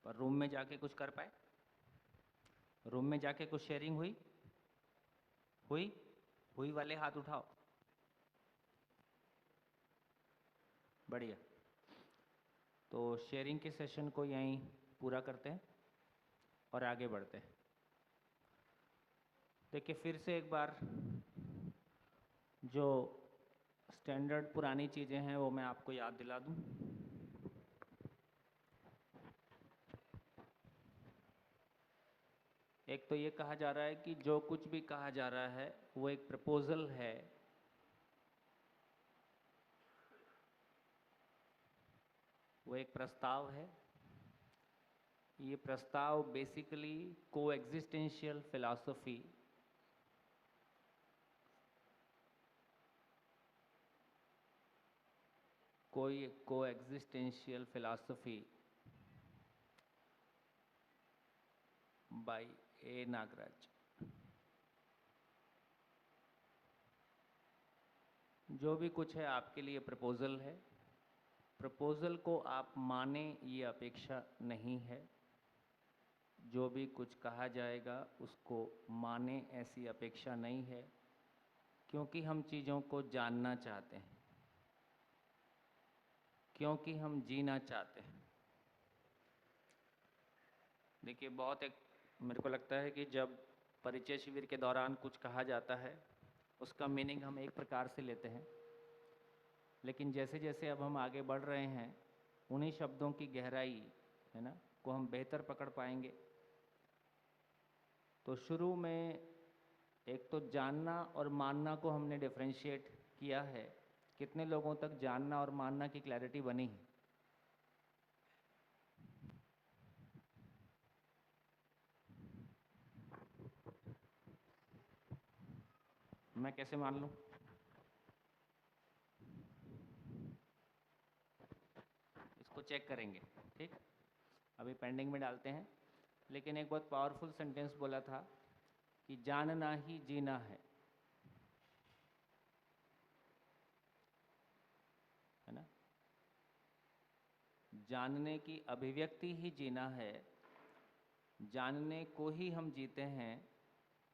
पर रूम में जाके कुछ कर पाए? रूम में जाके कुछ शेयरिंग हुई? हुई? हुई वाले हाथ उठाओ। बढ़िया। तो शेयरिंग के सेशन को यहीं पूरा करते हैं और आगे बढ़ते हैं। देखिए फिर से एक बार जो स्टैंडर्ड पुरानी चीज़ें हैं वो मैं आपको याद दिला दूं। एक तो ये कहा जा रहा है कि जो कुछ भी कहा जा रहा है वो एक प्रपोजल है, वो एक प्रस्ताव है। ये प्रस्ताव बेसिकली कोएग्जिस्टेंशियल फिलॉसफी कोएग्जिस्टेंशियल फिलॉसफी बाय ए नागराज। जो भी कुछ है आपके लिए प्रपोजल है। प्रपोजल को आप माने ये अपेक्षा नहीं है। जो भी कुछ कहा जाएगा उसको माने ऐसी अपेक्षा नहीं है, क्योंकि हम चीज़ों को जानना चाहते हैं, क्योंकि हम जीना चाहते हैं। देखिए बहुत एक मेरे को लगता है कि जब परिचय शिविर के दौरान कुछ कहा जाता है उसका मीनिंग हम एक प्रकार से लेते हैं, लेकिन जैसे जैसे अब हम आगे बढ़ रहे हैं उन्हीं शब्दों की गहराई है ना को हम बेहतर पकड़ पाएंगे। तो शुरू में एक तो जानना और मानना को हमने डिफरेंशिएट किया है। कितने लोगों तक जानना और मानना की क्लैरिटी बनी है? मैं कैसे मान लूं? इसको चेक करेंगे। ठीक, अभी पेंडिंग में डालते हैं। लेकिन एक बहुत पावरफुल सेंटेंस बोला था कि जानना ही जीना है ना। जानने की अभिव्यक्ति ही जीना है, जानने को ही हम जीते हैं,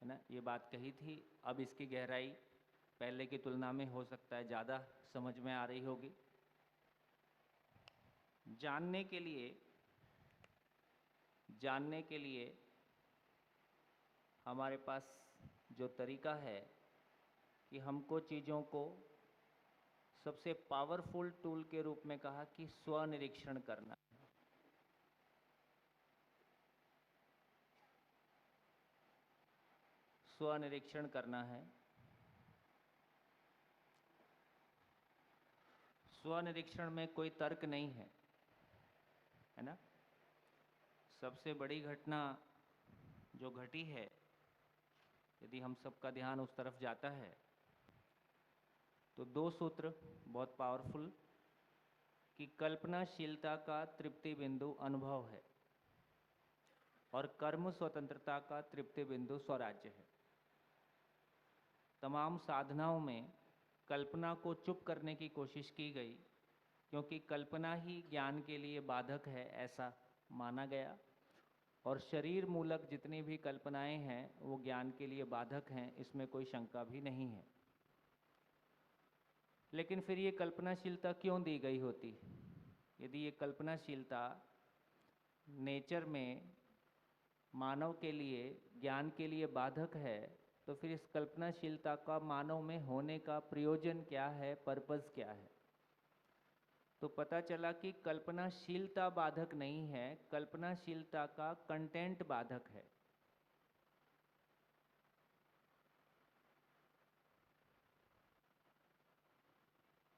है ना। ये बात कही थी। अब इसकी गहराई पहले की तुलना में हो सकता है ज़्यादा समझ में आ रही होगी। जानने के लिए हमारे पास जो तरीका है कि हमको चीज़ों को सबसे पावरफुल टूल के रूप में कहा कि स्वनिरीक्षण करना। स्वनिरीक्षण करना है। स्वनिरीक्षण में कोई तर्क नहीं है ना। सबसे बड़ी घटना जो घटी है, यदि हम सबका ध्यान उस तरफ जाता है तो दो सूत्र बहुत पावरफुल कि कल्पनाशीलता का तृप्ति बिंदु अनुभव है और कर्म स्वतंत्रता का तृप्ति बिंदु स्वराज्य है। तमाम साधनाओं में कल्पना को चुप करने की कोशिश की गई, क्योंकि कल्पना ही ज्ञान के लिए बाधक है ऐसा माना गया, और शरीर मूलक जितनी भी कल्पनाएं हैं वो ज्ञान के लिए बाधक हैं, इसमें कोई शंका भी नहीं है। लेकिन फिर ये कल्पनाशीलता क्यों दी गई होती? यदि ये कल्पनाशीलता नेचर में मानव के लिए ज्ञान के लिए बाधक है, तो फिर इस कल्पनाशीलता का मानव में होने का प्रयोजन क्या है, पर्पस क्या है? तो पता चला कि कल्पनाशीलता बाधक नहीं है, कल्पनाशीलता का कंटेंट बाधक है।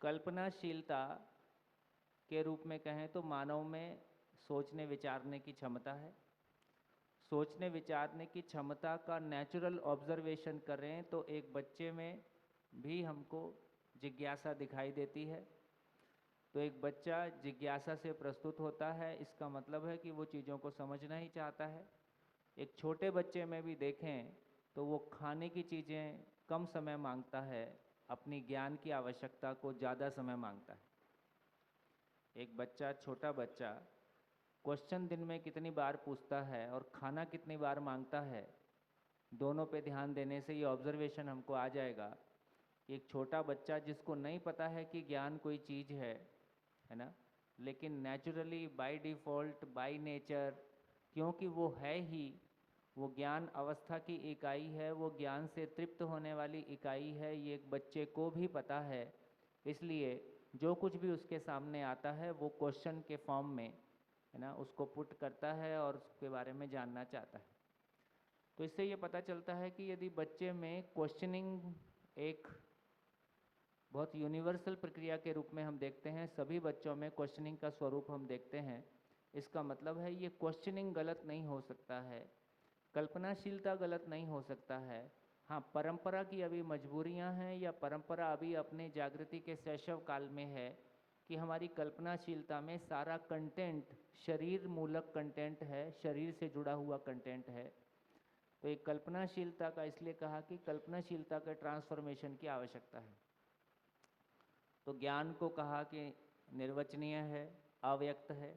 कल्पनाशीलता के रूप में कहें तो मानव में सोचने विचारने की क्षमता है। सोचने विचारने की क्षमता का नेचुरल ऑब्जर्वेशन करें तो एक बच्चे में भी हमको जिज्ञासा दिखाई देती है। तो एक बच्चा जिज्ञासा से प्रस्तुत होता है, इसका मतलब है कि वो चीज़ों को समझना ही चाहता है। एक छोटे बच्चे में भी देखें तो वो खाने की चीज़ें कम समय मांगता है, अपनी ज्ञान की आवश्यकता को ज़्यादा समय मांगता है। एक बच्चा, छोटा बच्चा क्वेश्चन दिन में कितनी बार पूछता है और खाना कितनी बार मांगता है, दोनों पे ध्यान देने से ये ऑब्जर्वेशन हमको आ जाएगा कि एक छोटा बच्चा जिसको नहीं पता है कि ज्ञान कोई चीज़ है ना, लेकिन naturally by default by nature, क्योंकि वो है ही, वो ज्ञान अवस्था की इकाई है, वो ज्ञान से तृप्त होने वाली इकाई है, ये एक बच्चे को भी पता है। इसलिए जो कुछ भी उसके सामने आता है वो क्वेश्चन के फॉर्म में, है ना, उसको पुट करता है और उसके बारे में जानना चाहता है। तो इससे ये पता चलता है कि यदि बच्चे में क्वेश्चनिंग एक बहुत यूनिवर्सल प्रक्रिया के रूप में हम देखते हैं, सभी बच्चों में क्वेश्चनिंग का स्वरूप हम देखते हैं, इसका मतलब है ये क्वेश्चनिंग गलत नहीं हो सकता है, कल्पनाशीलता गलत नहीं हो सकता है। हाँ, परंपरा की अभी मजबूरियां हैं या परंपरा अभी अपने जागृति के शैशव काल में है कि हमारी कल्पनाशीलता में सारा कंटेंट शरीर मूलक कंटेंट है, शरीर से जुड़ा हुआ कंटेंट है। तो एक कल्पनाशीलता का इसलिए कहा कि कल्पनाशीलता के ट्रांसफॉर्मेशन की आवश्यकता है। तो ज्ञान को कहा कि निर्वचनीय है, अव्यक्त है।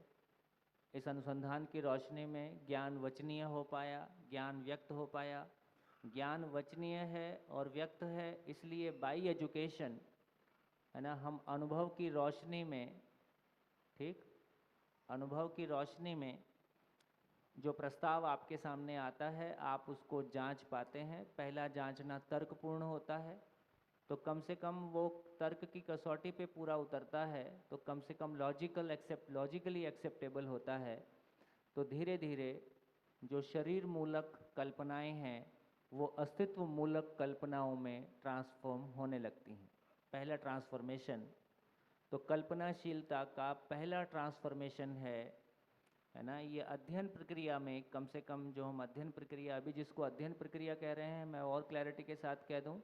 इस अनुसंधान की रोशनी में ज्ञान वचनीय हो पाया, ज्ञान व्यक्त हो पाया। ज्ञान वचनीय है और व्यक्त है, इसलिए बाई एजुकेशन, है ना, हम अनुभव की रोशनी में, ठीक, अनुभव की रोशनी में जो प्रस्ताव आपके सामने आता है आप उसको जांच पाते हैं। पहला जांचना तर्कपूर्ण होता है, तो कम से कम वो तर्क की कसौटी पे पूरा उतरता है, तो कम से कम लॉजिकली एक्सेप्टेबल होता है। तो धीरे धीरे जो शरीर मूलक कल्पनाएं हैं वो अस्तित्व मूलक कल्पनाओं में ट्रांसफॉर्म होने लगती हैं। पहला ट्रांसफॉर्मेशन तो कल्पनाशीलता का पहला ट्रांसफॉर्मेशन है ना। ये अध्ययन प्रक्रिया में कम से कम जो हम अध्ययन प्रक्रिया, अभी जिसको अध्ययन प्रक्रिया कह रहे हैं, मैं और क्लैरिटी के साथ कह दूं,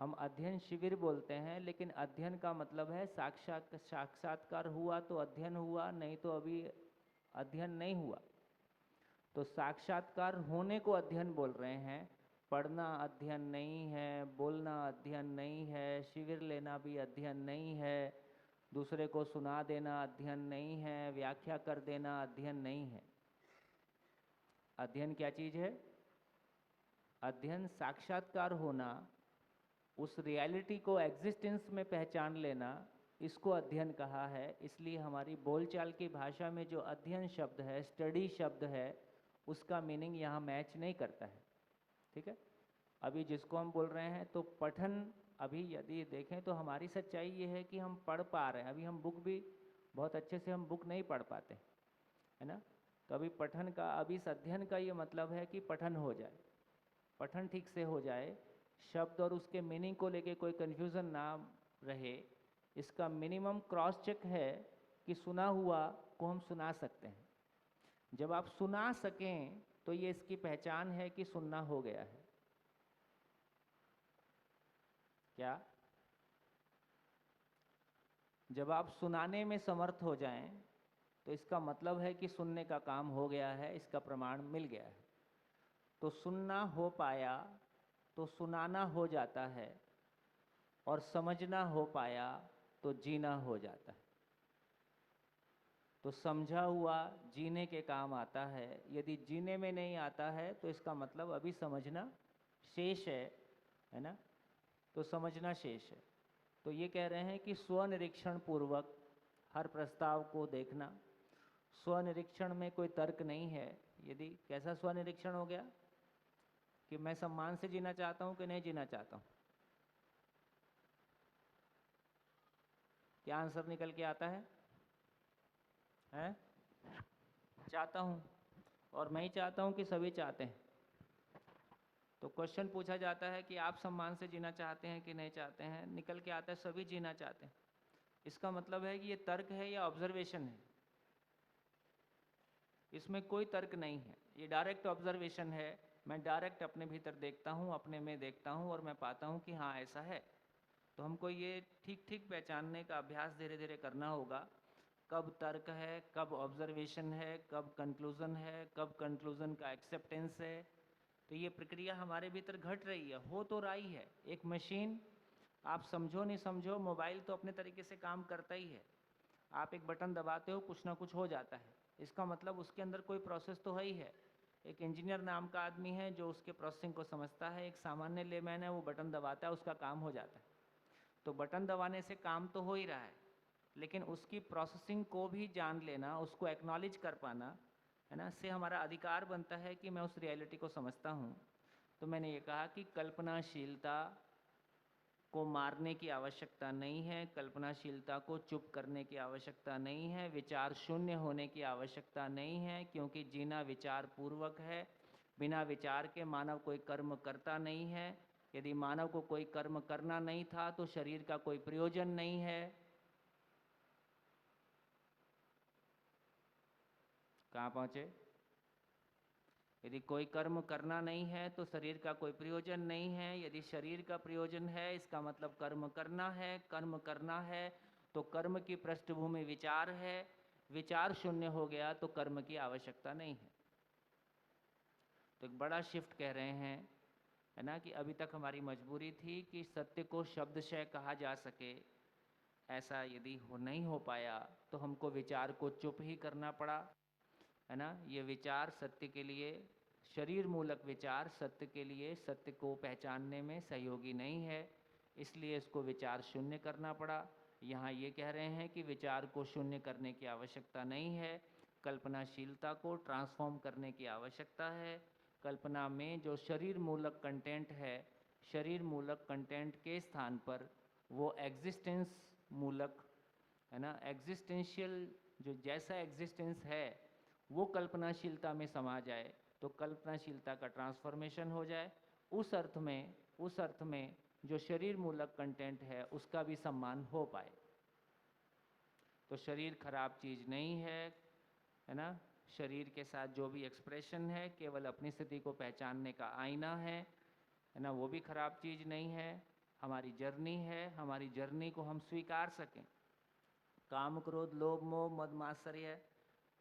हम अध्ययन शिविर बोलते हैं, लेकिन अध्ययन का मतलब है साक्षात्कार हुआ तो अध्ययन हुआ, नहीं तो अभी अध्ययन नहीं हुआ। तो साक्षात्कार होने को अध्ययन बोल रहे हैं, पढ़ना अध्ययन नहीं है, बोलना अध्ययन नहीं है, शिविर लेना भी अध्ययन नहीं है, दूसरे को सुना देना अध्ययन नहीं है, व्याख्या कर देना अध्ययन नहीं है। अध्ययन क्या चीज़ है? अध्ययन साक्षात्कार होना, उस रियलिटी को एग्जिस्टेंस में पहचान लेना, इसको अध्ययन कहा है। इसलिए हमारी बोलचाल की भाषा में जो अध्ययन शब्द है, स्टडी शब्द है, उसका मीनिंग यहाँ मैच नहीं करता है, ठीक है। अभी जिसको हम बोल रहे हैं, तो पठन, अभी यदि देखें तो हमारी सच्चाई ये है कि हम पढ़ पा रहे हैं, अभी हम बुक भी बहुत अच्छे से हम बुक नहीं पढ़ पाते, है ना। तो अभी पठन का, अभी इस अध्ययन का ये मतलब है कि पठन हो जाए, पठन ठीक से हो जाए, शब्द और उसके मीनिंग को लेके कोई कन्फ्यूज़न ना रहे। इसका मिनिमम क्रॉस चेक है कि सुना हुआ को हम सुना सकते हैं। जब आप सुना सकें तो ये इसकी पहचान है कि सुनना हो गया है। क्या? जब आप सुनाने में समर्थ हो जाएं तो इसका मतलब है कि सुनने का काम हो गया है, इसका प्रमाण मिल गया है। तो सुनना हो पाया तो सुनाना हो जाता है, और समझना हो पाया तो जीना हो जाता है। तो समझा हुआ जीने के काम आता है। यदि जीने में नहीं आता है तो इसका मतलब अभी समझना शेष है ना। तो समझना शेष है। तो ये कह रहे हैं कि स्वनिरीक्षण पूर्वक हर प्रस्ताव को देखना। स्वनिरीक्षण में कोई तर्क नहीं है। यदि कैसा स्वनिरीक्षण हो गया कि मैं सम्मान से जीना चाहता हूं कि नहीं जीना चाहता हूं, क्या आंसर निकल के आता है? हैं? चाहता हूं, और मैं ही चाहता हूं कि सभी चाहते हैं। तो क्वेश्चन पूछा जाता है कि आप सम्मान से जीना चाहते हैं कि नहीं चाहते हैं, निकल के आता है सभी जीना चाहते हैं। इसका मतलब है कि ये तर्क है या ऑब्जर्वेशन है? इसमें कोई तर्क नहीं है, ये डायरेक्ट ऑब्जर्वेशन है। मैं डायरेक्ट अपने भीतर देखता हूँ, अपने में देखता हूँ और मैं पाता हूँ कि हाँ ऐसा है। तो हमको ये ठीक ठीक पहचानने का अभ्यास धीरे धीरे करना होगा, कब तर्क है, कब ऑब्जर्वेशन है, कब कंक्लूज़न है, कब कंक्लूज़न का एक्सेप्टेंस है। तो ये प्रक्रिया हमारे भीतर घट रही है, हो तो रही है। एक मशीन, आप समझो नहीं समझो, मोबाइल तो अपने तरीके से काम करता ही है। आप एक बटन दबाते हो, कुछ ना कुछ हो जाता है। इसका मतलब उसके अंदर कोई प्रोसेस तो है ही है। एक इंजीनियर नाम का आदमी है जो उसके प्रोसेसिंग को समझता है, एक सामान्य लेमैन है वो बटन दबाता है, उसका काम हो जाता है। तो बटन दबाने से काम तो हो ही रहा है, लेकिन उसकी प्रोसेसिंग को भी जान लेना, उसको एक्नॉलेज कर पाना, है ना, से हमारा अधिकार बनता है कि मैं उस रियलिटी को समझता हूँ। तो मैंने ये कहा कि कल्पनाशीलता को मारने की आवश्यकता नहीं है, कल्पनाशीलता को चुप करने की आवश्यकता नहीं है, विचार शून्य होने की आवश्यकता नहीं है, क्योंकि जीना विचार पूर्वक है। बिना विचार के मानव कोई कर्म करता नहीं है। यदि मानव को कोई कर्म करना नहीं था तो शरीर का कोई प्रयोजन नहीं है। कहाँ पहुँचे? यदि कोई कर्म करना नहीं है तो शरीर का कोई प्रयोजन नहीं है। यदि शरीर का प्रयोजन है, इसका मतलब कर्म करना है। कर्म करना है तो कर्म की पृष्ठभूमि विचार है। विचार शून्य हो गया तो कर्म की आवश्यकता नहीं है। तो एक बड़ा शिफ्ट कह रहे हैं, है ना, कि अभी तक हमारी मजबूरी थी कि सत्य को शब्दशः कहा जा सके। ऐसा यदि नहीं हो पाया तो हमको विचार को चुप ही करना पड़ा, है ना। ये विचार सत्य के लिए, शरीर मूलक विचार सत्य के लिए, सत्य को पहचानने में सहयोगी नहीं है, इसलिए इसको विचार शून्य करना पड़ा। यहाँ ये कह रहे हैं कि विचार को शून्य करने की आवश्यकता नहीं है, कल्पनाशीलता को ट्रांसफॉर्म करने की आवश्यकता है। कल्पना में जो शरीर मूलक कंटेंट है, शरीर मूलक कंटेंट के स्थान पर वो एग्जिस्टेंस मूलक, है ना, एग्जिस्टेंशियल जो जैसा एग्जिस्टेंस है वो कल्पनाशीलता में समा जाए, तो कल्पनाशीलता का ट्रांसफॉर्मेशन हो जाए। उस अर्थ में जो शरीर मूलक कंटेंट है उसका भी सम्मान हो पाए। तो शरीर खराब चीज़ नहीं है ना। शरीर के साथ जो भी एक्सप्रेशन है केवल अपनी स्थिति को पहचानने का आईना है ना, वो भी खराब चीज़ नहीं है। हमारी जर्नी है, हमारी जर्नी को हम स्वीकार सकें। काम क्रोध लोभ मोह मद मात्सर्य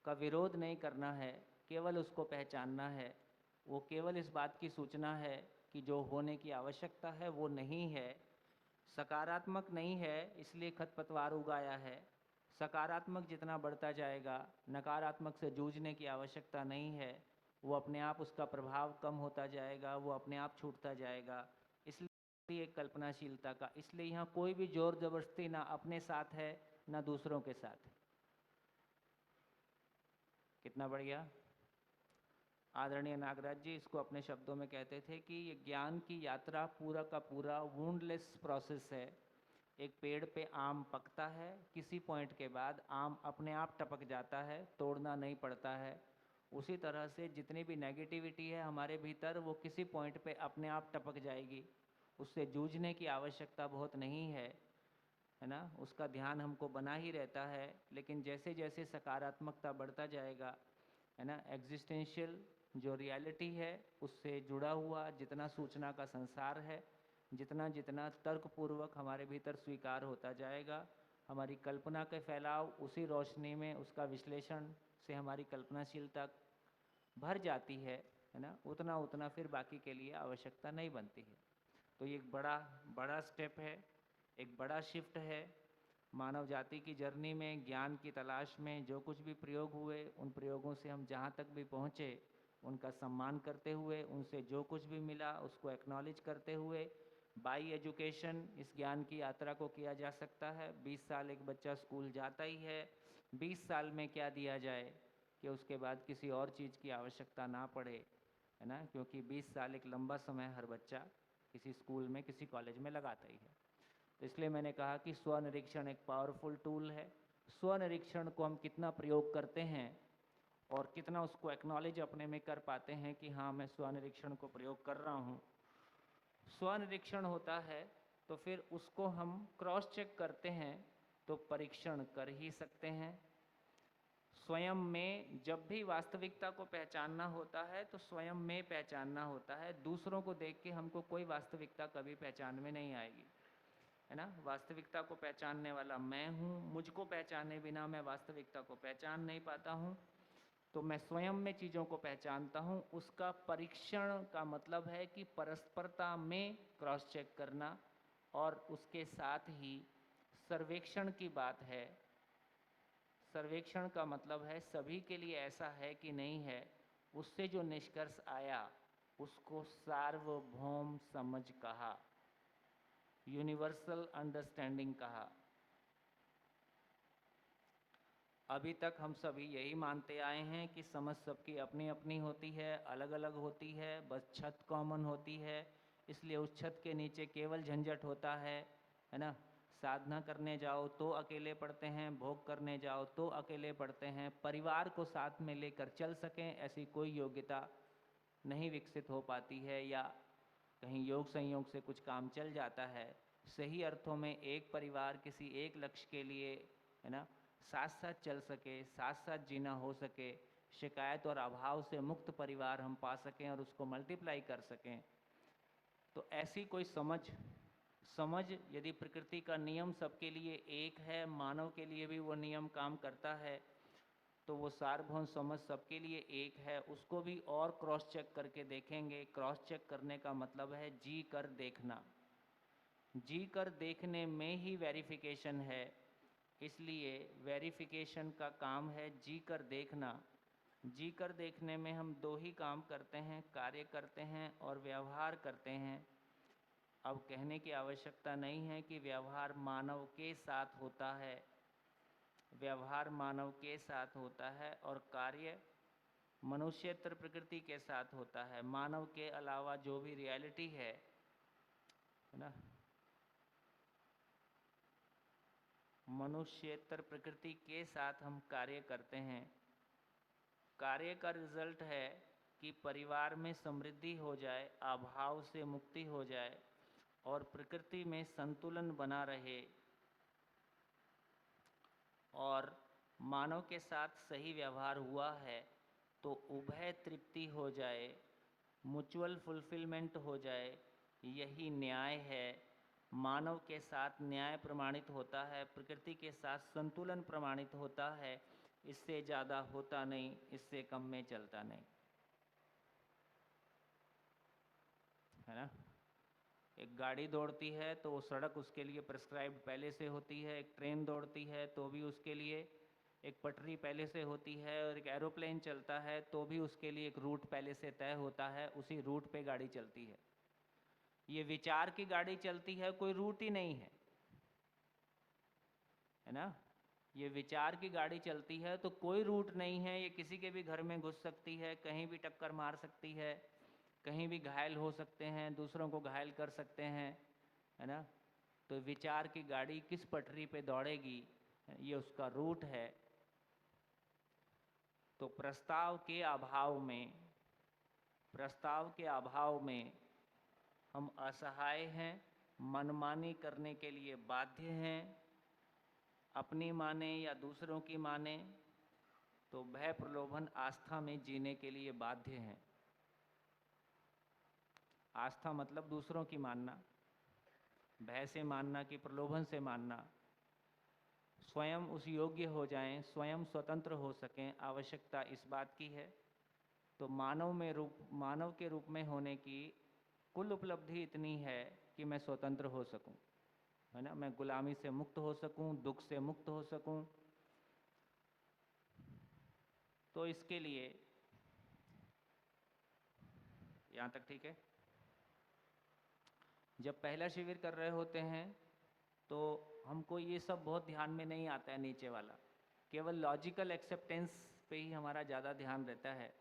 का विरोध नहीं करना है, केवल उसको पहचानना है। वो केवल इस बात की सूचना है कि जो होने की आवश्यकता है वो नहीं है। सकारात्मक नहीं है इसलिए खरपतवार उगाया है। सकारात्मक जितना बढ़ता जाएगा, नकारात्मक से जूझने की आवश्यकता नहीं है। वो अपने आप उसका प्रभाव कम होता जाएगा, वो अपने आप छूटता जाएगा। इसलिए कल्पनाशीलता का, इसलिए यहाँ कोई भी जोर जबरदस्ती ना अपने साथ है ना दूसरों के साथ है। कितना बढ़िया। आदरणीय नागराज जी इसको अपने शब्दों में कहते थे कि ये ज्ञान की यात्रा पूरा का पूरा वुंडलेस प्रोसेस है। एक पेड़ पे आम पकता है, किसी पॉइंट के बाद आम अपने आप टपक जाता है, तोड़ना नहीं पड़ता है। उसी तरह से जितनी भी नेगेटिविटी है हमारे भीतर, वो किसी पॉइंट पे अपने आप टपक जाएगी। उससे जूझने की आवश्यकता बहुत नहीं है ना। उसका ध्यान हमको बना ही रहता है, लेकिन जैसे जैसे सकारात्मकता बढ़ता जाएगा, है ना, एग्जिस्टेंशियल जो रियलिटी है उससे जुड़ा हुआ जितना सूचना का संसार है, जितना जितना तर्कपूर्वक हमारे भीतर स्वीकार होता जाएगा, हमारी कल्पना के फैलाव उसी रोशनी में उसका विश्लेषण से हमारी कल्पनाशीलता भर जाती है ना, उतना उतना फिर बाकी के लिए आवश्यकता नहीं बनती है। तो ये एक बड़ा बड़ा स्टेप है, एक बड़ा शिफ्ट है। मानव जाति की जर्नी में, ज्ञान की तलाश में जो कुछ भी प्रयोग हुए, उन प्रयोगों से हम जहाँ तक भी पहुँचे उनका सम्मान करते हुए, उनसे जो कुछ भी मिला उसको एक्नॉलेज करते हुए, बाई एजुकेशन इस ज्ञान की यात्रा को किया जा सकता है। 20 साल एक बच्चा स्कूल जाता ही है, 20 साल में क्या दिया जाए कि उसके बाद किसी और चीज़ की आवश्यकता ना पड़े, है ना, क्योंकि 20 साल एक लंबा समय हर बच्चा किसी स्कूल में किसी कॉलेज में लगाता ही है। तो इसलिए मैंने कहा कि स्वनिरीक्षण एक पावरफुल टूल है। स्वनिरीक्षण को हम कितना प्रयोग करते हैं और कितना उसको एक्नॉलेज अपने में कर पाते हैं कि हाँ मैं स्वनिरीक्षण को प्रयोग कर रहा हूँ। स्वनिरीक्षण होता है तो फिर उसको हम क्रॉस चेक करते हैं, तो परीक्षण कर ही सकते हैं। स्वयं में जब भी वास्तविकता को पहचानना होता है तो स्वयं में पहचानना होता है। दूसरों को देख के हमको कोई वास्तविकता कभी पहचान में नहीं आएगी, है ना। वास्तविकता को पहचानने वाला मैं हूँ, मुझको पहचाने बिना मैं वास्तविकता को पहचान नहीं पाता हूँ। तो मैं स्वयं में चीज़ों को पहचानता हूँ। उसका परीक्षण का मतलब है कि परस्परता में क्रॉस चेक करना, और उसके साथ ही सर्वेक्षण की बात है। सर्वेक्षण का मतलब है सभी के लिए ऐसा है कि नहीं है, उससे जो निष्कर्ष आया उसको सार्वभौम समझ कहा, यूनिवर्सल अंडरस्टैंडिंग कहा। अभी तक हम सभी यही मानते आए हैं कि समझ सबकी अपनी अपनी होती है, अलग अलग होती है, बस छत कॉमन होती है, इसलिए उस छत के नीचे केवल झंझट होता है ना। साधना करने जाओ तो अकेले पढ़ते हैं, भोग करने जाओ तो अकेले पढ़ते हैं, परिवार को साथ में लेकर चल सकें ऐसी कोई योग्यता नहीं विकसित हो पाती है, या कहीं योग संयोग से कुछ काम चल जाता है। सही अर्थों में एक परिवार किसी एक लक्ष्य के लिए, है ना, साथ साथ चल सके, साथ साथ जीना हो सके, शिकायत और अभाव से मुक्त परिवार हम पा सकें और उसको मल्टीप्लाई कर सकें। तो ऐसी कोई समझ यदि प्रकृति का नियम सबके लिए एक है, मानव के लिए भी वो नियम काम करता है, तो वो सार्वभौम समझ सबके लिए एक है, उसको भी और क्रॉस चेक करके देखेंगे। क्रॉस चेक करने का मतलब है जी कर देखना। जी कर देखने में ही वेरिफिकेशन है, इसलिए वेरिफिकेशन का काम है जी कर देखना। जी कर देखने में हम दो ही काम करते हैं, कार्य करते हैं और व्यवहार करते हैं। अब कहने की आवश्यकता नहीं है कि व्यवहार मानव के साथ होता है, व्यवहार मानव के साथ होता है और कार्य मनुष्येतर प्रकृति के साथ होता है। मानव के अलावा जो भी रियलिटी है ना, मनुष्येतर प्रकृति के साथ हम कार्य करते हैं। कार्य का रिजल्ट है कि परिवार में समृद्धि हो जाए, अभाव से मुक्ति हो जाए और प्रकृति में संतुलन बना रहे, और मानव के साथ सही व्यवहार हुआ है तो उभय तृप्ति हो जाए, म्यूचुअल फुलफिलमेंट हो जाए। यही न्याय है। मानव के साथ न्याय प्रमाणित होता है, प्रकृति के साथ संतुलन प्रमाणित होता है। इससे ज़्यादा होता नहीं, इससे कम में चलता नहीं, है ना। एक गाड़ी दौड़ती है तो वो सड़क उसके लिए प्रिस्क्राइब्ड पहले से होती है, एक ट्रेन दौड़ती है तो भी उसके लिए एक पटरी पहले से होती है, और एक एरोप्लेन चलता है तो भी उसके लिए एक रूट पहले से तय होता है, उसी रूट पे गाड़ी चलती है। ये विचार की गाड़ी चलती है, कोई रूट ही नहीं है ना। ये विचार की गाड़ी चलती है तो कोई रूट नहीं है, ये किसी के भी घर में घुस सकती है, कहीं भी टक्कर मार सकती है, कहीं भी घायल हो सकते हैं, दूसरों को घायल कर सकते हैं, है ना। तो विचार की गाड़ी किस पटरी पे दौड़ेगी, ये उसका रूट है। तो प्रस्ताव के अभाव में हम असहाय हैं, मनमानी करने के लिए बाध्य हैं। अपनी माने या दूसरों की माने तो भय प्रलोभन आस्था में जीने के लिए बाध्य हैं। आस्था मतलब दूसरों की मानना, भय से मानना कि प्रलोभन से मानना। स्वयं उस योग्य हो जाएं, स्वयं स्वतंत्र हो सकें, आवश्यकता इस बात की है। तो मानव के रूप में होने की कुल उपलब्धि इतनी है कि मैं स्वतंत्र हो सकूं, है ना, मैं गुलामी से मुक्त हो सकूं, दुख से मुक्त हो सकूं। तो इसके लिए यहाँ तक ठीक है। जब पहला शिविर कर रहे होते हैं तो हमको ये सब बहुत ध्यान में नहीं आता है, नीचे वाला केवल लॉजिकल एक्सेप्टेंस पे ही हमारा ज़्यादा ध्यान रहता है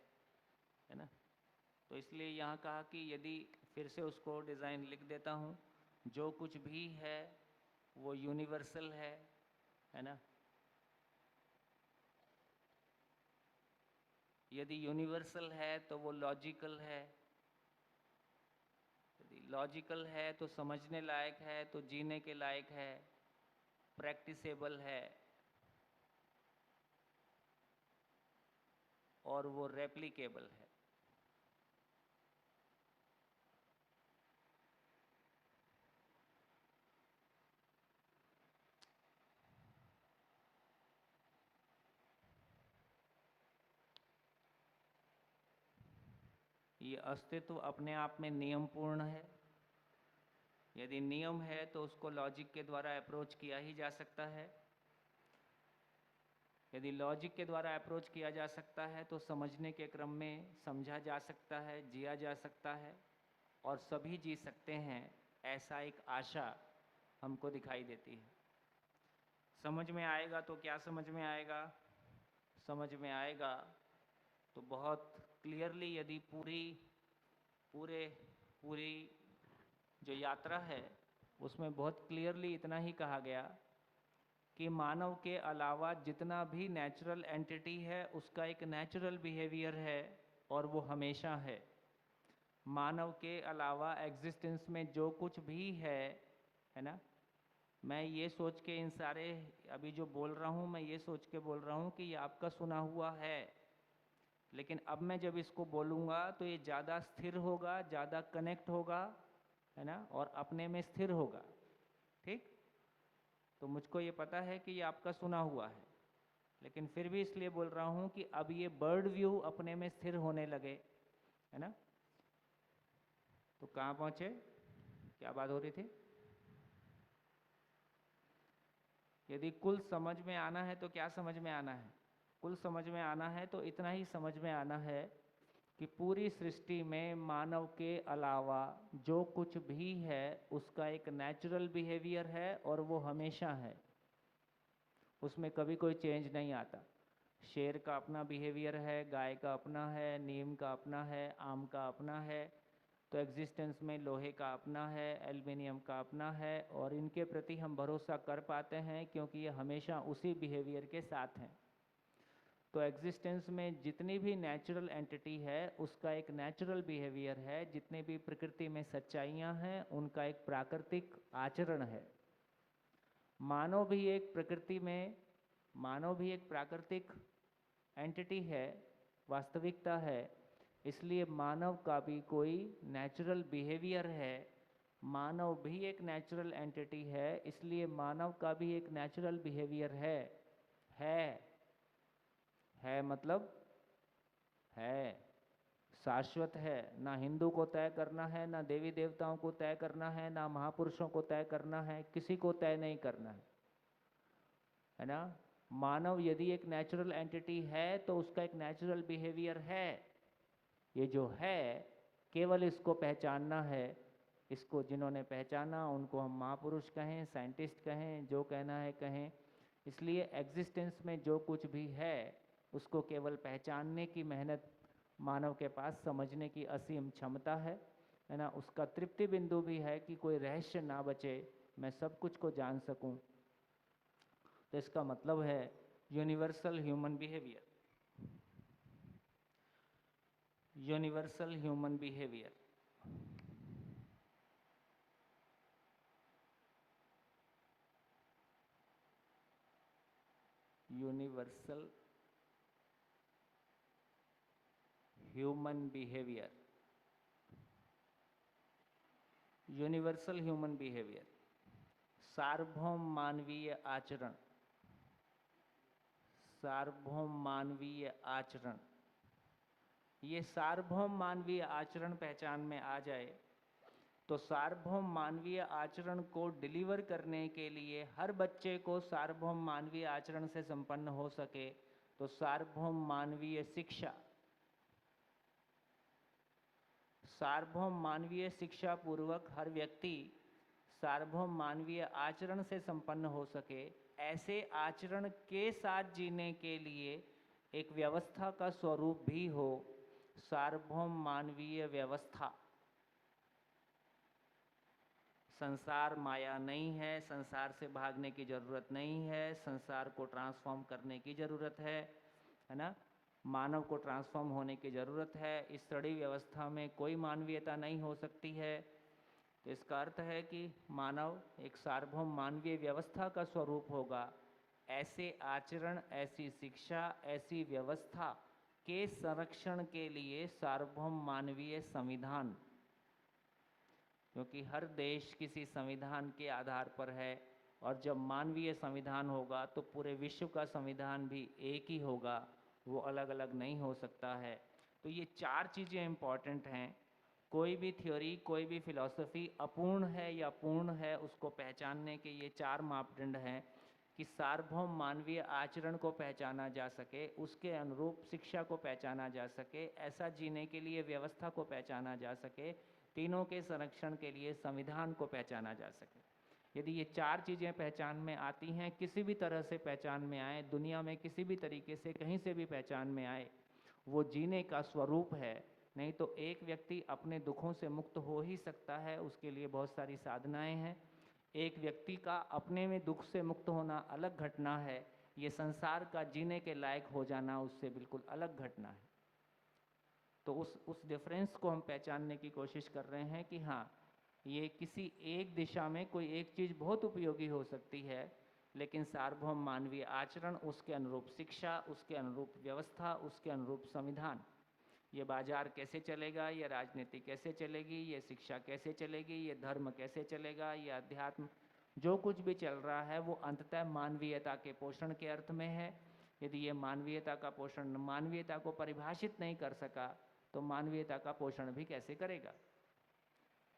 ना। तो इसलिए यहाँ कहा कि यदि फिर से उसको डिज़ाइन लिख देता हूँ, जो कुछ भी है वो यूनिवर्सल है ना। यदि यूनिवर्सल है तो वो लॉजिकल है, यदि लॉजिकल है तो समझने लायक है, तो जीने के लायक है, प्रैक्टिसेबल है, और वो रेप्लिकेबल है। ये अस्तित्व अपने आप में नियमपूर्ण है। यदि नियम है तो उसको लॉजिक के द्वारा अप्रोच किया ही जा सकता है। यदि लॉजिक के द्वारा अप्रोच किया जा सकता है तो समझने के क्रम में समझा जा सकता है, जिया जा सकता है और सभी जी सकते हैं, ऐसा एक आशा हमको दिखाई देती है। समझ में आएगा तो क्या समझ में आएगा? समझ में आएगा तो बहुत क्लियरली, यदि पूरी जो यात्रा है उसमें बहुत क्लियरली इतना ही कहा गया कि मानव के अलावा जितना भी नेचुरल एंटिटी है उसका एक नेचुरल बिहेवियर है और वो हमेशा है। मानव के अलावा एग्जिस्टेंस में जो कुछ भी है ना, मैं ये सोच के इन सारे अभी जो बोल रहा हूँ, मैं ये सोच के बोल रहा हूँ कि ये आपका सुना हुआ है, लेकिन अब मैं जब इसको बोलूँगा तो ये ज़्यादा स्थिर होगा, ज़्यादा कनेक्ट होगा, है ना, और अपने में स्थिर होगा। ठीक? तो मुझको ये पता है कि ये आपका सुना हुआ है, लेकिन फिर भी इसलिए बोल रहा हूँ कि अब ये बर्ड व्यू अपने में स्थिर होने लगे, है ना। तो कहाँ पहुँचे? क्या बात हो रही थी? यदि कुल समझ में आना है तो क्या समझ में आना है? कुल समझ में आना है तो इतना ही समझ में आना है कि पूरी सृष्टि में मानव के अलावा जो कुछ भी है उसका एक नेचुरल बिहेवियर है और वो हमेशा है, उसमें कभी कोई चेंज नहीं आता। शेर का अपना बिहेवियर है, गाय का अपना है, नीम का अपना है, आम का अपना है, तो एग्जिस्टेंस में लोहे का अपना है, एल्युमिनियम का अपना है, और इनके प्रति हम भरोसा कर पाते हैं क्योंकि ये हमेशा उसी बिहेवियर के साथ हैं। तो एग्जिस्टेंस में जितनी भी नेचुरल एंटिटी है उसका एक नेचुरल बिहेवियर है, जितने भी प्रकृति में सच्चाइयाँ हैं उनका एक प्राकृतिक आचरण है। मानव भी एक प्राकृतिक एंटिटी है, वास्तविकता है, इसलिए मानव का भी कोई नेचुरल बिहेवियर है। मानव भी एक नेचुरल एंटिटी है, इसलिए मानव का भी एक नेचुरल बिहेवियर है मतलब है, शाश्वत है। ना हिंदू को तय करना है, ना देवी देवताओं को तय करना है, ना महापुरुषों को तय करना है, किसी को तय नहीं करना है ना। मानव यदि एक नेचुरल एंटिटी है तो उसका एक नेचुरल बिहेवियर है। ये जो है केवल इसको पहचानना है। इसको जिन्होंने पहचाना उनको हम महापुरुष कहें, साइंटिस्ट कहें, जो कहना है कहें। इसलिए एग्जिस्टेंस में जो कुछ भी है उसको केवल पहचानने की मेहनत मानव के पास, समझने की असीम क्षमता है ना। उसका तृप्ति बिंदु भी है कि कोई रहस्य ना बचे, मैं सब कुछ को जान सकूं। तो इसका मतलब है universal human behaviour. Universal human behaviour, universal human behaviour, universal human behaviour, सार्वभौम मानवीय आचरण, सार्वभौम मानवीय आचरण। ये सार्वभौम मानवीय आचरण पहचान में आ जाए तो सार्वभौम मानवीय आचरण को डिलीवर करने के लिए, हर बच्चे को सार्वभौम मानवीय आचरण से संपन्न हो सके, तो सार्वभौम मानवीय शिक्षा, सार्वभौम मानवीय शिक्षा पूर्वक हर व्यक्ति सार्वभौम मानवीय आचरण से संपन्न हो सके, ऐसे आचरण के साथ जीने के लिए एक व्यवस्था का स्वरूप भी हो, सार्वभौम मानवीय व्यवस्था। संसार माया नहीं है, संसार से भागने की जरूरत नहीं है, संसार को ट्रांसफॉर्म करने की जरूरत है ना। मानव को ट्रांसफॉर्म होने की जरूरत है। इस सड़ी व्यवस्था में कोई मानवीयता नहीं हो सकती है। तो इसका अर्थ है कि मानव एक सार्वभौम मानवीय व्यवस्था का स्वरूप होगा। ऐसे आचरण, ऐसी शिक्षा, ऐसी व्यवस्था के संरक्षण के लिए सार्वभौम मानवीय संविधान, क्योंकि हर देश किसी संविधान के आधार पर है, और जब मानवीय संविधान होगा तो पूरे विश्व का संविधान भी एक ही होगा, वो अलग अलग नहीं हो सकता है। तो ये चार चीज़ें इम्पॉर्टेंट हैं। कोई भी थ्योरी, कोई भी फिलॉसफी अपूर्ण है या पूर्ण है, उसको पहचानने के ये चार मापदंड हैं। कि सार्वभौम मानवीय आचरण को पहचाना जा सके, उसके अनुरूप शिक्षा को पहचाना जा सके, ऐसा जीने के लिए व्यवस्था को पहचाना जा सके, तीनों के संरक्षण के लिए संविधान को पहचाना जा सके। यदि ये चार चीज़ें पहचान में आती हैं, किसी भी तरह से पहचान में आए, दुनिया में किसी भी तरीके से कहीं से भी पहचान में आए, वो जीने का स्वरूप है। नहीं तो एक व्यक्ति अपने दुखों से मुक्त हो ही सकता है, उसके लिए बहुत सारी साधनाएं हैं। एक व्यक्ति का अपने में दुख से मुक्त होना अलग घटना है, ये संसार का जीने के लायक हो जाना उससे बिल्कुल अलग घटना है। तो उस डिफरेंस को हम पहचानने की कोशिश कर रहे हैं कि हाँ, ये किसी एक दिशा में कोई एक चीज़ बहुत उपयोगी हो सकती है, लेकिन सार्वभौम मानवीय आचरण, उसके अनुरूप शिक्षा, उसके अनुरूप व्यवस्था, उसके अनुरूप संविधान, ये बाजार कैसे चलेगा, ये राजनीति कैसे चलेगी, ये शिक्षा कैसे चलेगी, ये धर्म कैसे चलेगा, ये अध्यात्म, जो कुछ भी चल रहा है वो अंततः मानवीयता के पोषण के अर्थ में है। यदि ये मानवीयता का पोषण मानवीयता को परिभाषित नहीं कर सका, तो मानवीयता का पोषण भी कैसे करेगा?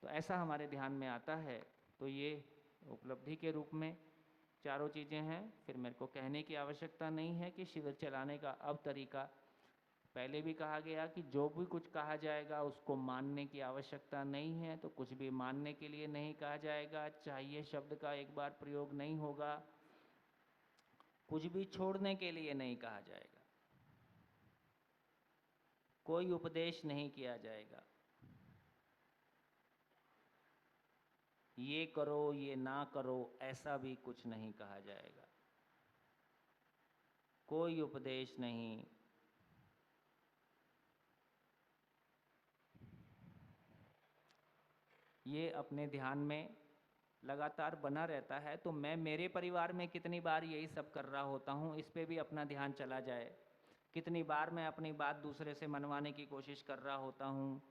तो ऐसा हमारे ध्यान में आता है। तो ये उपलब्धि के रूप में चारों चीज़ें हैं। फिर मेरे को कहने की आवश्यकता नहीं है कि शिविर चलाने का अब तरीका, पहले भी कहा गया कि जो भी कुछ कहा जाएगा उसको मानने की आवश्यकता नहीं है, तो कुछ भी मानने के लिए नहीं कहा जाएगा। चाहिए शब्द का एक बार प्रयोग नहीं होगा, कुछ भी छोड़ने के लिए नहीं कहा जाएगा, कोई उपदेश नहीं किया जाएगा, ये करो ये ना करो ऐसा भी कुछ नहीं कहा जाएगा, कोई उपदेश नहीं। ये अपने ध्यान में लगातार बना रहता है। तो मैं मेरे परिवार में कितनी बार यही सब कर रहा होता हूँ, इस पे भी अपना ध्यान चला जाए। कितनी बार मैं अपनी बात दूसरे से मनवाने की कोशिश कर रहा होता हूँ,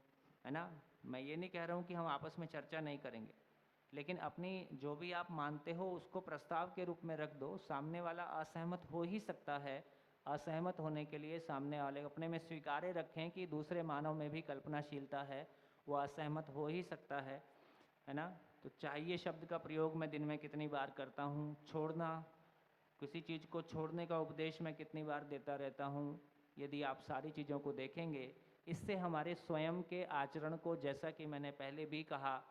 है ना। मैं ये नहीं कह रहा हूँ कि हम आपस में चर्चा नहीं करेंगे, लेकिन अपनी जो भी आप मानते हो उसको प्रस्ताव के रूप में रख दो। सामने वाला असहमत हो ही सकता है, असहमत होने के लिए सामने वाले अपने में स्वीकार्य रखें कि दूसरे मानव में भी कल्पनाशीलता है, वो असहमत हो ही सकता है ना। तो चाहिए शब्द का प्रयोग मैं दिन में कितनी बार करता हूँ, छोड़ना, किसी चीज़ को छोड़ने का उपदेश मैं कितनी बार देता रहता हूँ। यदि आप सारी चीज़ों को देखेंगे, इससे हमारे स्वयं के आचरण को, जैसा कि मैंने पहले भी कहा,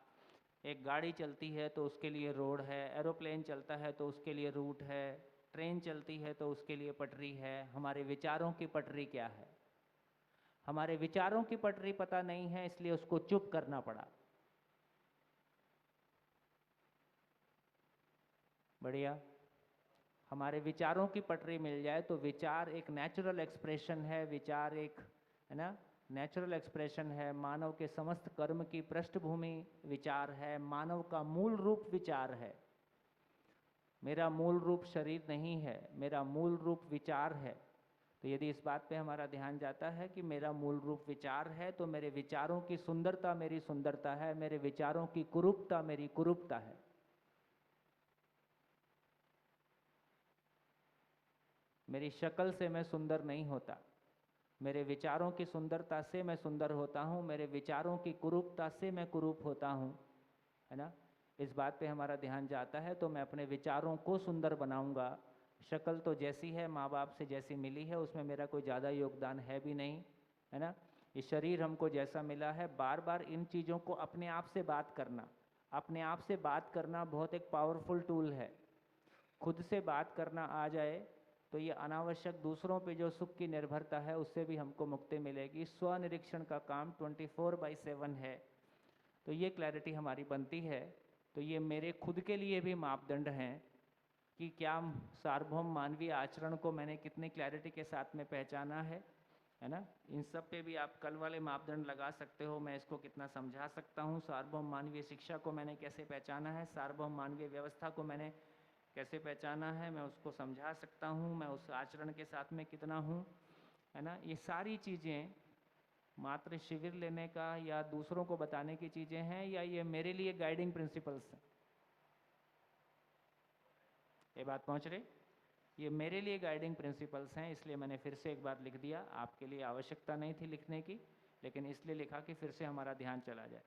एक गाड़ी चलती है तो उसके लिए रोड है, एरोप्लेन चलता है तो उसके लिए रूट है, ट्रेन चलती है तो उसके लिए पटरी है। हमारे विचारों की पटरी क्या है? हमारे विचारों की पटरी पता नहीं है, इसलिए उसको चुप करना पड़ा। बढ़िया। हमारे विचारों की पटरी मिल जाए तो विचार एक नेचुरल एक्सप्रेशन है, विचार एक, है ना, नेचुरल एक्सप्रेशन है। मानव के समस्त कर्म की पृष्ठभूमि विचार है, मानव का मूल रूप विचार है। मेरा मूल रूप शरीर नहीं है, मेरा मूल रूप विचार है। तो यदि इस बात पे हमारा ध्यान जाता है कि मेरा मूल रूप विचार है, तो मेरे विचारों की सुंदरता मेरी सुंदरता है, मेरे विचारों की कुरूपता मेरी कुरूपता है। मेरी शक्ल से मैं सुंदर नहीं होता, मेरे विचारों की सुंदरता से मैं सुंदर होता हूँ, मेरे विचारों की कुरूपता से मैं कुरूप होता हूँ, है ना। इस बात पे हमारा ध्यान जाता है तो मैं अपने विचारों को सुंदर बनाऊंगा। शक्ल तो जैसी है, माँ बाप से जैसी मिली है, उसमें मेरा कोई ज़्यादा योगदान है भी नहीं, है ना। ये शरीर हमको जैसा मिला है, बार बार इन चीज़ों को अपने आप से बात करना, अपने आप से बात करना बहुत एक पावरफुल टूल है। खुद से बात करना आ जाए तो ये अनावश्यक दूसरों पे जो सुख की निर्भरता है उससे भी हमको मुक्ति मिलेगी। स्वनिरीक्षण का काम 24/7 है। तो ये क्लैरिटी हमारी बनती है। तो ये मेरे खुद के लिए भी मापदंड हैं कि क्या सार्वभौम मानवीय आचरण को मैंने कितनी क्लैरिटी के साथ में पहचाना है ना। इन सब पे भी आप कल वाले मापदंड लगा सकते हो। मैं इसको कितना समझा सकता हूँ, सार्वभौम मानवीय शिक्षा को मैंने कैसे पहचाना है, सार्वभौम मानवीय व्यवस्था को मैंने कैसे पहचाना है, मैं उसको समझा सकता हूँ, मैं उस आचरण के साथ में कितना हूँ, है ना। ये सारी चीज़ें मात्र शिविर लेने का या दूसरों को बताने की चीज़ें हैं, या ये मेरे लिए गाइडिंग प्रिंसिपल्स हैं? ये बात पहुँच रही? ये मेरे लिए गाइडिंग प्रिंसिपल्स हैं, इसलिए मैंने फिर से एक बार लिख दिया। आपके लिए आवश्यकता नहीं थी लिखने की, लेकिन इसलिए लिखा कि फिर से हमारा ध्यान चला जाए।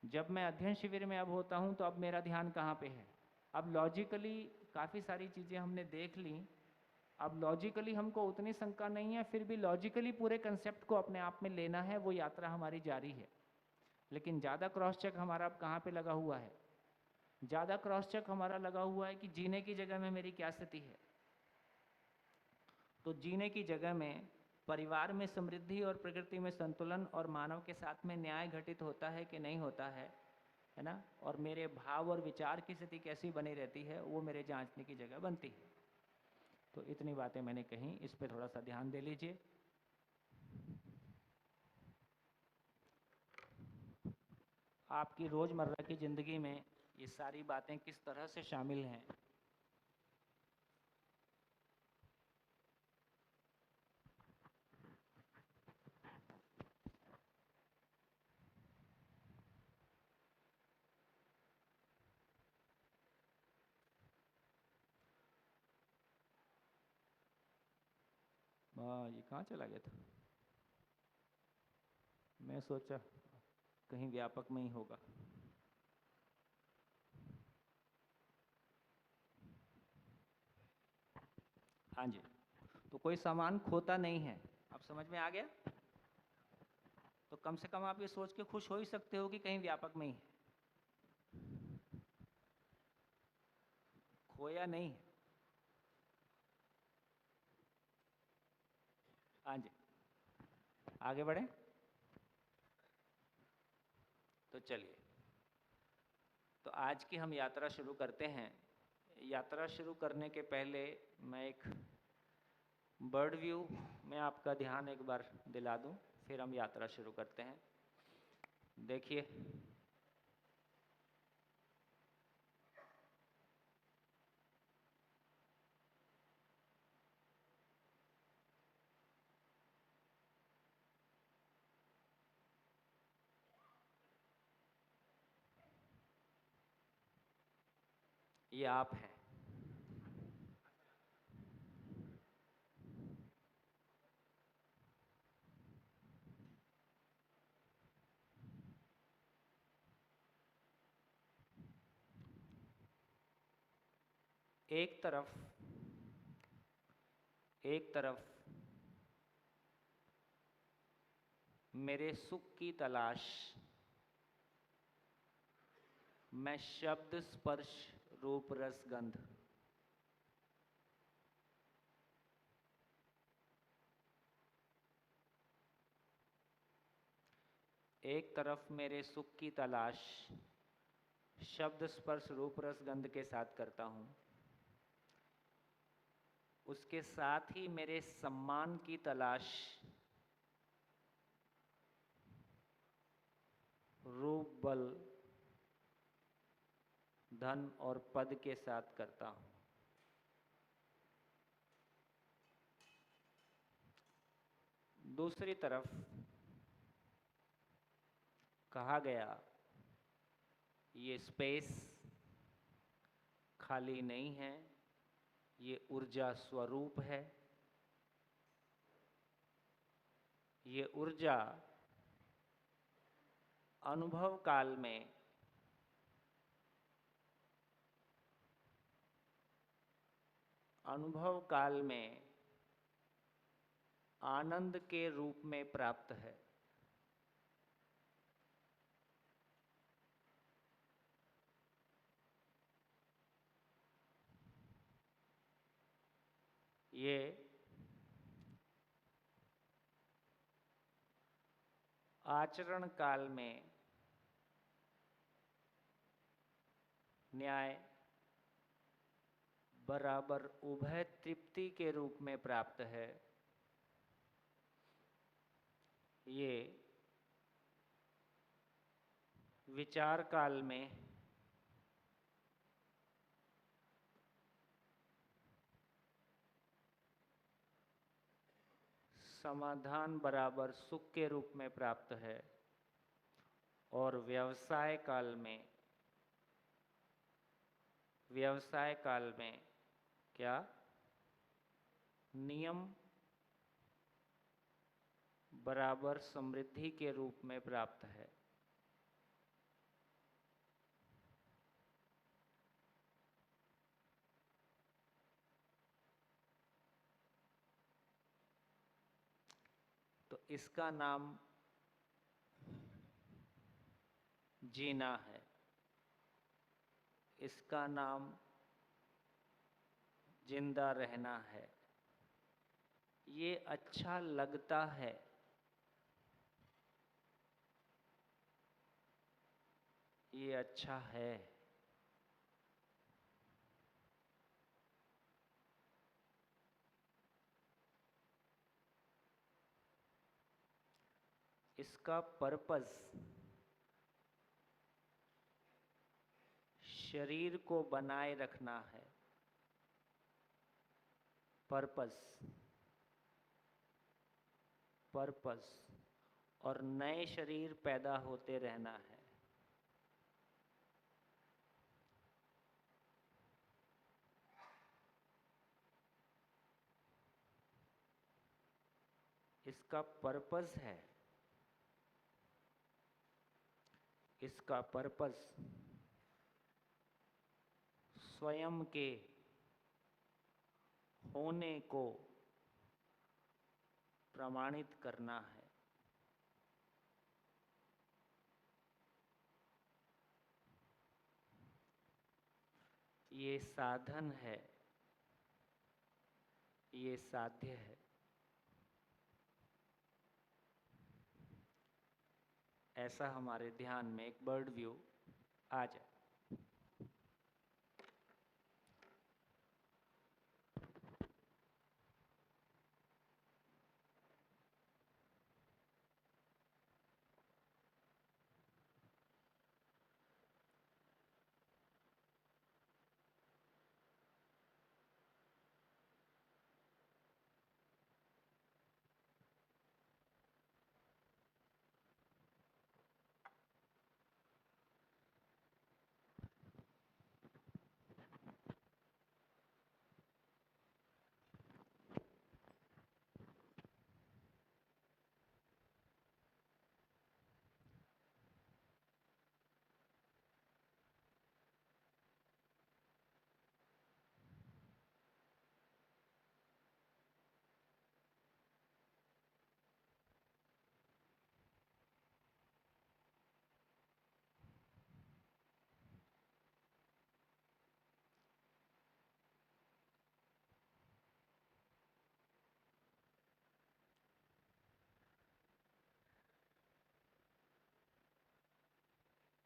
जब मैं अध्ययन शिविर में अब होता हूँ तो अब मेरा ध्यान कहाँ पे है? अब लॉजिकली काफ़ी सारी चीज़ें हमने देख ली। अब लॉजिकली हमको उतनी शंका नहीं है, फिर भी लॉजिकली पूरे कंसेप्ट को अपने आप में लेना है, वो यात्रा हमारी जारी है। लेकिन ज़्यादा क्रॉस चेक हमारा अब कहाँ पे लगा हुआ है? ज़्यादा क्रॉस चेक हमारा लगा हुआ है कि जीने की जगह में मेरी क्या स्थिति है। तो जीने की जगह में परिवार में समृद्धि और प्रकृति में संतुलन और मानव के साथ में न्याय घटित होता है कि नहीं होता है ना, और मेरे भाव और विचार की स्थिति कैसी बनी रहती है, वो मेरे जांचने की जगह बनती है। तो इतनी बातें मैंने कही, इस पे थोड़ा सा ध्यान दे लीजिए। आपकी रोज़मर्रा की ज़िंदगी में ये सारी बातें किस तरह से शामिल हैं। ये कहाँ चला गया था? मैं सोचा कहीं व्यापक में ही होगा। हाँ जी, तो कोई सामान खोता नहीं है, अब समझ में आ गया? तो कम से कम आप ये सोच के खुश हो ही सकते हो कि कहीं व्यापक में ही है, खोया नहीं है। हाँ जी, आगे बढ़े। तो चलिए, तो आज की हम यात्रा शुरू करते हैं। यात्रा शुरू करने के पहले मैं एक बर्ड व्यू में आपका ध्यान एक बार दिला दूं, फिर हम यात्रा शुरू करते हैं। देखिए, ये आप हैं। एक तरफ मेरे सुख की तलाश, मैं शब्द स्पर्श रूप रस गंध। एक तरफ मेरे सुख की तलाश शब्द स्पर्श रूप रस गंध के साथ करता हूँ, उसके साथ ही मेरे सम्मान की तलाश रूप बल धन और पद के साथ करता हूँ। दूसरी तरफ कहा गया, ये स्पेस खाली नहीं है, ये ऊर्जा स्वरूप है। ये ऊर्जा अनुभव काल में आनंद के रूप में प्राप्त है। ये आचरण काल में न्याय बराबर उभय तृप्ति के रूप में प्राप्त है। ये विचार काल में समाधान बराबर सुख के रूप में प्राप्त है, और व्यवसाय काल में क्या नियम बराबर समृद्धि के रूप में प्राप्त है। इसका नाम जीना है, इसका नाम जिंदा रहना है। ये अच्छा लगता है, ये अच्छा है। इसका पर्पस शरीर को बनाए रखना है। पर्पस, पर्पस और नए शरीर पैदा होते रहना है। इसका पर्पस है, इसका पर्पस स्वयं के होने को प्रमाणित करना है। ये साधन है, ये साध्य है। ऐसा हमारे ध्यान में एक बर्ड व्यू आ जाए।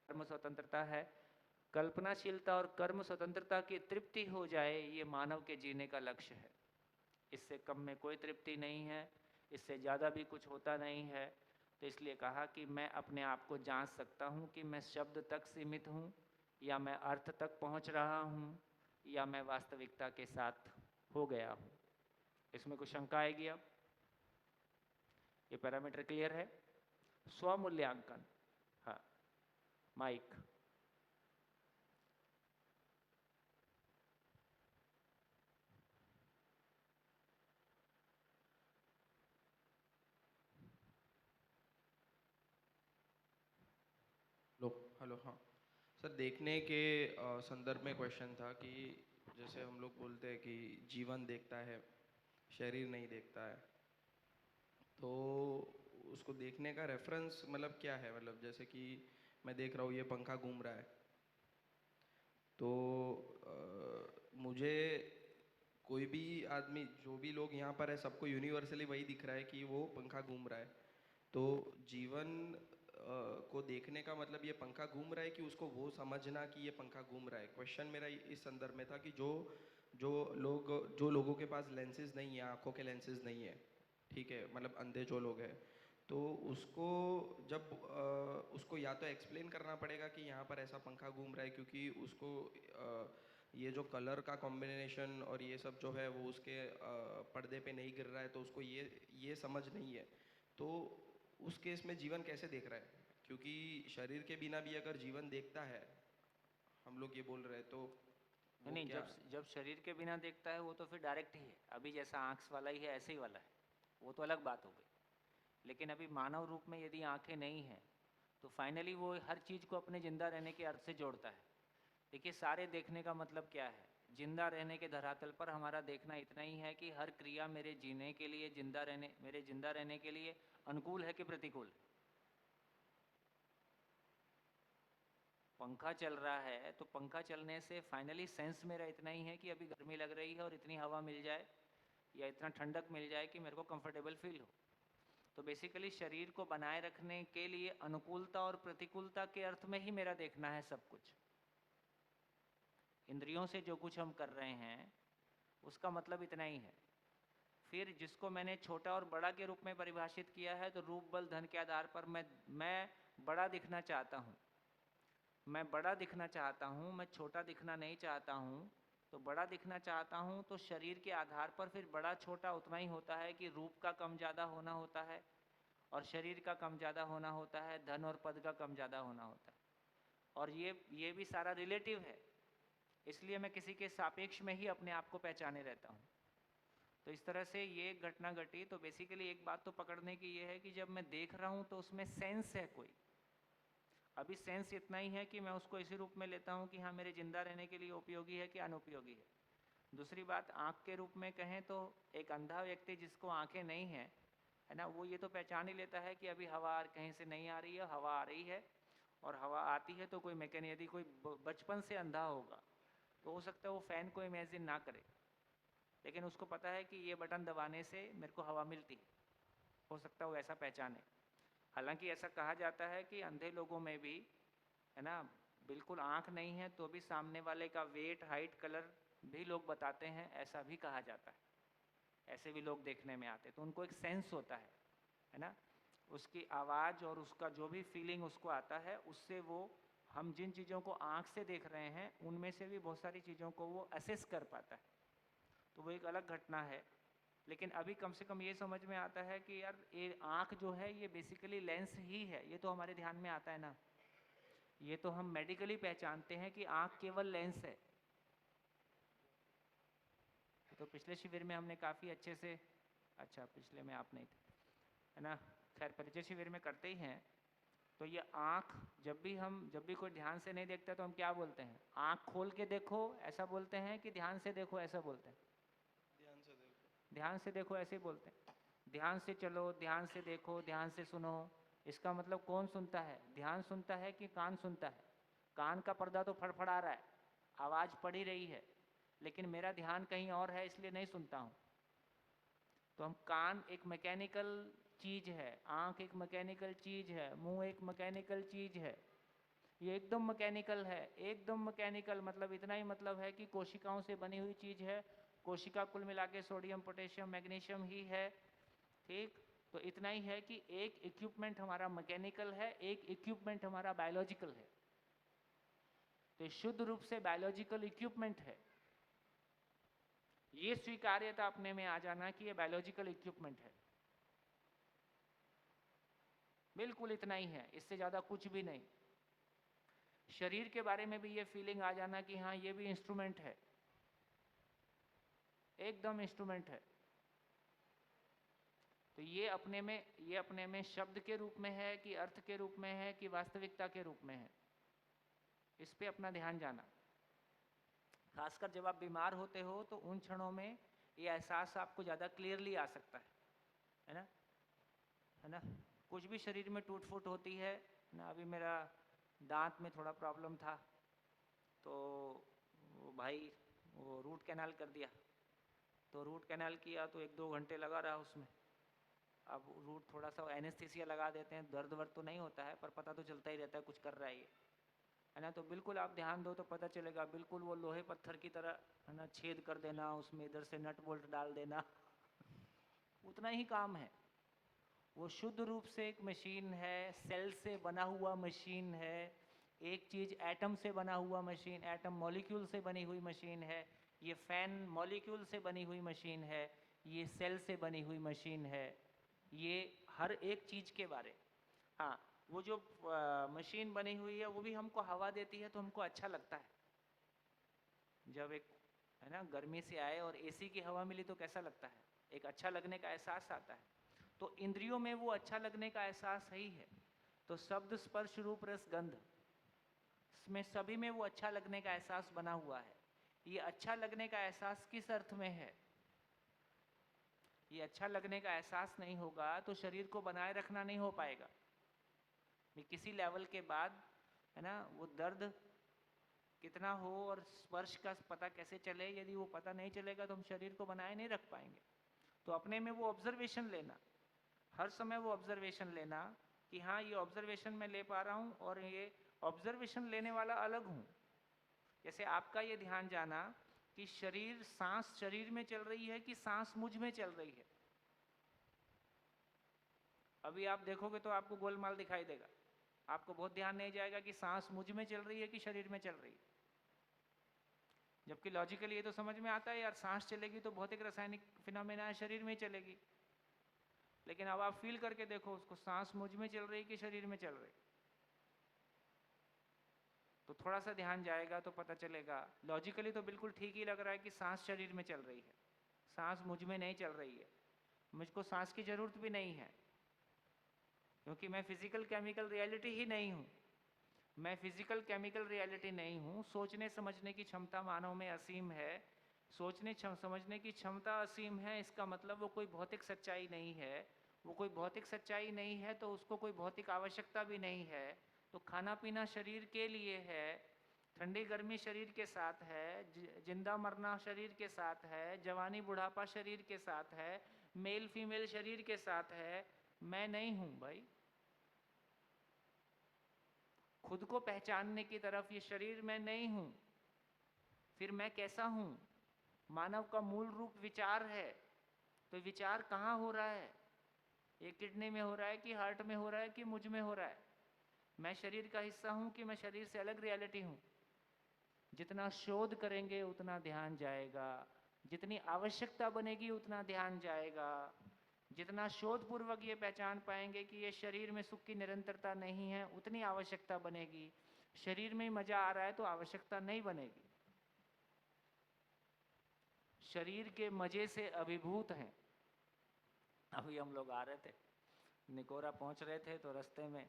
कर्म स्वतंत्रता है, कल्पनाशीलता और कर्म स्वतंत्रता की तृप्ति हो जाए, ये मानव के जीने का लक्ष्य है। इससे कम में कोई तृप्ति नहीं है, इससे ज़्यादा भी कुछ होता नहीं है। तो इसलिए कहा कि मैं अपने आप को जांच सकता हूँ कि मैं शब्द तक सीमित हूँ, या मैं अर्थ तक पहुँच रहा हूँ, या मैं वास्तविकता के साथ हो गया हूँ। इसमें कुछ शंका आएगी? अब ये पैरामीटर क्लियर है? स्वमूल्यांकन। हाँ, माइक। हेलो। हाँ सर, देखने के संदर्भ में क्वेश्चन था कि जैसे हम लोग बोलते हैं कि जीवन देखता है, शरीर नहीं देखता है, तो उसको देखने का रेफरेंस मतलब क्या है? मतलब जैसे कि मैं देख रहा हूँ ये पंखा घूम रहा है, तो मुझे कोई भी आदमी, जो भी लोग यहाँ पर है, सबको यूनिवर्सली वही दिख रहा है कि वो पंखा घूम रहा है। तो जीवन को देखने का मतलब ये पंखा घूम रहा है कि उसको वो समझना कि ये पंखा घूम रहा है? क्वेश्चन मेरा इस संदर्भ में था कि जो जो जो लोगों के पास लेंसेज नहीं है, आंखों के लेंसेज नहीं है, ठीक है, मतलब अंधे जो लोग हैं, तो उसको जब उसको या तो एक्सप्लेन करना पड़ेगा कि यहाँ पर ऐसा पंखा घूम रहा है क्योंकि उसको ये जो कलर का कॉम्बिनेशन और ये सब जो है वो उसके पर्दे पे नहीं गिर रहा है, तो उसको ये समझ नहीं है। तो उस केस में जीवन कैसे देख रहा है? क्योंकि शरीर के बिना भी अगर जीवन देखता है, हम लोग ये बोल रहे हैं, तो वो नहीं, क्या? जब शरीर के बिना देखता है वो तो फिर डायरेक्ट ही है। अभी जैसा आँख वाला ही है ऐसे ही वाला है, वो तो अलग बात हो गई। लेकिन अभी मानव रूप में यदि आंखें नहीं हैं तो फाइनली वो हर चीज़ को अपने जिंदा रहने के अर्थ से जोड़ता है। देखिए, सारे देखने का मतलब क्या है? जिंदा रहने के धरातल पर हमारा देखना इतना ही है कि हर क्रिया मेरे जीने के लिए, मेरे जिंदा रहने के लिए अनुकूल है कि प्रतिकूल। पंखा चल रहा है तो पंखा चलने से फाइनली सेंस मेरा इतना ही है कि अभी गर्मी लग रही है और इतनी हवा मिल जाए या इतना ठंडक मिल जाए कि मेरे को कंफर्टेबल फील हो। तो बेसिकली शरीर को बनाए रखने के लिए अनुकूलता और प्रतिकूलता के अर्थ में ही मेरा देखना है सब कुछ। इंद्रियों से जो कुछ हम कर रहे हैं उसका मतलब इतना ही है। फिर जिसको मैंने छोटा और बड़ा के रूप में परिभाषित किया है, तो रूप बल धन के आधार पर मैं बड़ा दिखना चाहता हूँ, मैं बड़ा दिखना चाहता हूँ, मैं छोटा दिखना नहीं चाहता हूँ। तो बड़ा दिखना चाहता हूँ तो शरीर के आधार पर फिर बड़ा छोटा उतना ही होता है कि रूप का कम ज़्यादा होना होता है और शरीर का कम ज़्यादा होना होता है, धन और पद का कम ज़्यादा होना होता है। और ये भी सारा रिलेटिव है, इसलिए मैं किसी के सापेक्ष में ही अपने आप को पहचाने रहता हूँ। तो इस तरह से ये घटना घटी। तो बेसिकली एक बात तो पकड़ने की ये है कि जब मैं देख रहा हूँ तो उसमें सेंस है कोई। अभी सेंस इतना ही है कि मैं उसको इसी रूप में लेता हूँ कि हाँ मेरे जिंदा रहने के लिए उपयोगी है कि अनुपयोगी है। दूसरी बात, आँख के रूप में कहें तो एक अंधा व्यक्ति जिसको आँखें नहीं है, है ना, वो ये तो पहचान ही लेता है कि अभी हवा कहीं से नहीं आ रही है, हवा आ रही है। और हवा आती है तो कोई यदि कोई बचपन से अंधा होगा तो हो सकता है वो फ़ैन को इमेजिन ना करे, लेकिन उसको पता है कि ये बटन दबाने से मेरे को हवा मिलती है, हो सकता है वो ऐसा पहचाने। हालांकि ऐसा कहा जाता है कि अंधे लोगों में भी, है ना, बिल्कुल आँख नहीं है तो भी सामने वाले का वेट, हाइट, कलर भी लोग बताते हैं, ऐसा भी कहा जाता है। ऐसे भी लोग देखने में आते हैं, तो उनको एक सेंस होता है ना, उसकी आवाज़ और उसका जो भी फीलिंग उसको आता है, उससे वो हम जिन चीज़ों को आँख से देख रहे हैं उनमें से भी बहुत सारी चीज़ों को वो असेस कर पाता है। तो वो एक अलग घटना है। लेकिन अभी कम से कम ये समझ में आता है कि यार ये आँख जो है ये बेसिकली लेंस ही है। ये तो हमारे ध्यान में आता है ना, ये तो हम मेडिकली पहचानते हैं कि आँख केवल लेंस है। तो पिछले शिविर में हमने काफ़ी अच्छे से, अच्छा पिछले में आप नहीं थे, है ना, खैर परिचय शिविर में करते ही हैं। तो ये आँख जब भी कोई ध्यान से नहीं देखता तो हम क्या बोलते हैं, आँख खोल के देखो ऐसा बोलते हैं कि ध्यान से देखो ऐसा बोलते हैं? ध्यान से देखो। ध्यान से देखो ऐसे बोलते हैं। ध्यान से चलो, ध्यान से देखो, ध्यान से सुनो, इसका मतलब कौन सुनता है? ध्यान सुनता है कि कान सुनता है? कान का पर्दा तो फड़फड़ा रहा है, आवाज़ पड़ ही रही है, लेकिन मेरा ध्यान कहीं और है इसलिए नहीं सुनता हूँ। तो हम, कान एक मैकेनिकल चीज़ है, आँख एक मैकेनिकल चीज़ है, मुंह एक मैकेनिकल चीज़ है। ये एकदम मैकेनिकल है, एकदम मैकेनिकल मतलब इतना ही मतलब है कि कोशिकाओं से बनी हुई चीज़ है। कोशिका कुल मिला के सोडियम, पोटेशियम, मैग्नीशियम ही है, ठीक। तो इतना ही है कि एक इक्विपमेंट हमारा मैकेनिकल है, एक इक्विपमेंट हमारा बायोलॉजिकल है। तो शुद्ध रूप से बायोलॉजिकल इक्विपमेंट है। ये स्वीकार्यता अपने में आ जाना कि ये बायोलॉजिकल इक्विपमेंट है, बिल्कुल इतना ही है, इससे ज़्यादा कुछ भी नहीं। शरीर के बारे में भी ये फीलिंग आ जाना कि हाँ ये भी इंस्ट्रूमेंट है, एकदम इंस्ट्रूमेंट है। तो ये अपने में शब्द के रूप में है कि अर्थ के रूप में है कि वास्तविकता के रूप में है, इस पे अपना ध्यान जाना। खासकर जब आप बीमार होते हो तो उन क्षणों में ये एहसास आपको ज़्यादा क्लियरली आ सकता है ना, है ना। कुछ भी शरीर में टूट फूट होती है ना, अभी मेरा दांत में थोड़ा प्रॉब्लम था तो वो भाई वो रूट कैनाल कर दिया। तो रूट कैनाल किया तो 1-2 घंटे लगा रहा उसमें। अब रूट थोड़ा सा एनेस्थीसिया लगा देते हैं, दर्द वर्द तो नहीं होता है पर पता तो चलता ही रहता है कुछ कर रहा है ये, है ना। तो बिल्कुल आप ध्यान दो तो पता चलेगा, बिल्कुल वो लोहे पत्थर की तरह, है ना, छेद कर देना, उसमें इधर से नट बोल्ट डाल देना उतना ही काम है। वो शुद्ध रूप से एक मशीन है, सेल से बना हुआ मशीन है, एक चीज़ एटम से बना हुआ मशीन, एटम मॉलिक्यूल से बनी हुई मशीन है। ये फैन मॉलिक्यूल से बनी हुई मशीन है, ये सेल से बनी हुई मशीन है। ये हर एक चीज़ के बारे, हाँ, वो जो मशीन बनी हुई है वो भी हमको हवा देती है तो हमको अच्छा लगता है। जब एक, है ना, गर्मी से आए और एसी की हवा मिली तो कैसा लगता है, एक अच्छा लगने का एहसास आता है। तो इंद्रियों में वो अच्छा लगने का एहसास ही है। तो शब्द, स्पर्श, रूप, रस, गंध, इसमें सभी में वो अच्छा लगने का एहसास बना हुआ है। ये अच्छा लगने का एहसास किस अर्थ में है? ये अच्छा लगने का एहसास नहीं होगा तो शरीर को बनाए रखना नहीं हो पाएगा। ये किसी लेवल के बाद, है ना, वो दर्द कितना हो और स्पर्श का पता कैसे चले, यदि वो पता नहीं चलेगा तो हम शरीर को बनाए नहीं रख पाएंगे। तो अपने में वो ऑब्जर्वेशन लेना, हर समय वो ऑब्जर्वेशन लेना कि हाँ ये ऑब्जर्वेशन मैं ले पा रहा हूँ और ये ऑब्जर्वेशन लेने वाला अलग हूँ। जैसे आपका ये ध्यान जाना कि शरीर, सांस शरीर में चल रही है कि सांस मुझ में चल रही है। अभी आप देखोगे तो आपको गोलमाल दिखाई देगा, आपको बहुत ध्यान नहीं जाएगा कि सांस मुझ में चल रही है कि शरीर में चल रही है। जबकि लॉजिकली ये तो समझ में आता है यार, सांस चलेगी तो भौतिक रासायनिक फिनोमेना शरीर में ही चलेगी। लेकिन अब आप फील करके देखो उसको, सांस मुझ में चल रही कि शरीर में चल रही। तो थोड़ा सा ध्यान जाएगा तो पता चलेगा। लॉजिकली तो बिल्कुल ठीक ही लग रहा है कि सांस शरीर में चल रही है, सांस मुझ में नहीं चल रही है। मुझको सांस की जरूरत भी नहीं है, क्योंकि मैं फिजिकल केमिकल रियलिटी ही नहीं हूँ। मैं फिजिकल केमिकल रियलिटी नहीं हूँ। सोचने समझने की क्षमता मानव में असीम है। सोचने समझने की क्षमता असीम है, इसका मतलब वो कोई भौतिक सच्चाई नहीं है। वो कोई भौतिक सच्चाई नहीं है तो उसको कोई भौतिक आवश्यकता भी नहीं है। तो खाना पीना शरीर के लिए है, ठंडी गर्मी शरीर के साथ है, जिंदा मरना शरीर के साथ है, जवानी बुढ़ापा शरीर के साथ है, मेल फीमेल शरीर के साथ है। मैं नहीं हूँ भाई। खुद को पहचानने की तरफ ये शरीर मैं नहीं हूँ। फिर मैं कैसा हूँ? मानव का मूल रूप विचार है। तो विचार कहाँ हो रहा है? ये किडनी में हो रहा है कि हार्ट में हो रहा है कि मुझ में हो रहा है? मैं शरीर का हिस्सा हूँ कि मैं शरीर से अलग रियलिटी हूँ? जितना शोध करेंगे उतना ध्यान जाएगा, जितनी आवश्यकता बनेगी उतना ध्यान जाएगा। जितना शोध पूर्वक ये पहचान पाएंगे कि ये शरीर में सुख की निरंतरता नहीं है, उतनी आवश्यकता बनेगी। शरीर में मजा आ रहा है तो आवश्यकता नहीं बनेगी। शरीर के मजे से अभिभूत हैं। अभी हम लोग आ रहे थे, निकोरा पहुंच रहे थे तो रास्ते में,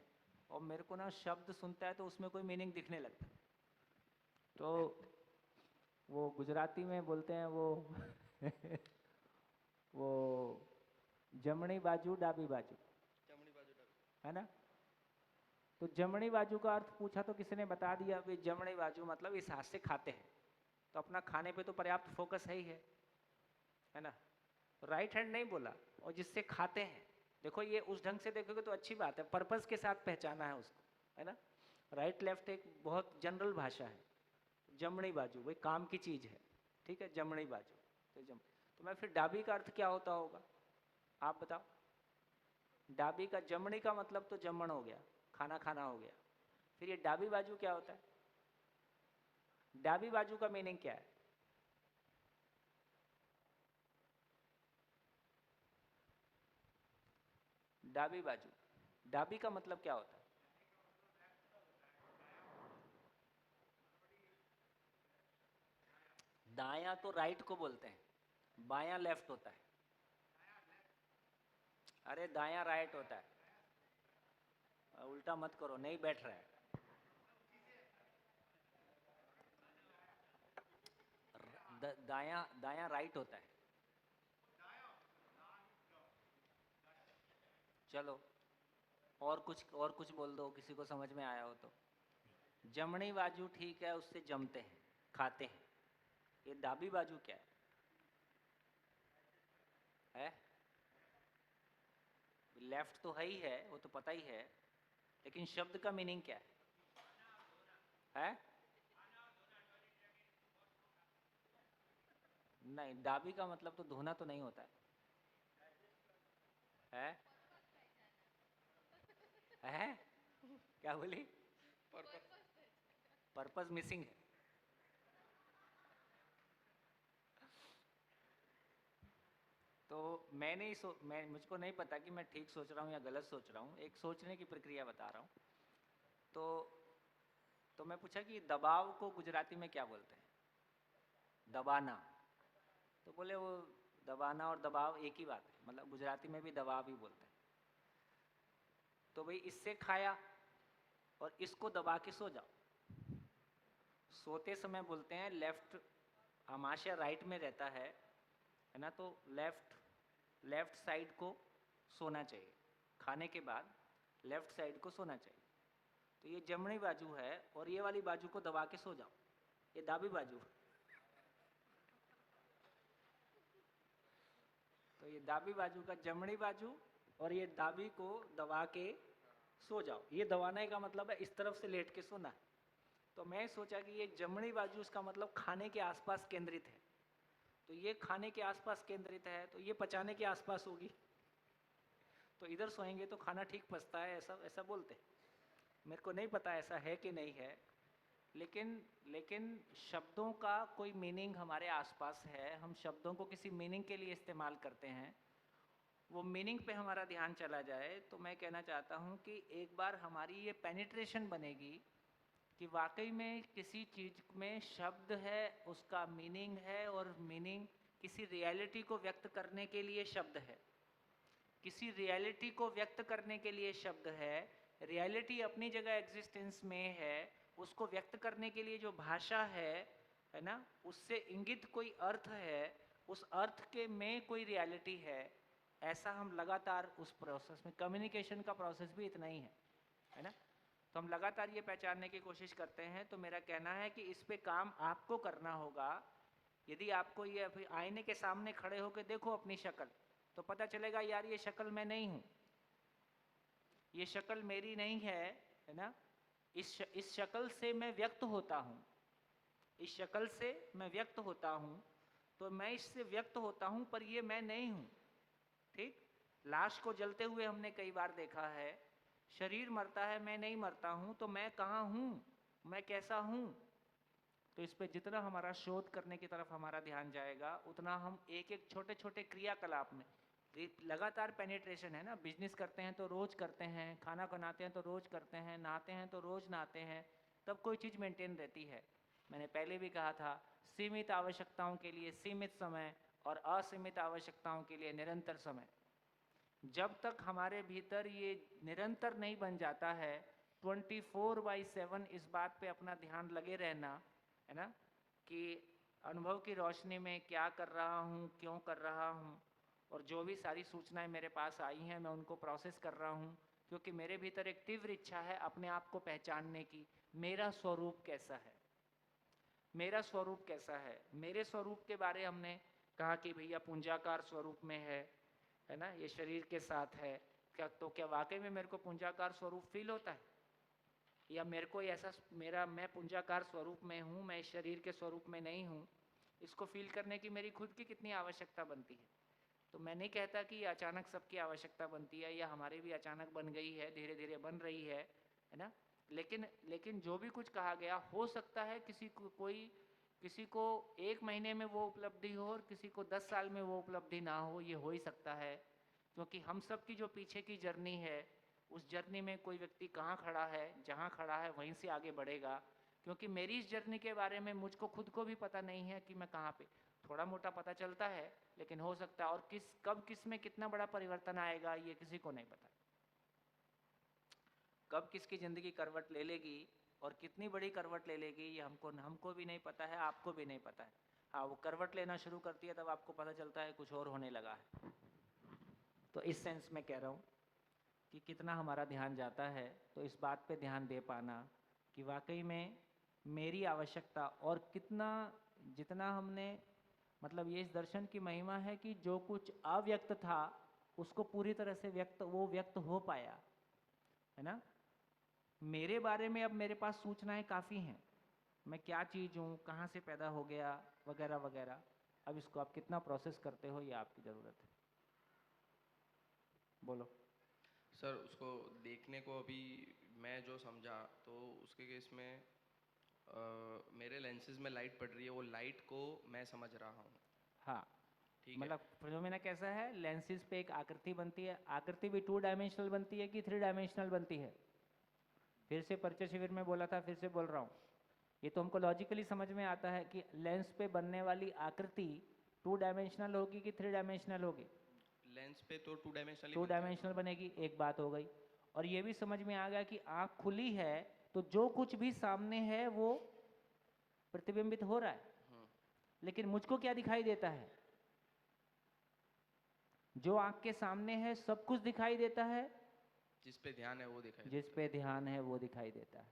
और मेरे को ना शब्द सुनता है तो उसमें कोई मीनिंग दिखने लगता है। तो वो गुजराती में बोलते हैं वो वो जमणी बाजू डाबी बाजू, है ना। तो जमणी बाजू का अर्थ पूछा तो किसी ने बता दिया भाई जमणी बाजू मतलब इस हाथ से खाते हैं, तो अपना खाने पे तो पर्याप्त फोकस है ना। राइट हैंड नहीं बोला, और जिससे खाते हैं। देखो ये उस ढंग से देखोगे तो अच्छी बात है, पर्पस के साथ पहचाना है उसको, है ना। राइट लेफ्ट एक बहुत जनरल भाषा है। जमणी बाजू वही काम की चीज है, ठीक है, जमणी बाजू। तो मैं फिर डाबी का अर्थ क्या होता होगा, आप बताओ। डाबी का, जमणी का मतलब तो जमण हो गया, खाना खाना हो गया। फिर ये डाबी बाजू क्या होता है? डाबी बाजू का मीनिंग क्या है? डाबी बाजू, डाबी का मतलब क्या होता है? दायां तो राइट को बोलते हैं, बायां लेफ्ट होता है। अरे दायां राइट होता है, उल्टा मत करो, नहीं बैठ रहा है। दायां दायां राइट होता है। चलो और कुछ बोल दो, किसी को समझ में आया हो तो। जमनी बाजू ठीक है, उससे जमते हैं, खाते हैं। ये डाबी बाजू क्या है? लेफ्ट तो है ही है, वो तो पता ही है, लेकिन शब्द का मीनिंग क्या है? नहीं, डाबी का मतलब तो धोना तो नहीं होता है? है? क्या बोली? पर्पस मिसिंग है। तो मैं मुझको नहीं पता कि मैं ठीक सोच रहा हूँ या गलत सोच रहा हूँ, एक सोचने की प्रक्रिया बता रहा हूँ। तो मैं पूछा कि दबाव को गुजराती में क्या बोलते हैं? दबाना। तो बोले वो दबाना और दबाव एक ही बात है, मतलब गुजराती में भी दबाव ही बोलते हैं। तो भाई इससे खाया और इसको दबा के सो जाओ। सोते समय बोलते हैं लेफ्ट आमाशय राइट में रहता है ना, तो लेफ्ट साइड को सोना चाहिए, खाने के बाद लेफ्ट साइड को सोना चाहिए। तो ये जमनी बाजू है और ये वाली बाजू को दबा के सो जाओ, ये दाबी बाजू। तो ये दाबी बाजू का जमनी बाजू और ये दाबी को दबा के सो जाओ। ये दबाने का मतलब है इस तरफ से लेट के सोना। तो मैं सोचा कि ये जमनी बाजू, इसका मतलब खाने के आसपास केंद्रित है। तो ये खाने के आसपास केंद्रित है, तो ये पचाने के आसपास होगी। तो इधर सोएंगे तो खाना ठीक पचता है, ऐसा बोलते हैं। मेरे को नहीं पता ऐसा है कि नहीं है, लेकिन शब्दों का कोई मीनिंग हमारे आसपास है। हम शब्दों को किसी मीनिंग के लिए इस्तेमाल करते हैं, वो मीनिंग पे हमारा ध्यान चला जाए। तो मैं कहना चाहता हूँ कि एक बार हमारी ये पेनिट्रेशन बनेगी कि वाकई में किसी चीज़ में शब्द है, उसका मीनिंग है, और मीनिंग किसी रियलिटी को व्यक्त करने के लिए शब्द है, किसी रियलिटी को व्यक्त करने के लिए शब्द है। रियलिटी अपनी जगह एग्जिस्टेंस में है, उसको व्यक्त करने के लिए जो भाषा है ना, उससे इंगित कोई अर्थ है, उस अर्थ के में कोई रियलिटी है। ऐसा हम लगातार उस प्रोसेस में, कम्युनिकेशन का प्रोसेस भी इतना ही है ना। तो हम लगातार ये पहचानने की कोशिश करते हैं। तो मेरा कहना है कि इस पे काम आपको करना होगा। यदि आपको ये अभी आईने के सामने खड़े होकर देखो अपनी शक्ल, तो पता चलेगा यार ये शक्ल मैं नहीं हूँ, ये शक्ल मेरी नहीं है ना। इस शक्ल से मैं व्यक्त होता हूँ, इस शक्ल से मैं व्यक्त होता हूँ, तो मैं इससे व्यक्त होता हूँ, पर ये मैं नहीं हूँ। ठीक, लाश को जलते हुए हमने कई बार देखा है, शरीर मरता है, मैं नहीं मरता हूँ, तो मैं कहाँ हूँ, मैं कैसा हूँ। तो इस पे जितना हमारा शोध करने की तरफ हमारा ध्यान जाएगा, उतना हम एक एक छोटे छोटे क्रियाकलाप में लगातार पेनिट्रेशन है ना। बिजनेस करते हैं तो रोज करते हैं, खाना बनाते हैं तो रोज करते हैं, नहाते हैं तो रोज नहाते हैं, तब कोई चीज़ मेंटेन रहती है। मैंने पहले भी कहा था, सीमित आवश्यकताओं के लिए सीमित समय और असीमित आवश्यकताओं के लिए निरंतर समय। जब तक हमारे भीतर ये निरंतर नहीं बन जाता है, 24/7 इस बात पे अपना ध्यान लगे रहना है ना, कि अनुभव की रोशनी में क्या कर रहा हूँ, क्यों कर रहा हूँ, और जो भी सारी सूचनाएं मेरे पास आई हैं मैं उनको प्रोसेस कर रहा हूँ, क्योंकि मेरे भीतर एक तीव्र इच्छा है अपने आप को पहचानने की। मेरा स्वरूप कैसा है, मेरा स्वरूप कैसा है। मेरे स्वरूप के बारे हमने कहा कि भैया पुंजाकार स्वरूप में है ना, ये शरीर के साथ है। क्या वाकई में मेरे को पुंजाकार स्वरूप फील होता है, या मेरे को ऐसा मैं पुंजाकार स्वरूप में हूँ, मैं इस शरीर के स्वरूप में नहीं हूँ। इसको फील करने की मेरी खुद की कितनी आवश्यकता बनती है। तो मैं नहीं कहता कि अचानक सबकी आवश्यकता बनती है, या हमारी भी अचानक बन गई है, धीरे धीरे बन रही है ना। लेकिन जो भी कुछ कहा गया, हो सकता है किसी को 1 महीने में वो उपलब्धि हो और किसी को 10 साल में वो उपलब्धि ना हो, ये हो ही सकता है। क्योंकि हम सब की जो पीछे की जर्नी है, उस जर्नी में कोई व्यक्ति कहाँ खड़ा है, जहाँ खड़ा है वहीं से आगे बढ़ेगा। क्योंकि मेरी इस जर्नी के बारे में मुझको खुद को भी पता नहीं है कि मैं कहाँ पे, थोड़ा मोटा पता चलता है, लेकिन हो सकता है और कब किस में कितना बड़ा परिवर्तन आएगा ये किसी को नहीं पता। कब किसकी ज़िंदगी करवट ले लेगी और कितनी बड़ी करवट ले लेगी, ये हमको भी नहीं पता है, आपको भी नहीं पता है। हाँ, वो करवट लेना शुरू करती है तब आपको पता चलता है कुछ और होने लगा है। तो इस सेंस में कह रहा हूँ कि कितना हमारा ध्यान जाता है, तो इस बात पे ध्यान दे पाना कि वाकई में मेरी आवश्यकता, और जितना हमने, मतलब ये इस दर्शन की महिमा है कि जो कुछ अव्यक्त था उसको पूरी तरह से व्यक्त हो पाया है ना। मेरे बारे में अब मेरे पास सूचनाएं काफ़ी हैं, मैं क्या चीज़ हूँ, कहाँ से पैदा हो गया, वगैरह वगैरह। अब इसको आप कितना प्रोसेस करते हो ये आपकी ज़रूरत है। बोलो सर। उसको देखने को अभी मैं जो समझा, तो उसके केस में मेरे लेंसेज में लाइट पड़ रही है, वो लाइट को मैं समझ रहा हूँ। हाँ, ठीक है। मतलब फिनोमेना कैसा है, लेंसेज पे एक आकृति बनती है। आकृति भी 2 डायमेंशनल बनती है कि 3 डायमेंशनल बनती है। फिर से परिचय शिविर में बोला था, फिर से बोल रहा हूँ, ये तो हमको लॉजिकली समझ में आता है कि लेंस पे बनने वाली आकृति 2 डायमेंशनल होगी कि 3 डायमेंशनल होगी। लेंस पे तो 2 डायमेंशनल 2 डायमेंशनल बनेगी, एक बात हो गई। और ये भी समझ में आ गया कि आँख खुली है तो जो कुछ भी सामने है वो प्रतिबिंबित हो रहा है। लेकिन मुझको क्या दिखाई देता है? जो आंख के सामने है सब कुछ दिखाई देता है, जिस पे ध्यान है वो दिखाई जिस देता पे ध्यान है वो दिखाई देता है,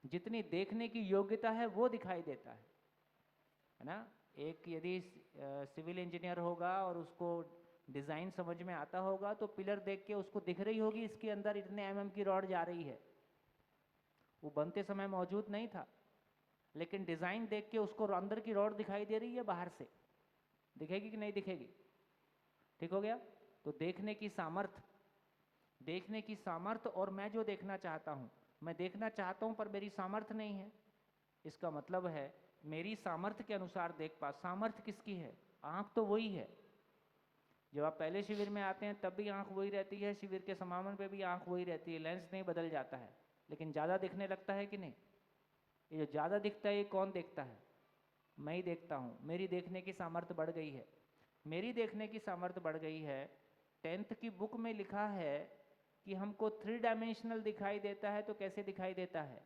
जितनी देखने की योग्यता है वो दिखाई देता है ना। एक यदि सिविल इंजीनियर होगा और उसको डिज़ाइन समझ में आता होगा तो पिलर देख के उसको दिख रही होगी इसके अंदर इतने एमएम की रॉड जा रही है। वो बनते समय मौजूद नहीं था, लेकिन डिज़ाइन देख के उसको अंदर की रॉड दिखाई दे रही है, बाहर से दिखेगी कि नहीं दिखेगी? ठीक हो गया। तो देखने की सामर्थ्य, देखने की सामर्थ्य, और मैं जो देखना चाहता हूँ, मैं देखना चाहता हूँ पर मेरी सामर्थ्य नहीं है। इसका मतलब है मेरी सामर्थ्य के अनुसार देख पा। सामर्थ्य किसकी है? आँख तो वही है। जब आप पहले शिविर में आते हैं तब भी आँख वही रहती है, शिविर के समापन पे भी आँख वही रहती है, लेंस नहीं बदल जाता है, लेकिन ज़्यादा दिखने लगता है कि नहीं? ये जो ज़्यादा दिखता है ये कौन देखता है? मैं ही देखता हूँ। मेरी देखने की सामर्थ्य बढ़ गई है, मेरी देखने की सामर्थ्य बढ़ गई है। 10th की बुक में लिखा है कि हमको 3 डायमेंशनल दिखाई देता है, तो कैसे दिखाई देता है?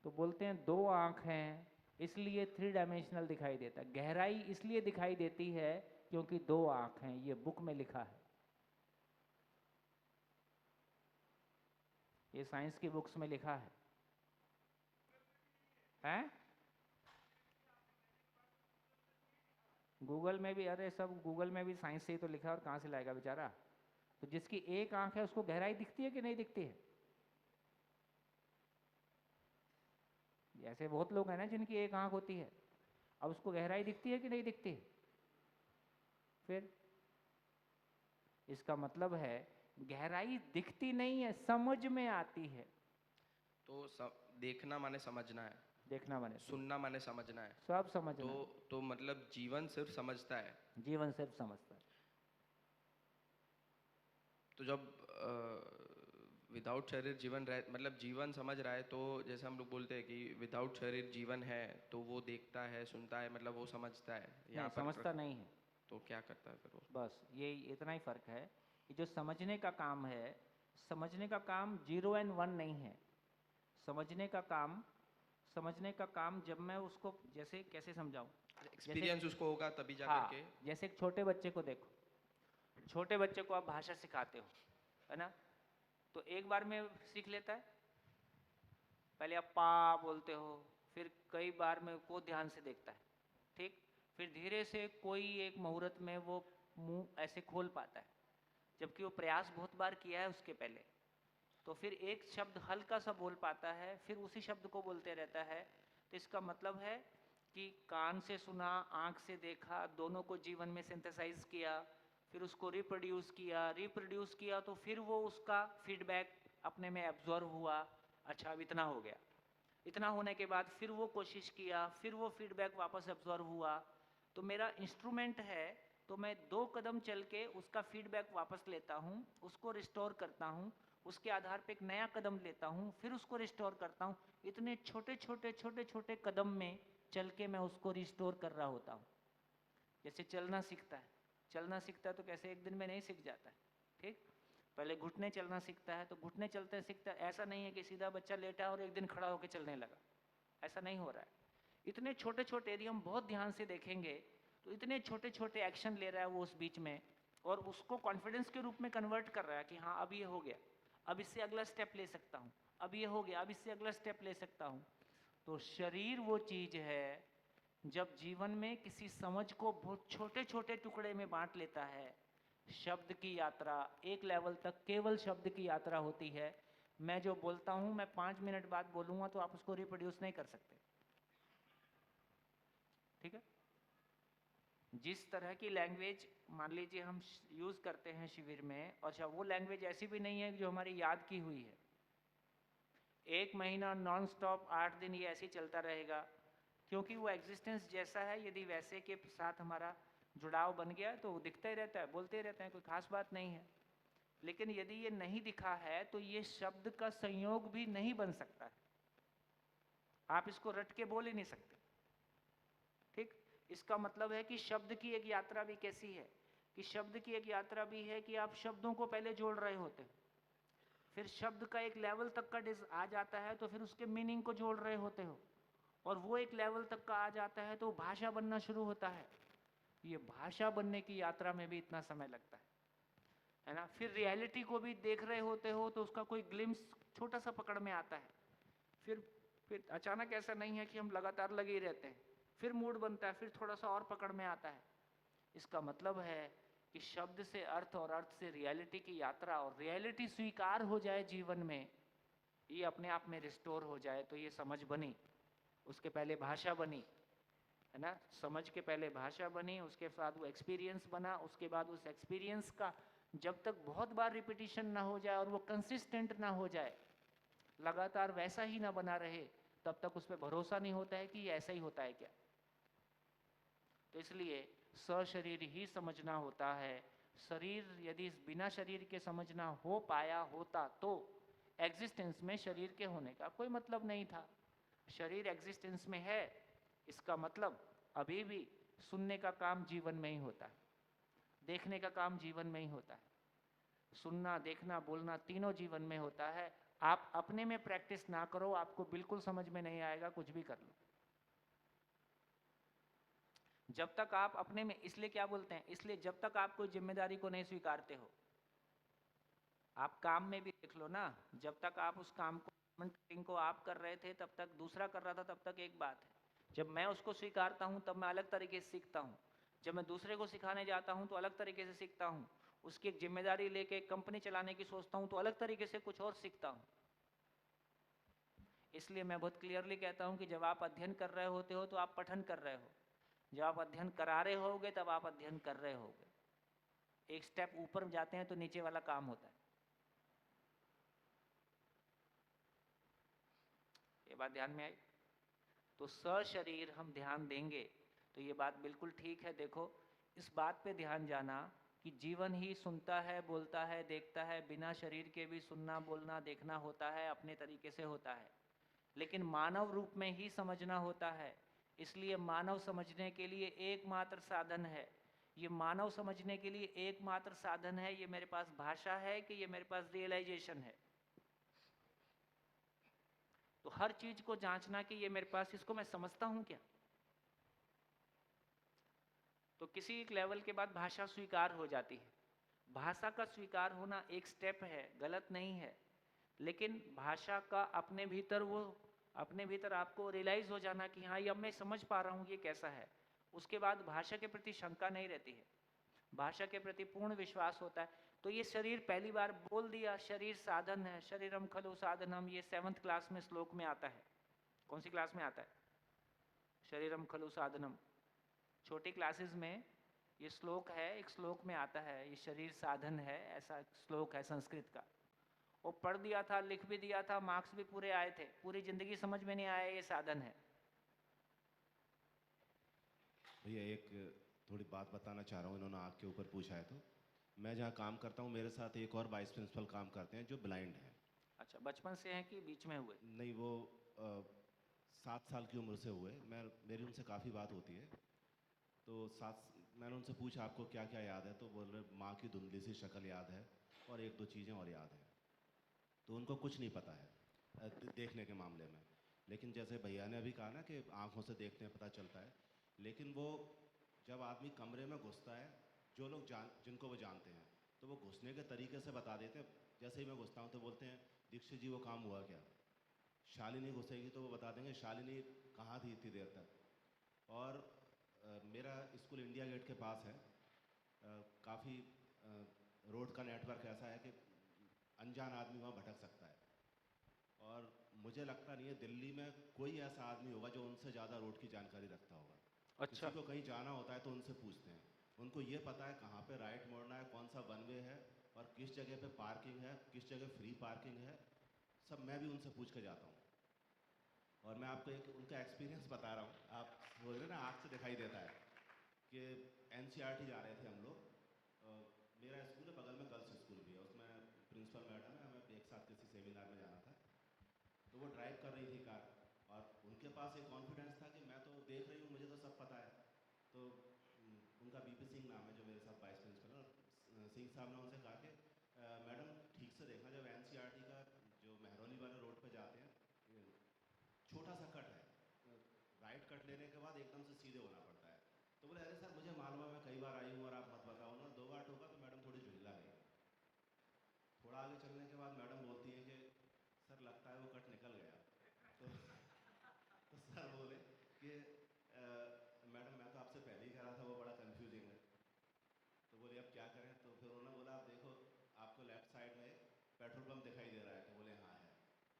तो बोलते हैं 2 आँख हैं इसलिए 3 डायमेंशनल दिखाई देता है। गहराई इसलिए दिखाई देती है क्योंकि 2 आँख हैं, ये बुक में लिखा है, ये साइंस की बुक्स में लिखा है। हैं? गूगल में भी, अरे सब गूगल में भी साइंस से ही तो लिखा है, और कहाँ से लाएगा बेचारा? तो जिसकी एक आंख है उसको गहराई दिखती है कि नहीं दिखती है? ऐसे बहुत लोग हैं ना जिनकी एक आंख होती है, अब उसको गहराई दिखती है कि नहीं दिखती? फिर इसका मतलब है गहराई दिखती नहीं है, समझ में आती है। तो देखना माने समझना है, देखना माने सुनना माने समझना है, सब समझना। तो मतलब जीवन सिर्फ समझता है। जीवन सिर्फ समझता है। तो जब विदाउट शरीर जीवन रह, मतलब जीवन समझ रहा है, तो जैसे हम लोग बोलते हैं कि विदाउट शरीर जीवन है, तो वो देखता है, सुनता है, मतलब वो समझता है। नहीं, समझता नहीं है। तो क्या करता है फिर वो? बस ये इतना ही फर्क है कि जो समझने का काम है, समझने का काम 0 और 1 नहीं है। समझने का काम, समझने का काम जब मैं उसको, जैसे कैसे समझाऊं? एक्सपीरियंस उसको होगा तभी जा हाँ, करके। जैसे एक छोटे बच्चे को देखो, छोटे बच्चे को आप भाषा सिखाते हो, है ना? तो एक बार में सीख लेता है? पहले आप पा बोलते हो, फिर कई बार में वो ध्यान से देखता है, ठीक? फिर धीरे से कोई एक मुहूर्त में वो मुंह ऐसे खोल पाता है, जबकि वो प्रयास बहुत बार किया है उसके पहले। तो फिर एक शब्द हल्का सा बोल पाता है, फिर उसी शब्द को बोलते रहता है। तो इसका मतलब है कि कान से सुना, आँख से देखा, दोनों को जीवन में सिंथेसाइज किया, फिर उसको रिप्रोड्यूस किया, तो फिर वो उसका फीडबैक अपने में एब्जॉर्व हुआ। अच्छा, अब इतना हो गया। इतना होने के बाद फिर वो कोशिश किया, फिर वो फीडबैक वापस एब्जॉर्व हुआ। तो मेरा इंस्ट्रूमेंट है, तो मैं 2 कदम चल के उसका फीडबैक वापस लेता हूँ, उसको रिस्टोर करता हूँ, उसके आधार पे एक नया कदम लेता हूँ, फिर उसको रिस्टोर करता हूँ। इतने छोटे छोटे कदम में चल के मैं उसको रिस्टोर कर रहा होता हूँ। जैसे चलना सीखता है, चलना सीखता है तो कैसे एक दिन में नहीं सीख जाता है, ठीक? पहले घुटने चलना सीखता है, तो घुटने चलते सीखता है। ऐसा नहीं है कि सीधा बच्चा लेटा और एक दिन खड़ा होकर चलने लगा, ऐसा नहीं हो रहा है। इतने छोटे छोटे, यदि हम बहुत ध्यान से देखेंगे तो इतने छोटे छोटे एक्शन ले रहा है वो उस बीच में, और उसको कॉन्फिडेंस के रूप में कन्वर्ट कर रहा है कि हाँ अब ये हो गया, अब इससे अगला स्टेप ले सकता हूँ, अब ये हो गया, अब इससे अगला स्टेप ले सकता हूँ। तो शरीर वो चीज़ है, जब जीवन में किसी समझ को बहुत छोटे छोटे टुकड़े में बांट लेता है। शब्द की यात्रा एक लेवल तक केवल शब्द की यात्रा होती है। मैं जो बोलता हूँ, मैं 5 मिनट बाद बोलूँगा तो आप उसको रिप्रोड्यूस नहीं कर सकते, ठीक है? जिस तरह की लैंग्वेज मान लीजिए हम यूज़ करते हैं शिविर में, अच्छा वो लैंग्वेज ऐसी भी नहीं है जो हमारी याद की हुई है। 1 महीना नॉन स्टॉप 8 दिन ये ऐसे ही चलता रहेगा, क्योंकि वो एग्जिस्टेंस जैसा है, यदि वैसे के साथ हमारा जुड़ाव बन गया तो वो दिखता ही रहता है, बोलते ही रहते हैं, कोई खास बात नहीं है। लेकिन यदि ये नहीं दिखा है तो ये शब्द का संयोग भी नहीं बन सकता है, आप इसको रट के बोल ही नहीं सकते, ठीक? इसका मतलब है कि शब्द की एक यात्रा भी कैसी है, कि शब्द की एक यात्रा भी है कि आप शब्दों को पहले जोड़ रहे होते हैं, फिर शब्द का एक लेवल तक का आ जाता है तो फिर उसके मीनिंग को जोड़ रहे होते हो, और वो एक लेवल तक का आ जाता है तो भाषा बनना शुरू होता है। ये भाषा बनने की यात्रा में भी इतना समय लगता है ना। फिर रियलिटी को भी देख रहे होते हो तो उसका कोई ग्लिम्स छोटा सा पकड़ में आता है। फिर अचानक ऐसा नहीं है कि हम लगातार लगे ही रहते हैं, फिर मूड बनता है, फिर थोड़ा सा और पकड़ में आता है। इसका मतलब है कि शब्द से अर्थ और अर्थ से रियलिटी की यात्रा, और रियलिटी स्वीकार हो जाए जीवन में, ये अपने आप में रिस्टोर हो जाए, तो ये समझ बनी। उसके पहले भाषा बनी, है ना। समझ के पहले भाषा बनी, उसके बाद वो एक्सपीरियंस बना, उसके बाद उस एक्सपीरियंस का जब तक बहुत बार रिपीटिशन ना हो जाए और वो कंसिस्टेंट ना हो जाए, लगातार वैसा ही ना बना रहे, तब तक उस पर भरोसा नहीं होता है कि ये ऐसा ही होता है क्या। तो इसलिए सशरीर ही समझना होता है। शरीर यदि बिना शरीर के समझना हो पाया होता तो एग्जिस्टेंस में शरीर के होने का कोई मतलब नहीं था। शरीर एग्जिस्टेंस में है, इसका मतलब अभी भी सुनने का काम जीवन में ही होता है, देखने का काम जीवन में ही होता है। सुनना, देखना, बोलना तीनों जीवन में होता है। आप अपने में प्रैक्टिस ना करो, आपको बिल्कुल समझ में नहीं आएगा, कुछ भी कर लो। जब तक आप अपने में, इसलिए क्या बोलते हैं, इसलिए जब तक आप कोई जिम्मेदारी को नहीं स्वीकारते हो, आप काम में भी देख लो ना, जब तक आप उस काम को आप कर रहे थे, तब तक दूसरा कर रहा था, तब तक एक बात है। जब मैं उसको स्वीकारता हूं तब मैं अलग तरीके से सीखता हूं। जब मैं दूसरे को सिखाने जाता हूं तो अलग तरीके से सीखता हूं। उसकी एक जिम्मेदारी लेके कंपनी चलाने की सोचता हूं तो अलग तरीके से कुछ और सीखता हूं। इसलिए मैं बहुत क्लियरली कहता हूं कि जब आप अध्ययन कर रहे होते हो तो आप पठन कर रहे हो, जब आप अध्ययन करा रहे होगे तब आप अध्ययन कर रहे होगे। एक स्टेप ऊपर जाते हैं तो नीचे वाला काम होता है। ये बात ध्यान में आई। तो सशरीर हम ध्यान देंगे तो ये बात बिल्कुल ठीक है। देखो, इस बात पे ध्यान जाना कि जीवन ही सुनता है, बोलता है, देखता है, बिना शरीर के भी सुनना, बोलना, देखना होता है, अपने तरीके से होता है, लेकिन मानव रूप में ही समझना होता है। इसलिए मानव समझने के लिए एकमात्र साधन है, ये मानव समझने के लिए एकमात्र साधन है, ये मेरे पास भाषा है कि ये मेरे पास रियलाइजेशन है। तो हर चीज को जांचना कि ये मेरे पास, इसको मैं समझता हूं क्या। तो किसी एक लेवल के बाद भाषा स्वीकार हो जाती है। भाषा का स्वीकार होना एक स्टेप है, गलत नहीं है, लेकिन भाषा का अपने भीतर आपको रियलाइज हो जाना कि हाँ, ये अब मैं समझ पा रहा हूँ ये कैसा है। उसके बाद भाषा के प्रति शंका नहीं रहती है, भाषा के प्रति पूर्ण विश्वास होता है। तो ये शरीर पहली बार बोल दिया, शरीर साधन है, शरीरम खलु साधनम, ये 7th क्लास में श्लोक में आता है। कौन सी क्लास में आता है? शरीरम खलु साधनम। छोटी क्लासेस में ये श्लोक है, एक श्लोक में आता है, ये शरीर साधन है, ऐसा श्लोक है संस्कृत का। वो पढ़ दिया था, लिख भी दिया था, मार्क्स भी पूरे आए थे, पूरी जिंदगी समझ में नहीं आया ये साधन है। भैया एक थोड़ी बात बताना चाह रहा हूँ, इन्होंने आग के ऊपर पूछा है तो मैं जहाँ काम करता हूँ मेरे साथ एक और वाइस प्रिंसिपल काम करते हैं जो ब्लाइंड हैं। अच्छा, बचपन से हैं कि बीच में हुए? नहीं, वो 7 साल की उम्र से हुए। मेरी उनसे काफ़ी बात होती है। तो मैंने उनसे पूछा आपको क्या क्या याद है, तो बोल रहे माँ की धुंधली सी शक्ल याद है और 1-2 चीज़ें और याद हैं। तो उनको कुछ नहीं पता है देखने के मामले में। लेकिन जैसे भैया ने अभी कहा ना कि आँखों से देखते हैं पता चलता है, लेकिन वो जब आदमी कमरे में घुसता है, जो लोग जिनको वो जानते हैं, तो वो घुसने के तरीके से बता देते हैं। जैसे ही मैं घुसता हूँ तो बोलते हैं दीक्षित जी वो काम हुआ क्या। शालिनी घुसेगी तो वो बता देंगे शालिनी कहाँ थी इतनी देर तक। और मेरा स्कूल इंडिया गेट के पास है। काफ़ी रोड का नेटवर्क ऐसा है कि अनजान आदमी वहाँ भटक सकता है। और मुझे लगता नहीं है दिल्ली में कोई ऐसा आदमी होगा जो उनसे ज़्यादा रोड की जानकारी रखता होगा। अच्छा। किसी को कहीं जाना होता है तो उनसे पूछते हैं, उनको ये पता है कहाँ पे राइट मोड़ना है, कौन सा वन वे है और किस जगह पे पार्किंग है, किस जगह फ्री पार्किंग है, सब मैं भी उनसे पूछ के जाता हूँ। और मैं आपको एक उनका एक्सपीरियंस बता रहा हूँ। आप बोल रहे ना आँख से दिखाई देता है कि NCERT जा रहे थे हम लोग। मेरा स्कूल है बगल में, गर्ल्स स्कूल भी है, उसमें प्रिंसिपल मैडम है, हमें एक साथ किसी सेमिनार में जाना था। तो वो ड्राइव कर रही थी कार और उनके पास एक कॉन्फिडेंस था कि मैं तो देख रही हूँ, मुझे तो सब पता है। तो उनका BP सिंह नाम है जो मेरे साथ वाइस प्रिंसिपल है। और सिंह साहब ने उनसे कहा कि मैडम ठीक से देखना, जब NCERT का जो मेहरौली वाले रोड पे जाते हैं, छोटा सा कट है, लेफ्ट कट लेने के बाद एकदम से सीधे होना पड़ता है। तो बोले अरे सर मुझे मालूम है, मैं कई बार आई हूँ और आप मत बताओ ना। 2 बार ठोका तो मैडम थोड़ी झुंझला गई। थोड़ा आगे चलने के बाद मैडम बोलती है कि सर लगता है वो कट निकल गया। तो तो सर बोले कि मैडम मैं तो आपसे पहले ही कह रहा था वो बड़ा कंफ्यूजिंग है। तो बोले अब क्या करें? तो फिर उन्होंने बोला आप देखो, आपको लेफ्ट साइड में पेट्रोल पंप दिखाई दे रहा है? तो बोले हाँ है।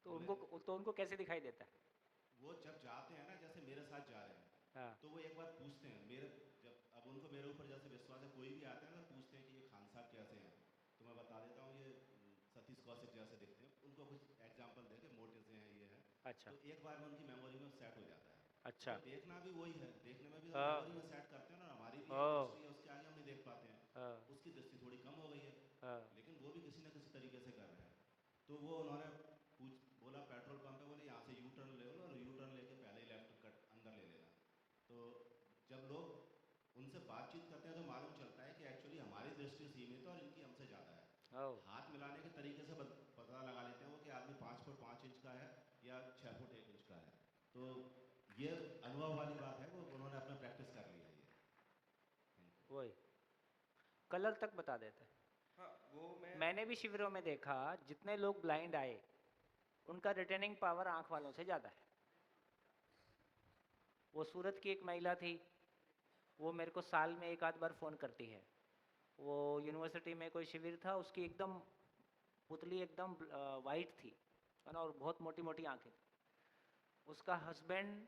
बोले तो उनको कैसे दिखाई देता है? वो जब जाते हैं ना, जैसे मेरे साथ जा रहे हैं, हाँ। तो वो एक बार पूछते हैं मेरे, जब अब उनको मेरे ऊपर जैसे विश्वास है, कोई भी आते हैं ना तो पूछते हैं कि ये खान साहब कैसे हैं। तो मैं बता देता हूँ ये सतीश कौशिक जैसे दिखते हैं। उनको कुछ एग्जाम्पल दे के मोटे से हैं ये हैं। अच्छा। तो एक बार में उनकी मेमोरी में सेट हो जाता है। अच्छा। तो देखना भी वही है, देखने में भी तो हाँ। मेमोरी में सेट करते हैं ना, हमारी भी एक हाँ। दृष्टि है, उसके आगे हम नहीं देख पाते हैं। हाँ। उसकी दृष्टि थोड़ी कम हो गई है, हाँ। लेकिन वो भी किसी न किसी तरीके से कर रहे हैं। तो वो उन्होंने बोला पेट्रोल पंप है, बोले यहाँ से यू टर्न ले लो और यू टर्न लेके पहले ही लेफ्ट कट अंदर ले लेना। तो जब लोग उनसे बातचीत करते हैं तो मालूम चलता है कि एक्चुअली हमारी दृष्टि सीमित है और इनकी हमसे ज़्यादा है। ओ। हाथ मिलाने के तरीके से पता लगा लेते हैं वो कि आदमी 5 फुट 5 इंच का है या 6 फुट 1 इंच का है। तो ये अनुभव वाली बात है, वो उन्होंने अपना प्रैक्टिस कर लिया है ये। वही कलर तक बता देता है। हाँ वो मैंने भी शिविरों में देखा, जितने लोग ब्लाइंड आए उनका रिटेनिंग पावर आंख वालों से ज़्यादा है। वो सूरत की एक महिला थी, वो मेरे को साल में एक आध बार फ़ोन करती है। वो यूनिवर्सिटी में कोई शिविर था, उसकी एकदम पुतली एकदम वाइट थी, है ना, और बहुत मोटी मोटी आंखें थी। उसका हस्बैंड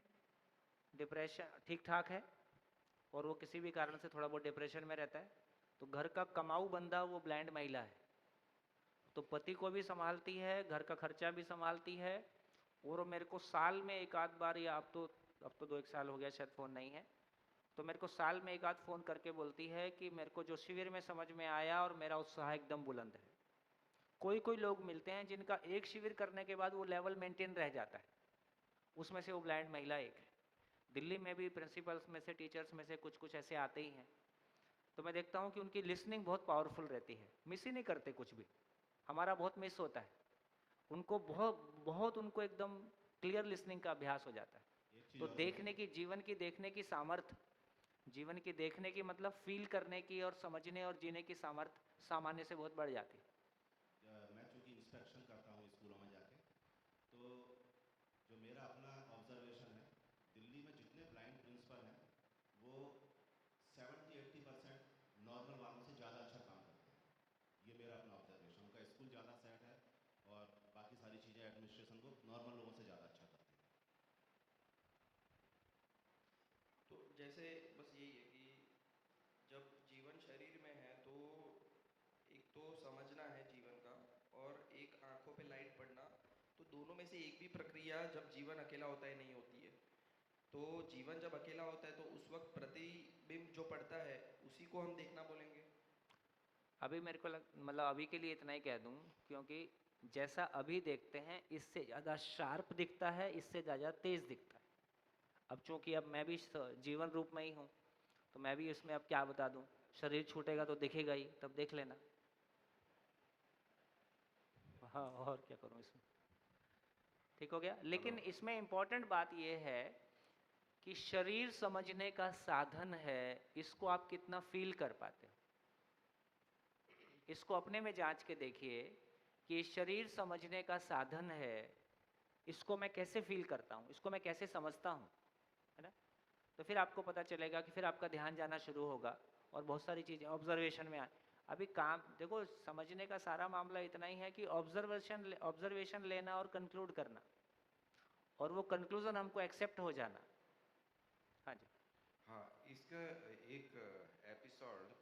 डिप्रेशन ठीक ठाक है और वो किसी भी कारण से थोड़ा बहुत डिप्रेशन में रहता है। तो घर का कमाऊ बंदा वो ब्लाइंड महिला है, तो पति को भी संभालती है, घर का खर्चा भी संभालती है। और मेरे को साल में एक आध बार, या अब तो 2-1 साल हो गया शायद फ़ोन नहीं है, तो मेरे को साल में एक आध फ़ोन करके बोलती है कि मेरे को जो शिविर में समझ में आया और मेरा उत्साह एकदम बुलंद है। कोई कोई लोग मिलते हैं जिनका एक शिविर करने के बाद वो लेवल मेंटेन रह जाता है, उसमें से वो ब्लाइंड महिला एक है। दिल्ली में भी प्रिंसिपल्स में से, टीचर्स में से कुछ कुछ ऐसे आते ही हैं। तो मैं देखता हूँ कि उनकी लिसनिंग बहुत पावरफुल रहती है, मिस ही नहीं करते कुछ भी। हमारा बहुत मिस होता है, उनको बहुत बहुत उनको एकदम क्लियर लिसनिंग का अभ्यास हो जाता है। एक चीज़ तो और देखने बताइए। की, जीवन की देखने की सामर्थ्य, जीवन की देखने की मतलब फील करने की और समझने और जीने की सामर्थ्य सामान्य से बहुत बढ़ जाती है। मैं चूँकि इंस्पेक्शन करता हूँ स्कूलों में जाके, तो जो मेरा अपना ऑब्जर्वेशन है, दिल्ली में जितने ब्लाइंड प्रिंसिपल हैं वो 70-80% नॉर्मल वालों से ज़्यादा अच्छा काम करते हैं। ये मेरा अपना ऑब्जर्वेशन, उनका स्कूल ज़्यादा सेट है और बाकी सारी चीज़ें एडमिनिस्ट्रेशन को नॉर्मल लोगों से ज़्यादा अच्छा करती है। तो जैसे बस यही है कि जब जीवन शरीर में है तो एक तो समझना है जीवन का, और एक आंखों पे लाइट पड़ना। तो दोनों में से एक भी प्रक्रिया जब जीवन अकेला होता है नहीं होती है। तो जीवन जब अकेला होता है तो उस वक्त प्रतिबिंब जो पड़ता है उसी को हम देखना बोलेंगे। अभी मेरे को मतलब अभी के लिए इतना ही कह दूं, क्योंकि जैसा अभी देखते हैं इससे ज़्यादा शार्प दिखता है, इससे ज़्यादा तेज़ दिखता है। अब चूंकि अब मैं भी जीवन रूप में ही हूँ, तो मैं भी इसमें अब क्या बता दूं, शरीर छूटेगा तो दिखेगा ही, तब देख लेना। हाँ, और क्या करूँ इसमें, ठीक हो गया। लेकिन हेलो। इसमें इम्पोर्टेंट बात यह है कि शरीर समझने का साधन है, इसको आप कितना फील कर पाते हो। इसको अपने में जांच के देखिए कि शरीर समझने का साधन है, इसको मैं कैसे फील करता हूँ, इसको मैं कैसे समझता हूँ, है ना। तो फिर आपको पता चलेगा कि फिर आपका ध्यान जाना शुरू होगा और बहुत सारी चीज़ें ऑब्जर्वेशन में आए। अभी काम देखो, समझने का सारा मामला इतना ही है कि ऑब्जर्वेशन लेना और कंक्लूड करना, और वो कंक्लूजन हमको एक्सेप्ट हो जाना। हाँ जी। हाँ, इसका एक एपिसोड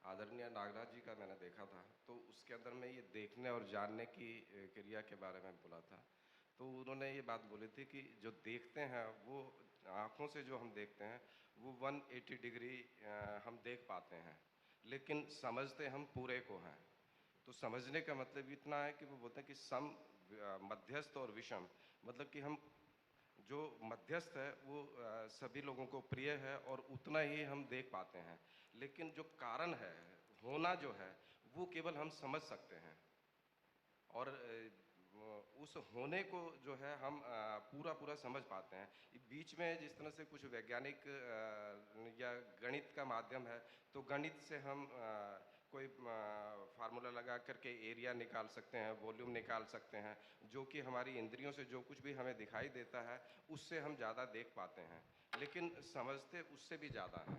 आदरणीय नागराज जी का मैंने देखा था, तो उसके अंदर में ये देखने और जानने की क्रिया के बारे में बोला था। तो उन्होंने ये बात बोली थी कि जो देखते हैं वो आँखों से जो हम देखते हैं वो 180 डिग्री हम देख पाते हैं, लेकिन समझते हम पूरे को हैं। तो समझने का मतलब इतना है कि वो बोलते हैं कि मध्यस्थ और विषम, मतलब कि हम जो मध्यस्थ है वो सभी लोगों को प्रिय है और उतना ही हम देख पाते हैं, लेकिन जो कारण है, होना जो है, वो केवल हम समझ सकते हैं। और उस होने को जो है हम पूरा पूरा समझ पाते हैं। बीच में जिस तरह से कुछ वैज्ञानिक या गणित का माध्यम है, तो गणित से हम कोई फार्मूला लगा करके एरिया निकाल सकते हैं, वॉल्यूम निकाल सकते हैं, जो कि हमारी इंद्रियों से जो कुछ भी हमें दिखाई देता है उससे हम ज़्यादा देख पाते हैं, लेकिन समझते उससे भी ज़्यादा हैं।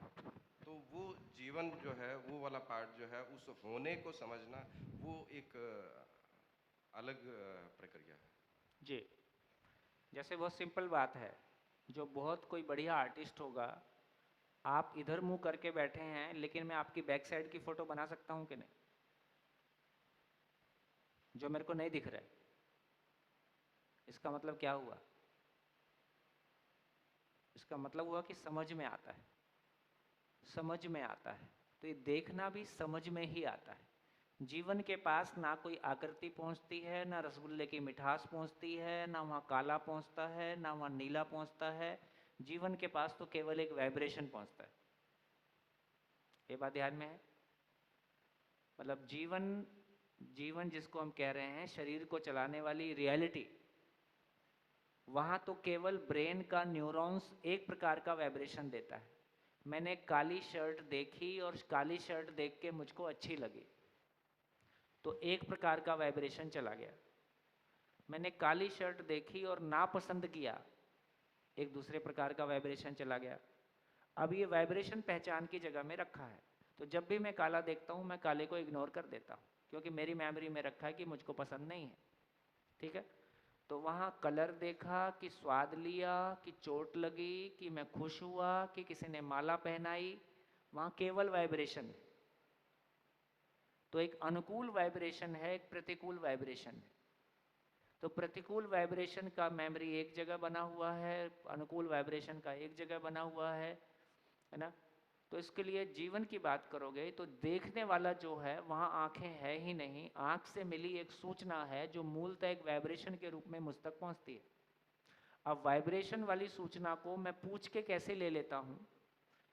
तो वो जीवन जो है, वो वाला पार्ट जो है, उस होने को समझना, वो एक अलग प्रक्रिया है। जी, जैसे बहुत सिंपल बात है, जो बहुत कोई बढ़िया आर्टिस्ट होगा, आप इधर मुंह करके बैठे हैं लेकिन मैं आपकी बैक साइड की फ़ोटो बना सकता हूँ कि नहीं, जो मेरे को नहीं दिख रहा है। इसका मतलब क्या हुआ? इसका मतलब हुआ कि समझ में आता है, समझ में आता है। तो ये देखना भी समझ में ही आता है। जीवन के पास ना कोई आकृति पहुंचती है, ना रसगुल्ले की मिठास पहुंचती है, ना वहाँ काला पहुंचता है, ना वहाँ नीला पहुंचता है। जीवन के पास तो केवल एक वाइब्रेशन पहुंचता है। ये बात ध्यान में है? मतलब जीवन जिसको हम कह रहे हैं, शरीर को चलाने वाली रियलिटी, वहाँ तो केवल ब्रेन का न्यूरॉन्स एक प्रकार का वाइब्रेशन देता है। मैंने काली शर्ट देखी और काली शर्ट देख के मुझको अच्छी लगी, तो एक प्रकार का वाइब्रेशन चला गया। मैंने काली शर्ट देखी और नापसंद किया, एक दूसरे प्रकार का वाइब्रेशन चला गया। अब ये वाइब्रेशन पहचान की जगह में रखा है, तो जब भी मैं काला देखता हूँ मैं काले को इग्नोर कर देता हूँ, क्योंकि मेरी मेमोरी में रखा है कि मुझको पसंद नहीं है। ठीक है? तो वहाँ कलर देखा कि स्वाद लिया कि चोट लगी कि मैं खुश हुआ कि किसी ने माला पहनाई, वहाँ केवल वाइब्रेशन है। तो एक अनुकूल वाइब्रेशन है, एक प्रतिकूल वाइब्रेशन है। तो प्रतिकूल वाइब्रेशन का मेमोरी एक जगह बना हुआ है, अनुकूल वाइब्रेशन का एक जगह बना हुआ है ना? तो इसके लिए जीवन की बात करोगे तो देखने वाला जो है वहाँ आंखें है ही नहीं, आंख से मिली एक सूचना है जो मूलतः एक वाइब्रेशन के रूप में मुझ तक पहुँचती है। अब वाइब्रेशन वाली सूचना को मैं पूछ के कैसे ले लेता हूँ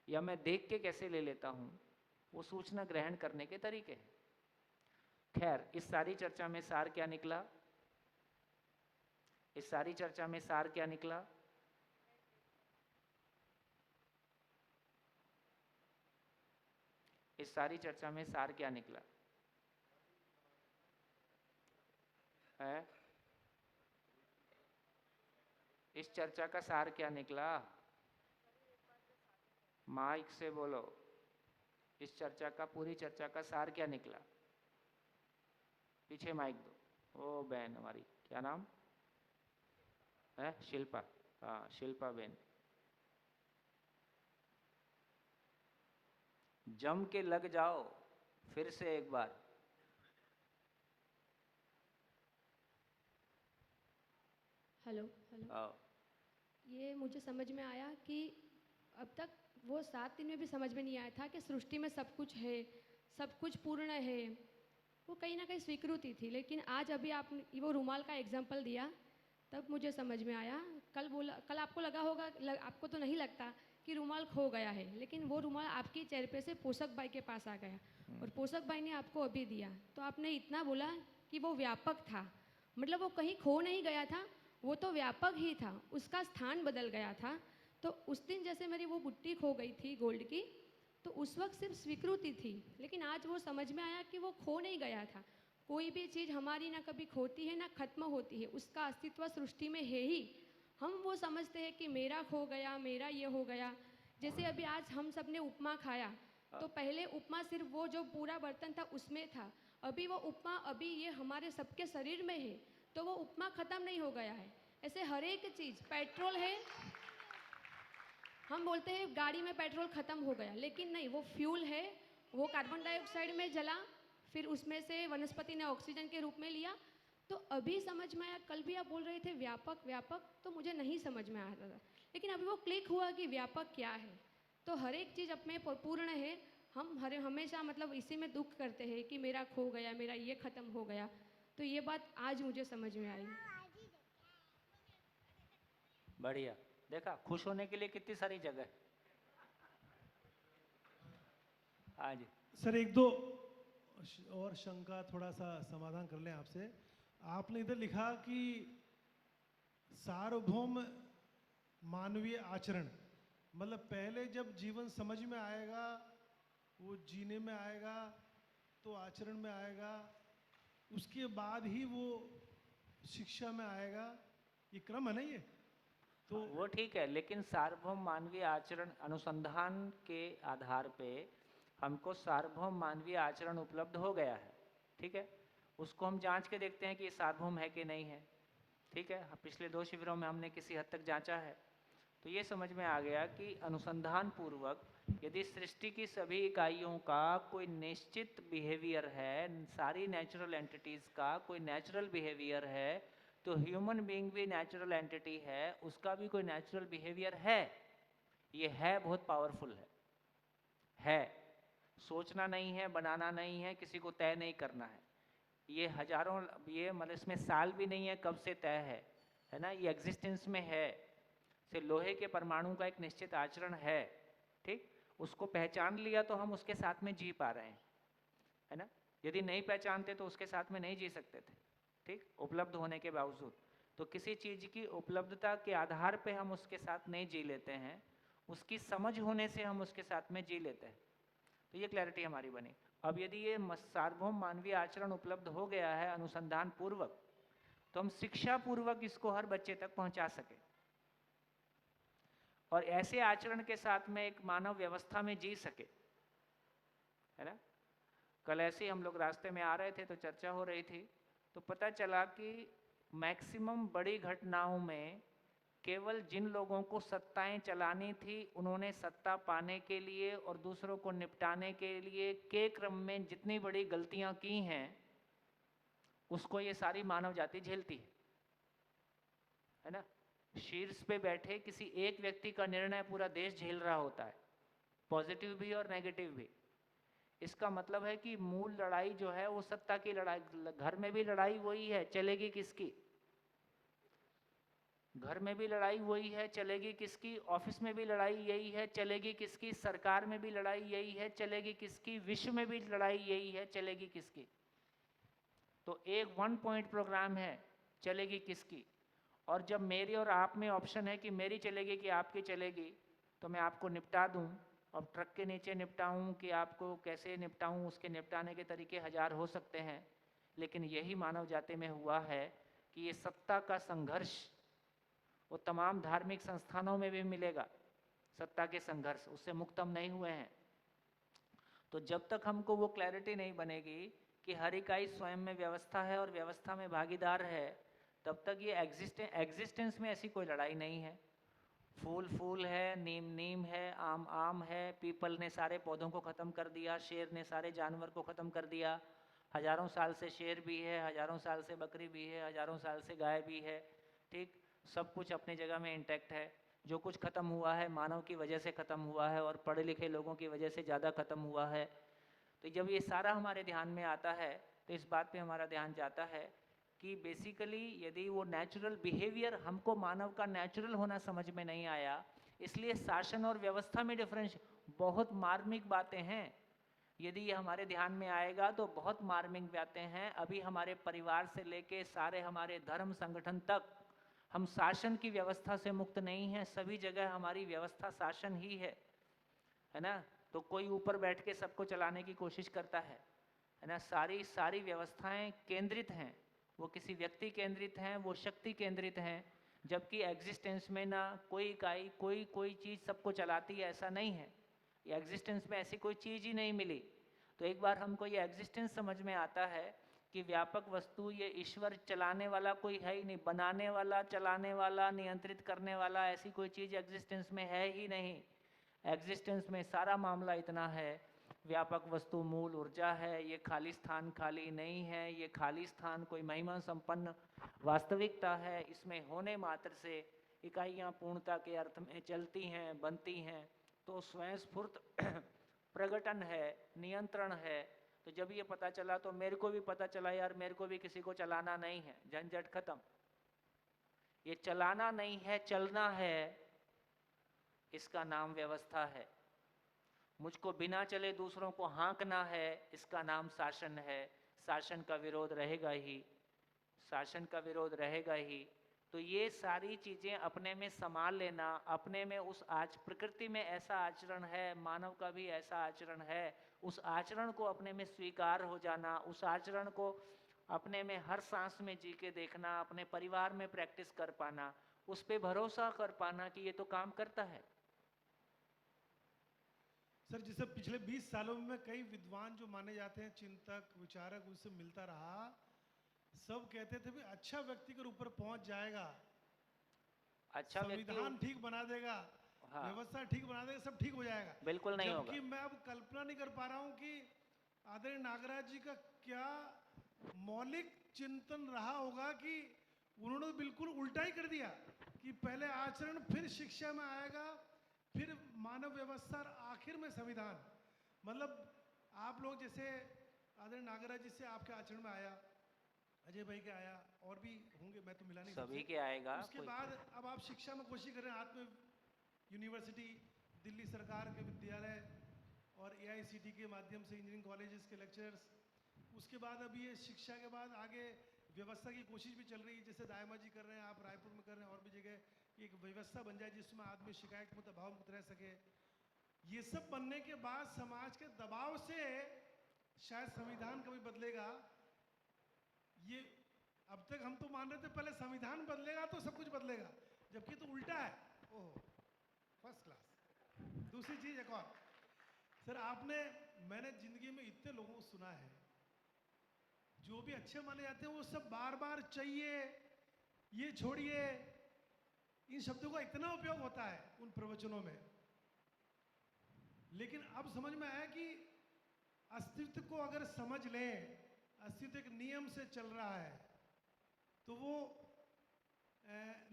या मैं देख के कैसे ले लेता हूँ, वो सूचना ग्रहण करने के तरीके हैं। खैर, इस सारी चर्चा में सार क्या निकला? इस सारी चर्चा में सार क्या निकला? इस सारी चर्चा में सार क्या निकला है? इस चर्चा का सार क्या निकला? माइक से बोलो। इस चर्चा का, पूरी चर्चा का सार क्या निकला? पीछे माइक दो। ओ बहन हमारी, क्या नाम है? शिल्पा। हाँ, शिल्पा बहन। जम के लग जाओ फिर से एक बार। Hello hello. आओ। ये मुझे समझ में आया कि अब तक वो 7 दिन में भी समझ में नहीं आया था कि सृष्टि में सब कुछ है, सब कुछ पूर्ण है। वो कहीं ना कहीं स्वीकृति थी, लेकिन आज अभी आपने वो रुमाल का एग्जाम्पल दिया तब मुझे समझ में आया। कल आपको लगा होगा, आपको तो नहीं लगता कि रुमाल खो गया है, लेकिन वो रुमाल आपके चेहरे पे से पोषक भाई के पास आ गया और पोषक भाई ने आपको अभी दिया। तो आपने इतना बोला कि वो व्यापक था, मतलब वो कहीं खो नहीं गया था, वो तो व्यापक ही था, उसका स्थान बदल गया था। तो उस दिन जैसे मेरी वो बुट्टी खो गई थी गोल्ड की, तो उस वक्त सिर्फ स्वीकृति थी, लेकिन आज वो समझ में आया कि वो खो नहीं गया था। कोई भी चीज़ हमारी ना कभी खोती है ना खत्म होती है, उसका अस्तित्व सृष्टि में है ही। हम वो समझते हैं कि मेरा खो गया, मेरा ये हो गया। जैसे अभी आज हम सब ने उपमा खाया, तो पहले उपमा सिर्फ वो जो पूरा बर्तन था उसमें था, अभी वो उपमा अभी ये हमारे सबके शरीर में है, तो वो उपमा खत्म नहीं हो गया है। ऐसे हर एक चीज़, पेट्रोल है, हम बोलते हैं गाड़ी में पेट्रोल ख़त्म हो गया, लेकिन नहीं, वो फ्यूल है, वो कार्बन डाइऑक्साइड में जला, फिर उसमें से वनस्पति ने ऑक्सीजन के रूप में लिया। तो अभी समझ में आया। कल भी आप बोल रहे थे व्यापक व्यापक, तो मुझे नहीं समझ में आ रहा था, लेकिन अभी वो क्लिक हुआ कि व्यापक क्या है। तो हर एक चीज़ अपने पूर्ण है। हम हमेशा मतलब इसी में दुख करते हैं कि मेरा खो गया, मेरा ये ख़त्म हो गया। तो ये बात आज मुझे समझ में आई। बढ़िया, देखा खुश होने के लिए कितनी सारी जगह है। हाँ जी। सर एक दो और शंका थोड़ा सा समाधान कर लें आपसे। आपने इधर लिखा कि सार्वभौम मानवीय आचरण, मतलब पहले जब जीवन समझ में आएगा, वो जीने में आएगा, तो आचरण में आएगा, उसके बाद ही वो शिक्षा में आएगा। ये क्रम है ना ये? तो वो ठीक है, लेकिन सार्वभौम मानवीय आचरण अनुसंधान के आधार पे हमको सार्वभौम मानवीय आचरण उपलब्ध हो गया है, ठीक है। उसको हम जांच के देखते हैं कि ये सार्वभौम है कि नहीं है, ठीक है। पिछले 2 शिविरों में हमने किसी हद तक जांचा है, तो ये समझ में आ गया कि अनुसंधान पूर्वक यदि सृष्टि की सभी इकाइयों का कोई निश्चित बिहेवियर है, सारी नेचुरल एंटिटीज़ का कोई नेचुरल बिहेवियर है, तो ह्यूमन बीइंग भी नेचुरल एंटिटी है, उसका भी कोई नेचुरल बिहेवियर है। ये है बहुत पावरफुल है। सोचना नहीं है, बनाना नहीं है, किसी को तय नहीं करना है। ये हजारों, ये मतलब इसमें साल भी नहीं है कब से तय है ना, ये एग्जिस्टेंस में है। से लोहे के परमाणु का एक निश्चित आचरण है, ठीक। उसको पहचान लिया तो हम उसके साथ में जी पा रहे हैं, है ना। यदि नहीं पहचानते तो उसके साथ में नहीं जी सकते थे, ठीक, उपलब्ध होने के बावजूद। तो किसी चीज़ की उपलब्धता के आधार पे हम उसके साथ नहीं जी लेते हैं, उसकी समझ होने से हम उसके साथ में जी लेते हैं। तो ये क्लैरिटी हमारी बनी। अब यदि ये सार्वभौम मानवीय आचरण उपलब्ध हो गया है अनुसंधान पूर्वक, तो हम शिक्षा पूर्वक इसको हर बच्चे तक पहुंचा सके और ऐसे आचरण के साथ में एक मानव व्यवस्था में जी सके, है ना। कल ऐसे हम लोग रास्ते में आ रहे थे तो चर्चा हो रही थी, तो पता चला कि मैक्सिमम बड़ी घटनाओं में केवल जिन लोगों को सत्ताएं चलानी थी, उन्होंने सत्ता पाने के लिए और दूसरों को निपटाने के लिए के क्रम में जितनी बड़ी गलतियां की हैं, उसको ये सारी मानव जाति झेलती है ना। शीर्ष पे बैठे किसी एक व्यक्ति का निर्णय पूरा देश झेल रहा होता है, पॉजिटिव भी और नेगेटिव भी। इसका मतलब है कि मूल लड़ाई जो है वो सत्ता की लड़ाई। घर में भी लड़ाई वही है, चलेगी किसकी? घर में भी लड़ाई वही है, चलेगी किसकी? ऑफिस में भी लड़ाई यही है, चलेगी किसकी? सरकार में भी लड़ाई यही है, चलेगी किसकी? विश्व में भी लड़ाई यही है, चलेगी किसकी? तो एक 1 पॉइंट प्रोग्राम है, चलेगी किसकी? और जब मेरी और आप में ऑप्शन है कि मेरी चलेगी कि आपकी चलेगी, तो मैं आपको निपटा दूं। अब ट्रक के नीचे निपटाऊं कि आपको कैसे निपटाऊं, उसके निपटाने के तरीके हजार हो सकते हैं, लेकिन यही मानव जाति में हुआ है कि ये सत्ता का संघर्ष वो तमाम धार्मिक संस्थानों में भी मिलेगा। सत्ता के संघर्ष, उससे मुक्त हम नहीं हुए हैं। तो जब तक हमको वो क्लैरिटी नहीं बनेगी कि हर इकाई स्वयं में व्यवस्था है और व्यवस्था में भागीदार है, तब तक ये एग्जिस्टेंस में ऐसी कोई लड़ाई नहीं है। फूल फूल है, नीम नीम है, आम आम है, पीपल ने सारे पौधों को ख़त्म कर दिया, शेर ने सारे जानवर को ख़त्म कर दिया। हजारों साल से शेर भी है, हजारों साल से बकरी भी है, हजारों साल से गाय भी है, ठीक। सब कुछ अपनी जगह में इंटैक्ट है। जो कुछ ख़त्म हुआ है मानव की वजह से ख़त्म हुआ है और पढ़े लिखे लोगों की वजह से ज़्यादा ख़त्म हुआ है। तो जब ये सारा हमारे ध्यान में आता है तो इस बात पे हमारा ध्यान जाता है कि बेसिकली यदि वो नेचुरल बिहेवियर हमको मानव का नेचुरल होना समझ में नहीं आया, इसलिए शासन और व्यवस्था में डिफरेंस। बहुत मार्मिक बातें हैं, यदि ये हमारे ध्यान में आएगा तो बहुत मार्मिक बातें हैं। अभी हमारे परिवार से लेके सारे हमारे धर्म संगठन तक हम शासन की व्यवस्था से मुक्त नहीं हैं। सभी जगह हमारी व्यवस्था शासन ही है ना। तो कोई ऊपर बैठ के सबको चलाने की कोशिश करता है ना। सारी व्यवस्थाएं केंद्रित हैं, वो किसी व्यक्ति केंद्रित हैं, वो शक्ति केंद्रित हैं। जबकि एग्जिस्टेंस में ना कोई इकाई कोई चीज़ सबको चलाती है, ऐसा नहीं है। ये एग्जिस्टेंस में ऐसी कोई चीज़ ही नहीं मिली। तो एक बार हमको ये एग्जिस्टेंस समझ में आता है कि व्यापक वस्तु ये ईश्वर चलाने वाला कोई है ही नहीं, बनाने वाला, चलाने वाला, नियंत्रित करने वाला, ऐसी कोई चीज़ एग्जिस्टेंस में है ही नहीं। एग्जिस्टेंस में सारा मामला इतना है, व्यापक वस्तु मूल ऊर्जा है, ये खाली स्थान खाली नहीं है, ये खाली स्थान कोई महिमा संपन्न वास्तविकता है। इसमें होने मात्र से इकाइयाँ पूर्णता के अर्थ में चलती हैं, बनती हैं। तो स्वयं स्फूर्त प्रगटन है, नियंत्रण है। तो जब ये पता चला तो मेरे को भी पता चला, यार मेरे को भी किसी को चलाना नहीं है, झंझट खत्म। ये चलाना नहीं है, चलना है, इसका नाम व्यवस्था है। मुझको बिना चले दूसरों को हाँकना है, इसका नाम शासन है। शासन का विरोध रहेगा ही, शासन का विरोध रहेगा ही। तो ये सारी चीज़ें अपने में संभाल लेना, अपने में उस प्रकृति में ऐसा आचरण है, मानव का भी ऐसा आचरण है, उस आचरण को अपने में स्वीकार हो जाना, उस आचरण को अपने में हर सांस में जी के देखना, अपने परिवार में प्रैक्टिस कर पाना, उस पे भरोसा कर पाना कि ये तो काम करता है। सर जैसे पिछले 20 सालों में कई विद्वान जो माने जाते हैं, चिंतक विचारक, उनसे मिलता रहा, सब कहते थे भी अच्छा व्यक्ति के ऊपर पहुंच जाएगा, अच्छा संविधान ठीक बना देगा, हाँ, व्यवस्था ठीक बना देगा, सब ठीक हो जाएगा। बिल्कुल नहीं होगा। जबकि मैं अब कल्पना नहीं कर पा रहा हूं कि आदरणीय नागराज जी का क्या मौलिक चिंतन रहा होगा कि उन्होंने बिल्कुल उल्टा ही कर दिया कि पहले आचरण, फिर शिक्षा में आएगा, फिर मानव व्यवस्था और आखिर में संविधान। मतलब आप लोग जैसे आदरणीय नागराज जी से आपके आचरण में आया, अजय भाई के आया, और भी होंगे, मैं तो मिला नहीं सभी सबसे। के आएगा। उसके बाद अब आप शिक्षा में कोशिश कर रहे हैं, आत्म यूनिवर्सिटी, दिल्ली सरकार के विद्यालय और AICTE के माध्यम से इंजीनियरिंग कॉलेजेस के लेक्चरर्स। उसके बाद अभी ये शिक्षा के बाद आगे व्यवस्था की कोशिश भी चल रही है, जैसे दायमा जी कर रहे हैं, आप रायपुर में कर रहे हैं, और भी जगह कि एक व्यवस्था बन जाए जिसमें आदमी शिकायत मुक्त, अभाव मुक्त रह सके। ये सब बनने के बाद समाज के दबाव से शायद संविधान कभी बदलेगा। ये अब तक हम तो मान रहे थे पहले संविधान बदलेगा तो सब कुछ बदलेगा, जबकि तो उल्टा है। ओह, फर्स्ट क्लास। दूसरी चीज एक और, सर मैंने जिंदगी में इतने लोगों को सुना है जो भी अच्छे माने जाते हैं, वो सब बार बार चाहिए, ये छोड़िए, इन शब्दों का इतना उपयोग होता है उन प्रवचनों में। लेकिन अब समझ में आया कि अस्तित्व को अगर समझ लें, अस्तित्व एक नियम से चल रहा है, तो वो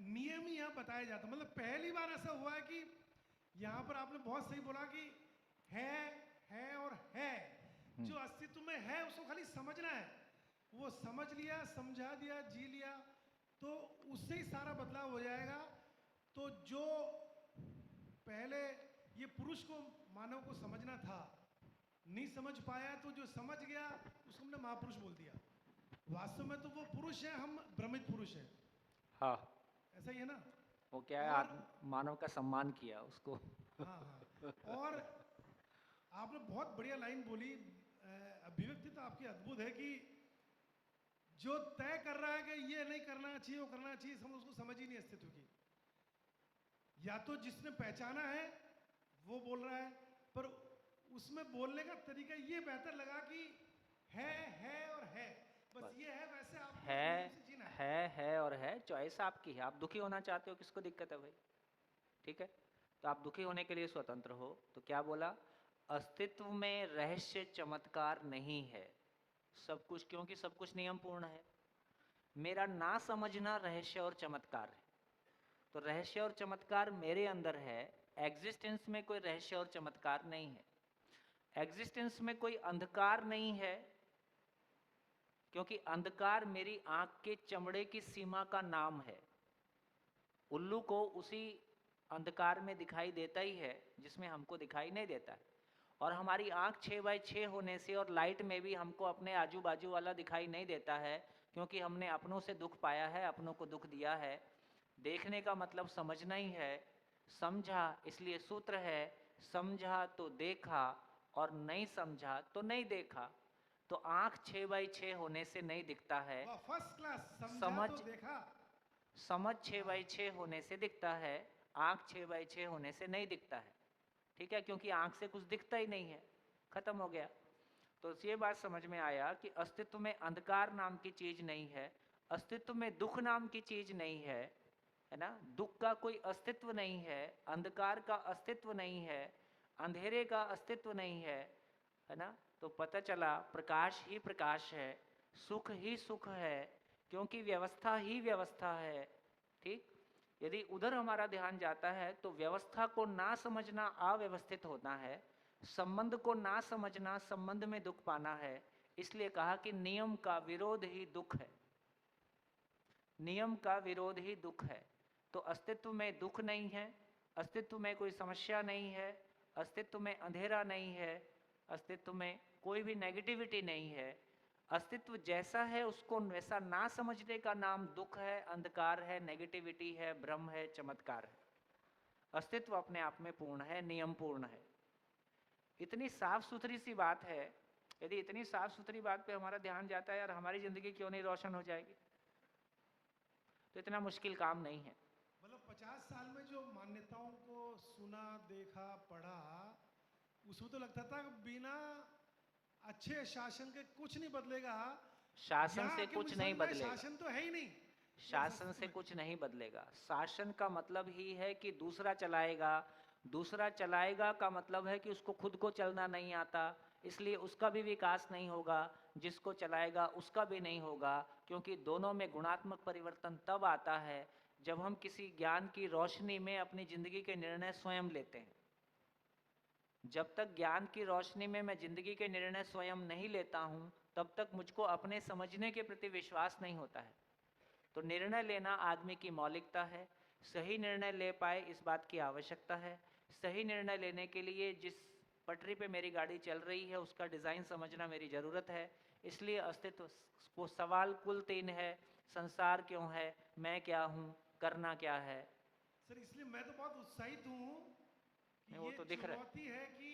नियम ही यहाँ बताया जाता। मतलब पहली बार ऐसा हुआ है कि यहाँ पर आपने बहुत सही बोला कि है और है, जो अस्तित्व में है उसको खाली समझना है। वो समझ लिया, समझा दिया, जी लिया, तो उससे ही सारा बदलाव हो जाएगा। तो जो पहले ये पुरुष को, मानव को समझना था, नहीं समझ पाया, तो जो समझ गया उसको हमने महापुरुष बोल दिया। वास्तव में तो वो पुरुष है, हम भ्रमित पुरुष हैं। हाँ, ऐसा ही है ना? वो क्या है, मानव का सम्मान किया उसको। हाँ हाँ। और आपने बहुत बढ़िया लाइन बोली, अभिव्यक्ति तो आपकी अद्भुत है कि जो तय कर रहा है कि ये नहीं करना चाहिए, वो करना चाहिए, हम उसको समझ ही नहीं अस्तित्व की। या तो जिसने पहचाना है वो बोल रहा है, पर उसमें बोलने का तरीका ये बेहतर लगा कि है और है, बस ये है, वैसे आप है और है, चॉइस आपकी है। आप दुखी होना चाहते हो, किसको दिक्कत है भाई? ठीक है, तो आप दुखी होने के लिए स्वतंत्र हो। तो क्या बोला, अस्तित्व में रहस्य चमत्कार नहीं है सब कुछ, क्योंकि सब कुछ नियम पूर्ण है। मेरा ना समझना रहस्य और चमत्कार है। तो रहस्य और चमत्कार मेरे अंदर है, एग्जिस्टेंस में कोई रहस्य और चमत्कार नहीं है। एग्जिस्टेंस में कोई अंधकार नहीं है, क्योंकि अंधकार मेरी आंख के चमड़े की सीमा का नाम है। उल्लू को उसी अंधकार में दिखाई देता ही है जिसमें हमको दिखाई नहीं देता है। और हमारी आंख 6x6 होने से और लाइट में भी हमको अपने आजू बाजू वाला दिखाई नहीं देता है, क्योंकि हमने अपनों से दुख पाया है, अपनों को दुख दिया है। देखने का मतलब समझना ही है। समझा इसलिए सूत्र है, समझा तो देखा और नहीं समझा तो नहीं देखा। तो आंख 6x6 होने से नहीं दिखता है, फर्स्ट क्लास, समझ तो देखा, समझ 6x6 होने से दिखता है, आंख 6x6 होने से नहीं दिखता है। ठीक है, क्योंकि आंख से कुछ दिखता ही नहीं है, खत्म हो गया। तो ये बात समझ में आया कि अस्तित्व में अंधकार नाम की चीज नहीं है, अस्तित्व में दुख नाम की चीज नहीं है, है ना। दुख का कोई अस्तित्व नहीं है, अंधकार का अस्तित्व नहीं है, अंधेरे का अस्तित्व नहीं है ना। तो पता चला प्रकाश ही प्रकाश है, सुख ही सुख है, क्योंकि व्यवस्था ही व्यवस्था है। ठीक, यदि उधर हमारा ध्यान जाता है तो व्यवस्था को ना समझना अव्यवस्थित होना है, संबंध को ना समझना संबंध में दुख पाना है। इसलिए कहा कि नियम का विरोध ही दुख है, नियम का विरोध ही दुख है। तो अस्तित्व में दुख नहीं है, अस्तित्व में कोई समस्या नहीं है, अस्तित्व में अंधेरा नहीं है, अस्तित्व में कोई भी नेगेटिविटी नहीं है, अस्तित्व जैसा है उसको वैसा ना समझने का नाम दुख है, अंधकार है, नेगेटिविटी है, भ्रम है, चमत्कार है। अस्तित्व अपने आप में पूर्ण है, नियम पूर्ण है। इतनी साफ सुथरी सी बात है, यदि इतनी साफ सुथरी बात पे हमारा ध्यान जाता है, यार हमारी जिंदगी क्यों नहीं रोशन हो जाएगी? तो इतना मुश्किल काम नहीं है। मतलब 50 साल में जो मान्यताओं को सुना, देखा, पढ़ा, उसमें तो लगता था कि बिना अच्छे शासन के कुछ नहीं बदलेगा। शासन यहाँ से आके कुछ मुझे नहीं समझ में आया, बदलेगा। शासन तो है ही नहीं। शासन से कुछ नहीं बदलेगा। शासन का मतलब ही है कि दूसरा चलाएगा। दूसरा चलाएगा का मतलब है कि उसको खुद को चलना नहीं आता, इसलिए उसका भी विकास नहीं होगा, जिसको चलाएगा उसका भी नहीं होगा। क्योंकि दोनों में गुणात्मक परिवर्तन तब आता है जब हम किसी ज्ञान की रोशनी में अपनी जिंदगी के निर्णय स्वयं लेते हैं। जब तक ज्ञान की रोशनी में मैं जिंदगी के निर्णय स्वयं नहीं लेता हूं, तब तक मुझको अपने समझने के प्रति विश्वास नहीं होता है। तो निर्णय लेना आदमी की मौलिकता है। सही निर्णय ले पाए इस बात की आवश्यकता है। सही निर्णय लेने के लिए जिस पटरी पे मेरी गाड़ी चल रही है उसका डिज़ाइन समझना मेरी ज़रूरत है। इसलिए अस्तित्व को सवाल कुल 3 है: संसार क्यों है, मैं क्या हूँ, करना क्या है। सर इसलिए मैं तो बहुत उत्साहित हूँ कि नहीं, वो ये तो दिख रहा है। चुनौती है कि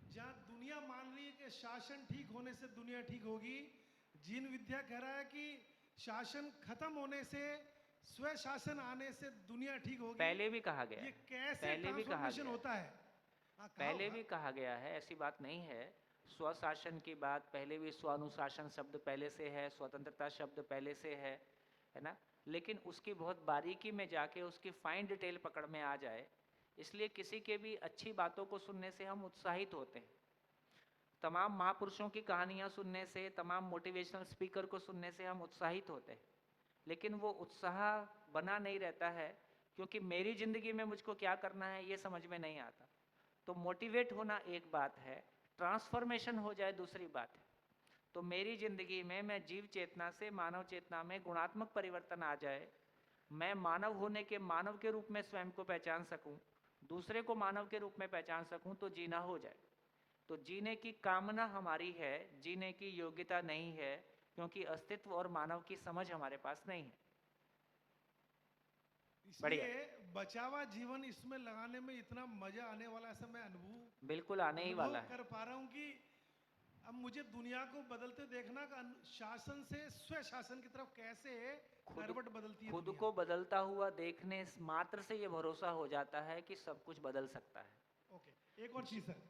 जहाँ दुनिया मान रही है कि शासन ठीक होने से दुनिया ठीक होगी, जीन विद्या कह रहा है कि शासन खत्म होने से, स्व शासन आने से दुनिया ठीक होगी। पहले भी कहा गया ये है, कैसे पहले भी कहा ट्रांसफॉर्मेशन गया है, होता है? हाँ, कहा पहले होगा। भी कहा गया है, ऐसी बात नहीं है। स्वशासन की बात पहले भी, स्वानुशासन शब्द पहले से है, स्वतंत्रता शब्द पहले से है ना। लेकिन उसकी बहुत बारीकी में जाके उसकी फाइन डिटेल पकड़ में आ जाए, इसलिए किसी के भी अच्छी बातों को सुनने से हम उत्साहित होते हैं। तमाम महापुरुषों की कहानियाँ सुनने से, तमाम मोटिवेशनल स्पीकर को सुनने से हम उत्साहित होते हैं। लेकिन वो उत्साह बना नहीं रहता है, क्योंकि मेरी ज़िंदगी में मुझको क्या करना है ये समझ में नहीं आता। तो मोटिवेट होना एक बात है, ट्रांसफॉर्मेशन हो जाए दूसरी बात है। तो मेरी ज़िंदगी में मैं जीव चेतना से मानव चेतना में गुणात्मक परिवर्तन आ जाए, मैं मानव होने के मानव के रूप में स्वयं को पहचान सकूं, दूसरे को मानव के रूप में पहचान सकूं, तो जीना हो जाए। तो जीने की कामना हमारी है, जीने की योग्यता नहीं है, क्योंकि अस्तित्व और मानव की समझ हमारे पास नहीं है। बढ़िया। इसलिए बचा हुआ जीवन इसमें लगाने में इतना मजा आने वाला, ऐसा मैं बिल्कुल आने ही वाला है। कर पा रहा हूँ कि अब मुझे दुनिया को बदलते देखना का शासन से स्व शासन की तरफ कैसे करवट बदलती है खुद दुनिया। को बदलता हुआ देखने मात्र से ये भरोसा हो जाता है कि सब कुछ बदल सकता है। ओके, एक और चीज सर,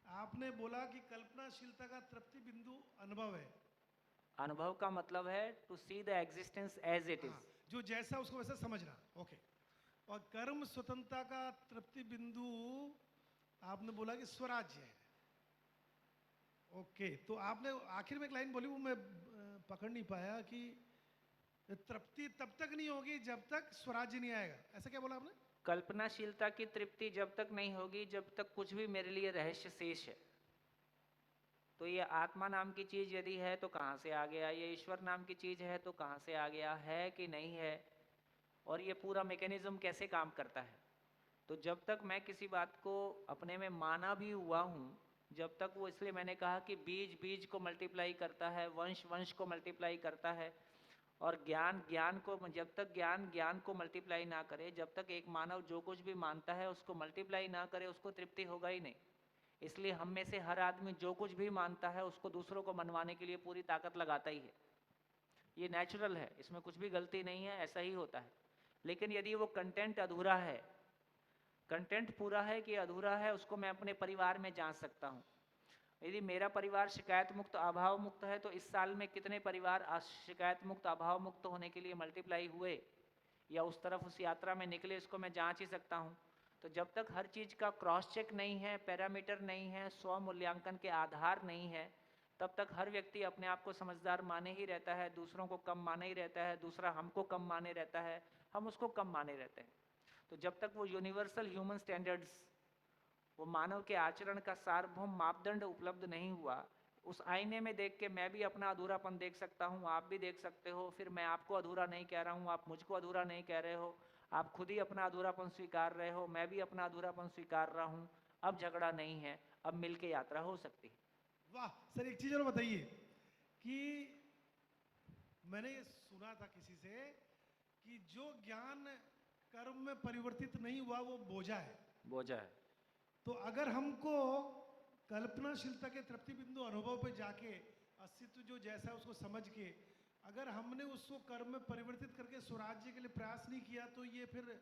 आपने बोला कि कल्पनाशीलता का तृप्ति बिंदु अनुभव है। अनुभव का मतलब है to see the existence as it हाँ, इज। जो जैसा उसको वैसा समझना। ओके, और कर्म स्वतंत्रता का तृप्ति बिंदु आपने बोला कि स्वराज्य है। ओके, तो आपने आखिर में एक लाइन बोली, वो मैं पकड़ नहीं पाया, कि तृप्ति तब तक नहीं होगी जब तक स्वराज्य नहीं आएगा, ऐसा क्या बोला आपने? कल्पनाशीलता की तृप्ति जब तक नहीं होगी जब तक कुछ भी मेरे लिए रहस्य शेष है। तो ये आत्मा नाम की चीज़ यदि है तो कहाँ से आ गया, ये ईश्वर नाम की चीज़ है तो कहाँ से आ गया, है कि नहीं है, और ये पूरा मैकेनिज्म कैसे काम करता है। तो जब तक मैं किसी बात को अपने में माना भी हुआ हूँ, जब तक वो, इसलिए मैंने कहा कि बीज बीज को मल्टीप्लाई करता है, वंश वंश को मल्टीप्लाई करता है, और ज्ञान ज्ञान को, जब तक ज्ञान ज्ञान को मल्टीप्लाई ना करे, जब तक एक मानव जो कुछ भी मानता है उसको मल्टीप्लाई ना करे, उसको तृप्ति होगा ही नहीं। इसलिए हम में से हर आदमी जो कुछ भी मानता है उसको दूसरों को मनवाने के लिए पूरी ताकत लगाता ही है। ये नेचुरल है, इसमें कुछ भी गलती नहीं है, ऐसा ही होता है। लेकिन यदि वो कंटेंट अधूरा है, कंटेंट पूरा है कि अधूरा है, उसको मैं अपने परिवार में जांच सकता हूँ। यदि मेरा परिवार शिकायत मुक्त अभाव मुक्त है, तो इस साल में कितने परिवार शिकायत मुक्त अभाव मुक्त होने के लिए मल्टीप्लाई हुए या उस तरफ उस यात्रा में निकले, इसको मैं जांच ही सकता हूँ। तो जब तक हर चीज़ का क्रॉस चेक नहीं है, पैरामीटर नहीं है, स्व मूल्यांकन के आधार नहीं है, तब तक हर व्यक्ति अपने आप को समझदार माने ही रहता है, दूसरों को कम माने ही रहता है, दूसरा हमको कम माने रहता है, हम उसको कम माने रहते हैं। तो जब तक वो यूनिवर्सल ह्यूमन स्टैंडर्ड्स, वो मानव के आचरण का सार्वभौम मापदंड उपलब्ध नहीं हुआ, उस आईने में देख के मैं भी अपना अधूरापन देख सकता हूँ, आप भी देख सकते हो। फिर मैं आपको अधूरा नहीं कह रहा हूँ, आप मुझको अधूरा नहीं कह रहे हो, आप खुद ही अपना अधूरापन स्वीकार रहे हो, मैं भी अपना अधूरापन स्वीकार रहा हूँ। अब झगड़ा नहीं है, अब मिलके यात्रा हो सकती है। वाह सर, एक चीज और बताइए कि मैंने ये सुना था किसी से कि जो ज्ञान कर्म में परिवर्तित नहीं हुआ वो बोझा है। बोझा है। तो अगर हमको कल्पनाशीलता के तृप्ति बिंदु अनुभव पे जाके अस्तित्व जो जैसा है उसको समझ के अगर हमने उसको कर्म में परिवर्तित करके स्वराज्य के लिए प्रयास नहीं किया तो ये फिर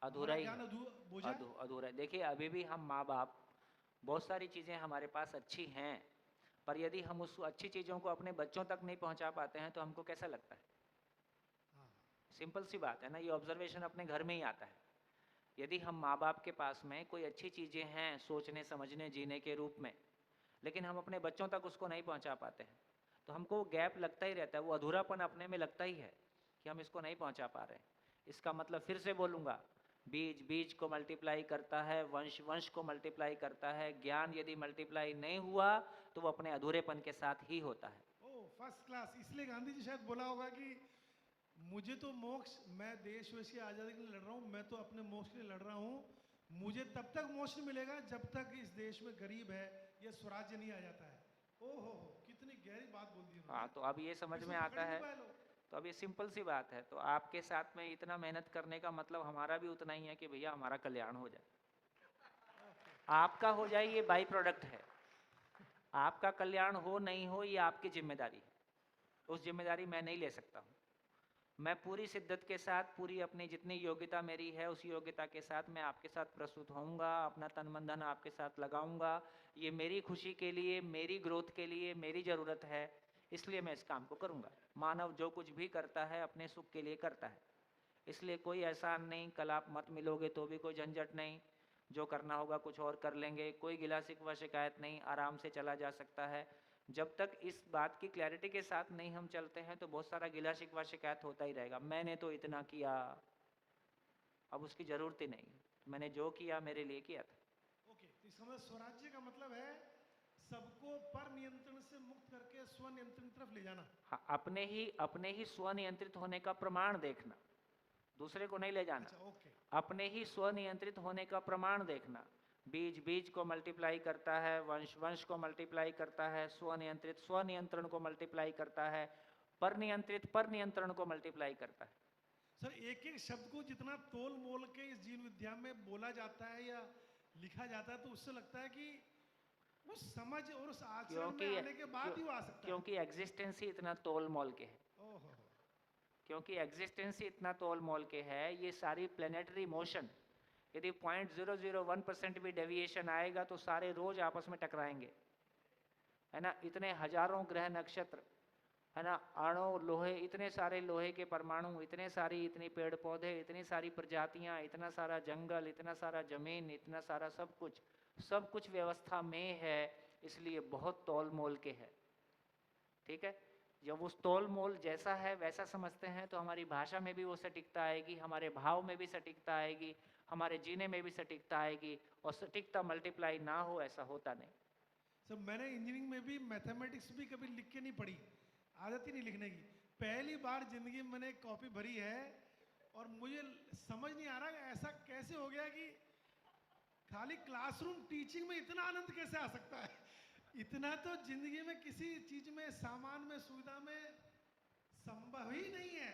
अधूरा ही ज्ञान है। बोझा है। अधूरा है। देखिए अभी भी हम माँ बाप, बहुत सारी चीज़ें हमारे पास अच्छी हैं, पर यदि हम उस अच्छी चीज़ों को अपने बच्चों तक नहीं पहुँचा पाते हैं तो हमको कैसा लगता है? हाँ। सिंपल सी बात है ना, ये ऑब्जर्वेशन अपने घर में ही आता है। यदि हम माँ बाप के पास में कोई अच्छी चीज़ें हैं सोचने समझने जीने के रूप में, लेकिन हम अपने बच्चों तक उसको नहीं पहुँचा पाते हैं, तो हमको वो गैप लगता ही रहता है, वो अधूरापन अपने में लगता ही है कि हम इसको नहीं पहुँचा पा रहे हैं। इसका मतलब फिर से बोलूँगा, बीज बीज को मल्टीप्लाई करता है, वंश वंश को मल्टीप्लाई करता है। ज्ञान यदि मल्टीप्लाई नहीं हुआ तो वो अपने अधूरेपन के साथ ही होता है। ओ फर्स्ट क्लास। इसलिए गांधी जी शायद बोला होगा कि मुझे तो मोक्ष, मैं देश वेश की आज़ादी के लिए लड़ रहा हूँ, मैं तो अपने मोक्ष के लिए लड़ रहा हूँ, मुझे तब तक मोक्ष मिलेगा जब तक इस देश में गरीब है या स्वराज्य नहीं आ जाता है। ओहो कितनी गहरी बात बोल दी उन्होंने। हाँ, तो अब ये समझ इसको में पकड़ आता ही नहीं है। पाए लोग। तो अब ये सिंपल सी बात है, तो आपके साथ में इतना मेहनत करने का मतलब हमारा भी उतना ही है कि भैया हमारा कल्याण हो जाए। आपका हो जाए ये बाई प्रोडक्ट है, आपका कल्याण हो नहीं हो ये आपकी जिम्मेदारी है, उस जिम्मेदारी मैं नहीं ले सकता हूँ। मैं पूरी शिद्दत के साथ, पूरी अपनी जितनी योग्यता मेरी है उस योग्यता के साथ मैं आपके साथ प्रस्तुत होऊंगा, अपना तन मन धन आपके साथ लगाऊंगा। ये मेरी खुशी के लिए, मेरी ग्रोथ के लिए, मेरी ज़रूरत है, इसलिए मैं इस काम को करूंगा। मानव जो कुछ भी करता है अपने सुख के लिए करता है, इसलिए कोई एहसान नहीं, कल आप मत मिलोगे तो भी कोई झंझट नहीं, जो करना होगा कुछ और कर लेंगे, कोई गिला शिकवा शिकायत नहीं, आराम से चला जा सकता है। जब तक इस बात की क्लैरिटी के साथ नहीं हम चलते हैं तो बहुत सारा गिला शिकवा शिकायत होता ही रहेगा। मैंने तो इतना किया, अब उसकी ज़रूरत ही नहीं, मैंने जो किया मेरे लिए किया था। ओके, तो इसका मतलब स्वराज्य का मतलब है सबको पर नियंत्रण से मुक्त करके स्वनियंत्रण की तरफ ले जाना। हाँ, अपने ही स्वनियंत्रित होने का प्रमाण देखना, दूसरे को नहीं ले जाना। अच्छा ओके। अपने ही स्वनियंत्रित होने का प्रमाण देखना। बीज बीज को मल्टीप्लाई करता है, वंश वंश को मल्टीप्लाई करता है, स्वनियंत्रित स्वनियंत्रण को मल्टीप्लाई करता है, पर नियंत्रण को मल्टीप्लाई करता है। सर एक एक शब्द को जितना तोल मोल के इस जीव विद्या में बोला जाता है या लिखा जाता है तो उससे लगता है कि वो समझ और उस आचरण में आने के बाद ही वो आ सकता है। क्योंकि एग्जिस्टेंस ही इतना तोल मोल के है। ओहो। क्योंकि एग्जिस्टेंस ही इतना तोल मोल के है, ये सारी प्लेनेटरी मोशन, यदि 0.001% भी डेविएशन आएगा तो सारे रोज आपस में टकराएंगे, है ना। इतने हजारों ग्रह नक्षत्र, है ना, अणु लोहे, इतने सारे लोहे के परमाणु, इतनी पेड़ पौधे, इतनी सारी प्रजातियां, इतना सारा जंगल, इतना सारा जमीन, इतना सारा सब कुछ व्यवस्था में है, इसलिए बहुत तोल मोल के है। ठीक है, जब उस तोल मोल जैसा है वैसा समझते हैं तो हमारी भाषा में भी वो सटीकता आएगी, हमारे भाव में भी सटीकता आएगी, हमारे जीने में भी सटीकता आएगी, और सटीकता मल्टीप्लाई ना हो ऐसा होता नहीं। सर मैंने इंजीनियरिंग में भी मैथमेटिक्स भी कभी लिख के नहीं पढ़ी, आदत ही नहीं लिखने की। पहली बार जिंदगी में मैंने एक कॉपी भरी है और मुझे समझ नहीं आ रहा ऐसा कैसे हो गया कि खाली क्लासरूम टीचिंग में इतना आनंद कैसे आ सकता है। इतना तो जिंदगी में किसी चीज में, सामान में, सुविधा में संभव ही नहीं है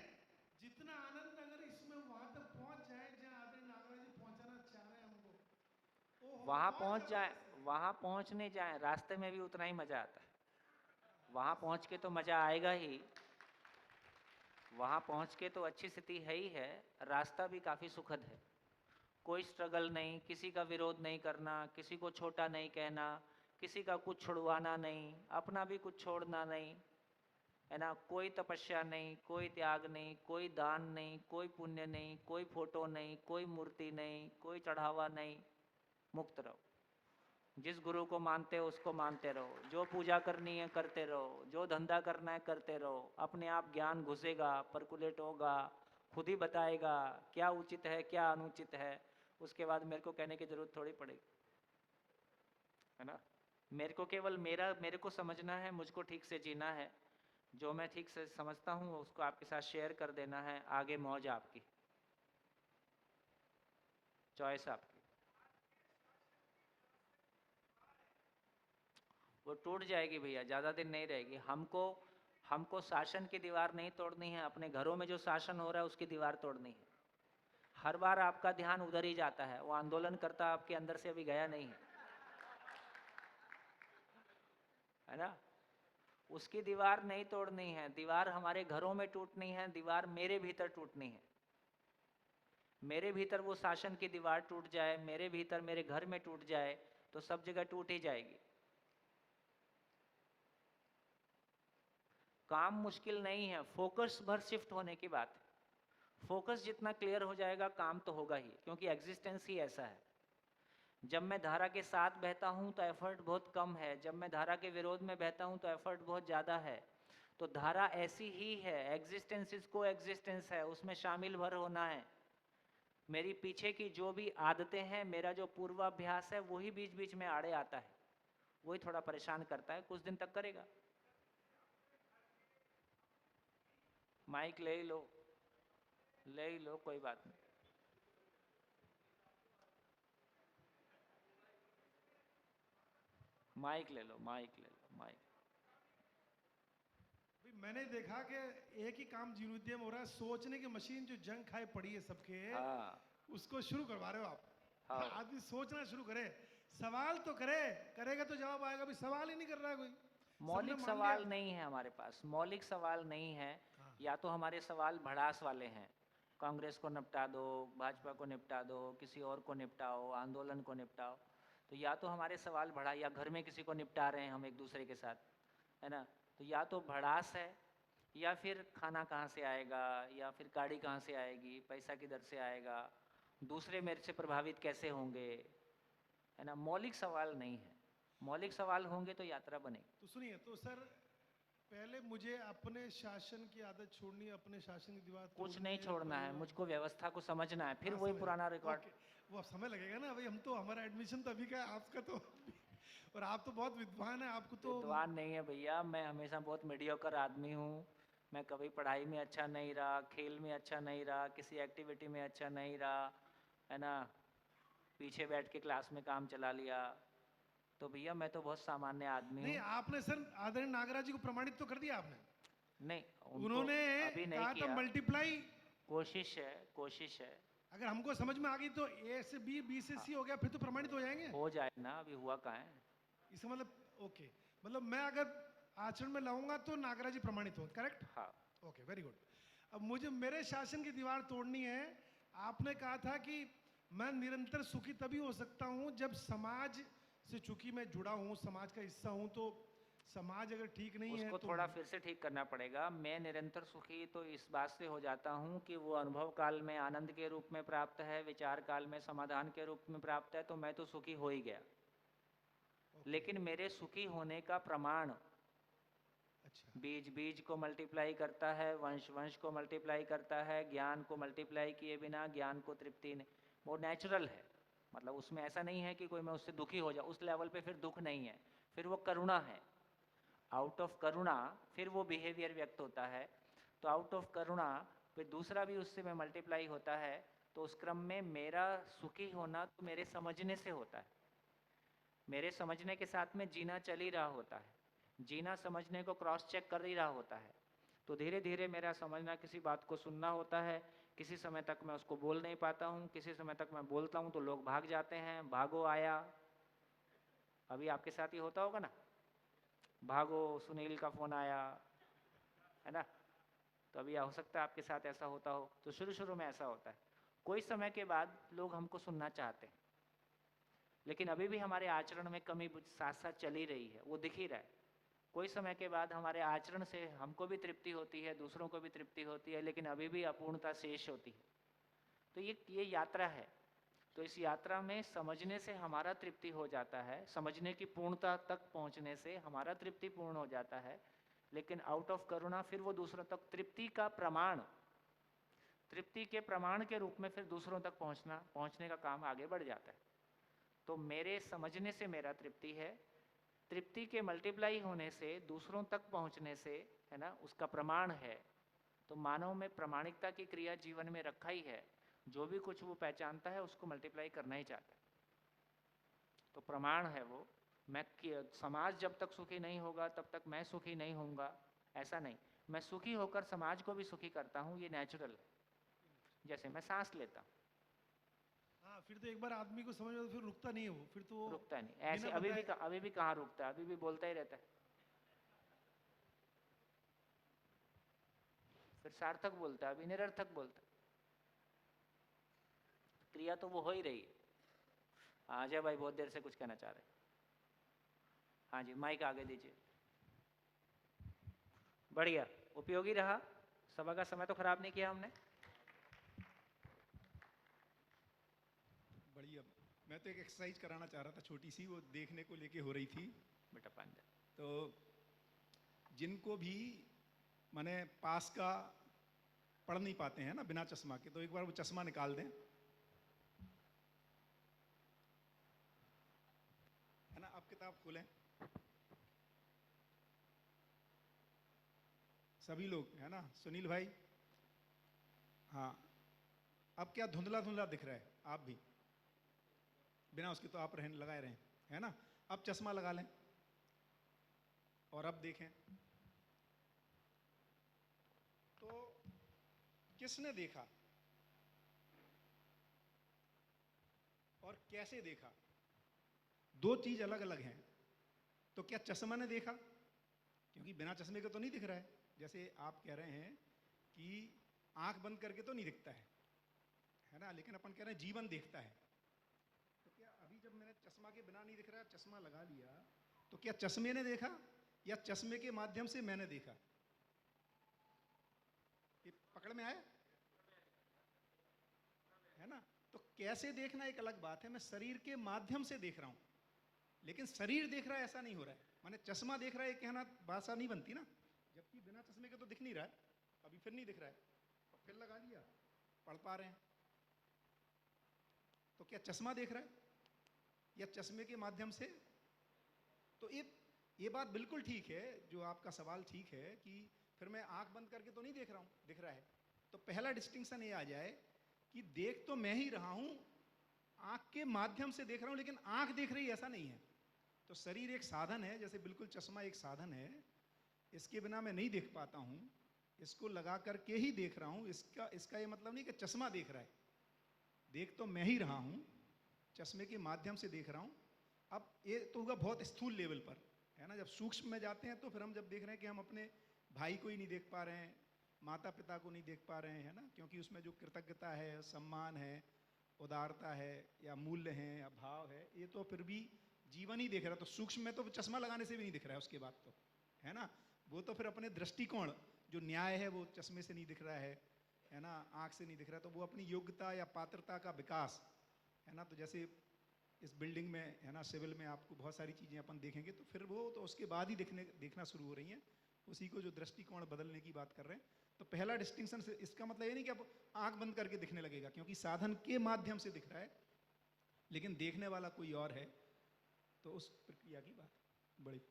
जितना आनंद अगर इसमें वहां तक पहुंच जाए जहां आदरणीय नागराज जी पहुंचाना चाह रहे हैं हमको। वहां पहुंच जाए, वहां पहुंचने जाए, रास्ते में भी उतना ही मजा आता है। वहां पहुंच के तो मजा आएगा ही, वहां पहुंच के तो अच्छी स्थिति है ही है, रास्ता भी काफी सुखद है। कोई स्ट्रगल नहीं, किसी का विरोध नहीं करना, किसी को छोटा नहीं कहना, किसी का कुछ छुड़वाना नहीं, अपना भी कुछ छोड़ना नहीं, है ना। कोई तपस्या नहीं, कोई त्याग नहीं, कोई दान नहीं, कोई पुण्य नहीं, कोई फोटो नहीं, कोई मूर्ति नहीं, कोई चढ़ावा नहीं, मुक्त रहो। जिस गुरु को मानते हो उसको मानते रहो, जो पूजा करनी है करते रहो, जो धंधा करना है करते रहो, अपने आप ज्ञान घुसेगा, परकुलेट होगा, खुद ही बताएगा क्या उचित है क्या अनुचित है। उसके बाद मेरे को कहने की जरूरत थोड़ी पड़ेगी, है ना। मेरे को केवल मेरे को समझना है, मुझको ठीक से जीना है, जो मैं ठीक से समझता हूँ उसको आपके साथ शेयर कर देना है, आगे मौज आपकी, चॉइस आपकी। वो टूट जाएगी भैया, ज़्यादा दिन नहीं रहेगी। हमको शासन की दीवार नहीं तोड़नी है, अपने घरों में जो शासन हो रहा है उसकी दीवार तोड़नी है। हर बार आपका ध्यान उधर ही जाता है, वो आंदोलनकर्ता आपके अंदर से अभी गया नहीं है ना? उसकी दीवार नहीं तोड़नी है, दीवार हमारे घरों में टूटनी है, दीवार मेरे भीतर टूटनी है। मेरे भीतर वो शासन की दीवार टूट जाए, मेरे भीतर मेरे घर में टूट जाए तो सब जगह टूट ही जाएगी। काम मुश्किल नहीं है, फोकस भर शिफ्ट होने की बात है। फोकस जितना क्लियर हो जाएगा काम तो होगा ही, क्योंकि एग्जिस्टेंस ही ऐसा है। जब मैं धारा के साथ बहता हूं तो एफर्ट बहुत कम है, जब मैं धारा के विरोध में बहता हूं तो एफर्ट बहुत ज़्यादा है। तो धारा ऐसी ही है, एग्जिस्टेंस इसको एग्जिस्टेंस है, उसमें शामिल भर होना है। मेरी पीछे की जो भी आदतें हैं, मेरा जो पूर्वाभ्यास है, वही बीच बीच में आड़े आता है, वही थोड़ा परेशान करता है, कुछ दिन तक करेगा। माइक ले ही लो, ले ही लो, कोई बात नहीं। माइक ले लो, माइक ले लो, माइक। मैंने देखा कि एक ही काम जीवनोद्यम हो रहा है, सोचने की मशीन जो जंग खाए पड़ी है सबके, उसको शुरू करवा रहे हो आप। हाँ। आदमी सोचना शुरू करे, सवाल तो करे, करेगा तो जवाब आएगा। अभी सवाल ही नहीं कर रहा है कोई। मौलिक सवाल नहीं है हमारे पास, मौलिक सवाल नहीं है। या तो हमारे सवाल भड़ास वाले हैं, कांग्रेस को निपटा दो, भाजपा को निपटा दो, किसी और को निपटाओ, आंदोलन को निपटाओ। तो या तो हमारे सवाल भड़ा, या घर में किसी को निपटा रहे हैं हम एक दूसरे के साथ, है ना? तो या तो भड़ास है, या फिर खाना कहाँ से आएगा, या फिर गाड़ी कहाँ से आएगी, पैसा किधर से आएगा, दूसरे मेरे से प्रभावित कैसे होंगे, है ना? मौलिक सवाल नहीं है। मौलिक सवाल होंगे तो यात्रा बनेगी। तो सुनिए, तो सर पहले मुझे अपने शासन की आदत छोड़नी है, अपने शासन की दीवार कुछ नहीं छोड़ना है, मुझको व्यवस्था को समझना है, फिर वही पुराना रिकॉर्ड। वो अब समय लगेगा ना भाई, हम तो, हमारा एडमिशन तो अभी का है, आपका तो और आप तो बहुत विद्वान है, आपको तो। विद्वान नहीं है भैया, मैं हमेशा बहुत मीडियोकर आदमी हूँ। मैं कभी पढ़ाई में अच्छा नहीं रहा, खेल में अच्छा नहीं रहा, किसी एक्टिविटी में अच्छा नहीं रहा, है ना? पीछे बैठ के क्लास में काम चला लिया। तो भैया मैं तो बहुत सामान्य आदमी हूँ। नहीं, आपने सर आदरणीय नागराज जी को प्रमाणित तो कर दिया आपने? नहीं, उन्होंने अभी नहीं कहा किया। था मल्टीप्लाई। कोशिश है, कोशिश है। अगर हमको समझ में आ गई तो ए से बी, बी से सी हो गया, फिर तो प्रमाणित हो जाएंगे। हो जाए ना, अभी हुआ कहाँ है? इसका मतलब ओके, मतलब मैं अगर आचरण में लाऊंगा तो नागराज जी प्रमाणित हो, करेक्ट? हाँ। Okay, very good. अब मुझे मेरे शासन की दीवार तोड़नी है। आपने कहा था कि मैं निरंतर सुखी तभी हो सकता हूं जब समाज से, चूंकि मैं जुड़ा हूं, समाज का हिस्सा हूं, तो समाज अगर ठीक नहीं है उसको तो थोड़ा फिर से ठीक करना पड़ेगा। मैं निरंतर सुखी तो इस बात से हो जाता हूँ कि वो अनुभव काल में आनंद के रूप में प्राप्त है, विचार काल में समाधान के रूप में प्राप्त है, तो मैं तो सुखी हो ही गया। लेकिन मेरे सुखी होने का प्रमाण बीज बीज को मल्टीप्लाई करता है, वंश वंश को मल्टीप्लाई करता है, ज्ञान को मल्टीप्लाई किए बिना ज्ञान को तृप्ति नहीं, वो नेचुरल है। मतलब उसमें ऐसा नहीं है कि कोई मैं उससे दुखी हो जाऊँ, उस लेवल पे फिर दुख नहीं है, फिर वो करुणा है। आउट ऑफ करुणा फिर वो बिहेवियर व्यक्त होता है। तो आउट ऑफ करुणा फिर दूसरा भी उससे में मल्टीप्लाई होता है। तो उस क्रम में मेरा सुखी होना तो मेरे समझने से होता है, मेरे समझने के साथ में जीना चल ही रहा होता है, जीना समझने को क्रॉस चेक कर ही रहा होता है। तो धीरे धीरे मेरा समझना, किसी बात को सुनना होता है, किसी समय तक मैं उसको बोल नहीं पाता हूँ, किसी समय तक मैं बोलता हूँ तो लोग भाग जाते हैं, भागो आया। अभी आपके साथ ही होता होगा ना, भागो सुनील का फ़ोन आया, है ना? तो अभी हो सकता है आपके साथ ऐसा होता हो। तो शुरू शुरू में ऐसा होता है, कोई समय के बाद लोग हमको सुनना चाहते हैं, लेकिन अभी भी हमारे आचरण में कमी साथ साथ चल ही रही है, वो दिख ही रहा है। कोई समय के बाद हमारे आचरण से हमको भी तृप्ति होती है, दूसरों को भी तृप्ति होती है, लेकिन अभी भी अपूर्णता शेष होती है। तो ये यात्रा है। तो इस यात्रा में समझने से हमारा तृप्ति हो जाता है, समझने की पूर्णता तक पहुंचने से हमारा तृप्ति पूर्ण हो जाता है। लेकिन आउट ऑफ करुणा फिर वो दूसरों तक तृप्ति का प्रमाण, तृप्ति के प्रमाण के रूप में फिर दूसरों तक पहुंचने का काम आगे बढ़ जाता है। तो मेरे समझने से मेरा तृप्ति है, तृप्ति के मल्टीप्लाई होने से, दूसरों तक पहुंचने से, है ना, उसका प्रमाण है। तो मानव में प्रामाणिकता की क्रिया जीवन में रखा ही है, जो भी कुछ वो पहचानता है उसको मल्टीप्लाई करना ही चाहता है। तो प्रमाण है वो। मैं समाज जब तक सुखी नहीं होगा तब तक मैं सुखी नहीं होऊंगा, ऐसा नहीं, मैं सुखी होकर समाज को भी सुखी करता हूँ, ये नेचुरल है। जैसे मैं सांस लेता हूँ, हाँ, फिर तो एक बार आदमी को समझ में, तो फिर रुकता नहीं है वो, फिर तो वो रुकता नहीं ऐसे। बिना बताए अभी भी कहाँ रुकता है, अभी भी बोलता ही रहता है। फिर सार्थक बोलता है, अभी निरर्थक बोलता है। क्रिया तो वो हो ही रही है। अजय भाई बहुत देर से कुछ कहना चाह रहे हैं। हाँ जी, माइक आगे दीजिए। बढ़िया, उपयोगी रहा। सभा का समय तो खराब नहीं किया हमने। बढ़िया। मैं तो एक एक्सरसाइज कराना चाह रहा था छोटी सी, वो देखने को लेके हो रही थी। बेटा पांडा, तो जिनको भी माने पास का पढ़ नहीं पाते हैं ना बिना चश्मा के, तो एक बार वो चश्मा निकाल दें, है ना। आप किताब खोलें, सभी लोग, है ना। सुनील भाई, हाँ, अब क्या धुंधला धुंधला दिख रहा है, आप भी बिना उसके तो आप रहने लगाए रहें, है ना। अब चश्मा लगा लें और अब देखें तो किसने देखा और कैसे देखा, दो चीज अलग अलग हैं। तो क्या चश्मा ने देखा, क्योंकि बिना चश्मे के तो नहीं दिख रहा है। जैसे आप कह रहे हैं कि आंख बंद करके तो नहीं दिखता है ना, लेकिन अपन कह रहे हैं जीवन देखता है। तो क्या अभी जब मैंने चश्मा के बिना नहीं दिख रहा, चश्मा लगा लिया, तो क्या चश्मे ने देखा या चश्मे के माध्यम से मैंने देखा? ये पकड़ में आया, है ना। तो कैसे देखना एक अलग बात है। मैं शरीर के माध्यम से देख रहा हूं, लेकिन शरीर देख रहा है ऐसा नहीं हो रहा है। माने चश्मा देख रहा है, कहना भाषा नहीं बनती ना, जबकि बिना चश्मे के तो दिख नहीं रहा है। अभी फिर नहीं दिख रहा है, और फिर लगा लिया, पढ़ पा रहे हैं। तो क्या चश्मा देख रहा है या चश्मे के माध्यम से? तो ये बात बिल्कुल ठीक है, जो आपका सवाल ठीक है कि फिर मैं आंख बंद करके तो नहीं देख रहा हूं, दिख रहा है। तो पहला डिस्टिंक्शन ये आ जाए कि देख तो मैं ही रहा हूं, आंख के माध्यम से देख रहा हूं, लेकिन आंख देख रही ऐसा नहीं है। तो शरीर एक साधन है, जैसे बिल्कुल चश्मा एक साधन है, इसके बिना मैं नहीं देख पाता हूं, इसको लगा करके ही देख रहा हूं। इसका ये मतलब नहीं कि चश्मा देख रहा है, देख तो मैं ही रहा हूं, चश्मे के माध्यम से देख रहा हूं। अब ये तो होगा बहुत स्थूल लेवल पर, है ना। जब सूक्ष्म में जाते हैं तो फिर हम जब देख रहे हैं कि हम अपने भाई को ही नहीं देख पा रहे हैं, माता पिता को नहीं देख पा रहे हैं, है ना, क्योंकि उसमें जो कृतज्ञता है, सम्मान है, उदारता है, या मूल्य हैं, या भाव है, ये तो फिर भी जीवन ही देख रहा है। तो सूक्ष्म में तो चश्मा लगाने से भी नहीं दिख रहा है उसके बाद तो, है ना। वो तो फिर अपने दृष्टिकोण, जो न्याय है, वो चश्मे से नहीं दिख रहा है ना, आँख से नहीं दिख रहा है। तो वो अपनी योग्यता या पात्रता का विकास, है ना। तो जैसे इस बिल्डिंग में, है ना, सिविल में आपको बहुत सारी चीज़ें अपन देखेंगे, तो फिर वो तो उसके बाद ही देखना शुरू हो रही हैं। उसी को जो दृष्टिकोण बदलने की बात कर रहे हैं। तो पहला डिस्टिंक्शन से इसका मतलब ये नहीं कि अब आंख बंद करके दिखने लगेगा, क्योंकि साधन के माध्यम से दिख रहा है, लेकिन देखने वाला कोई और है। तो उस प्रक्रिया की बात बड़ी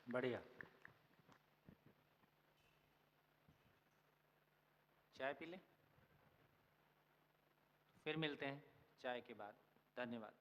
बढ़िया। चाय पी लें, फिर मिलते हैं चाय के बाद। धन्यवाद।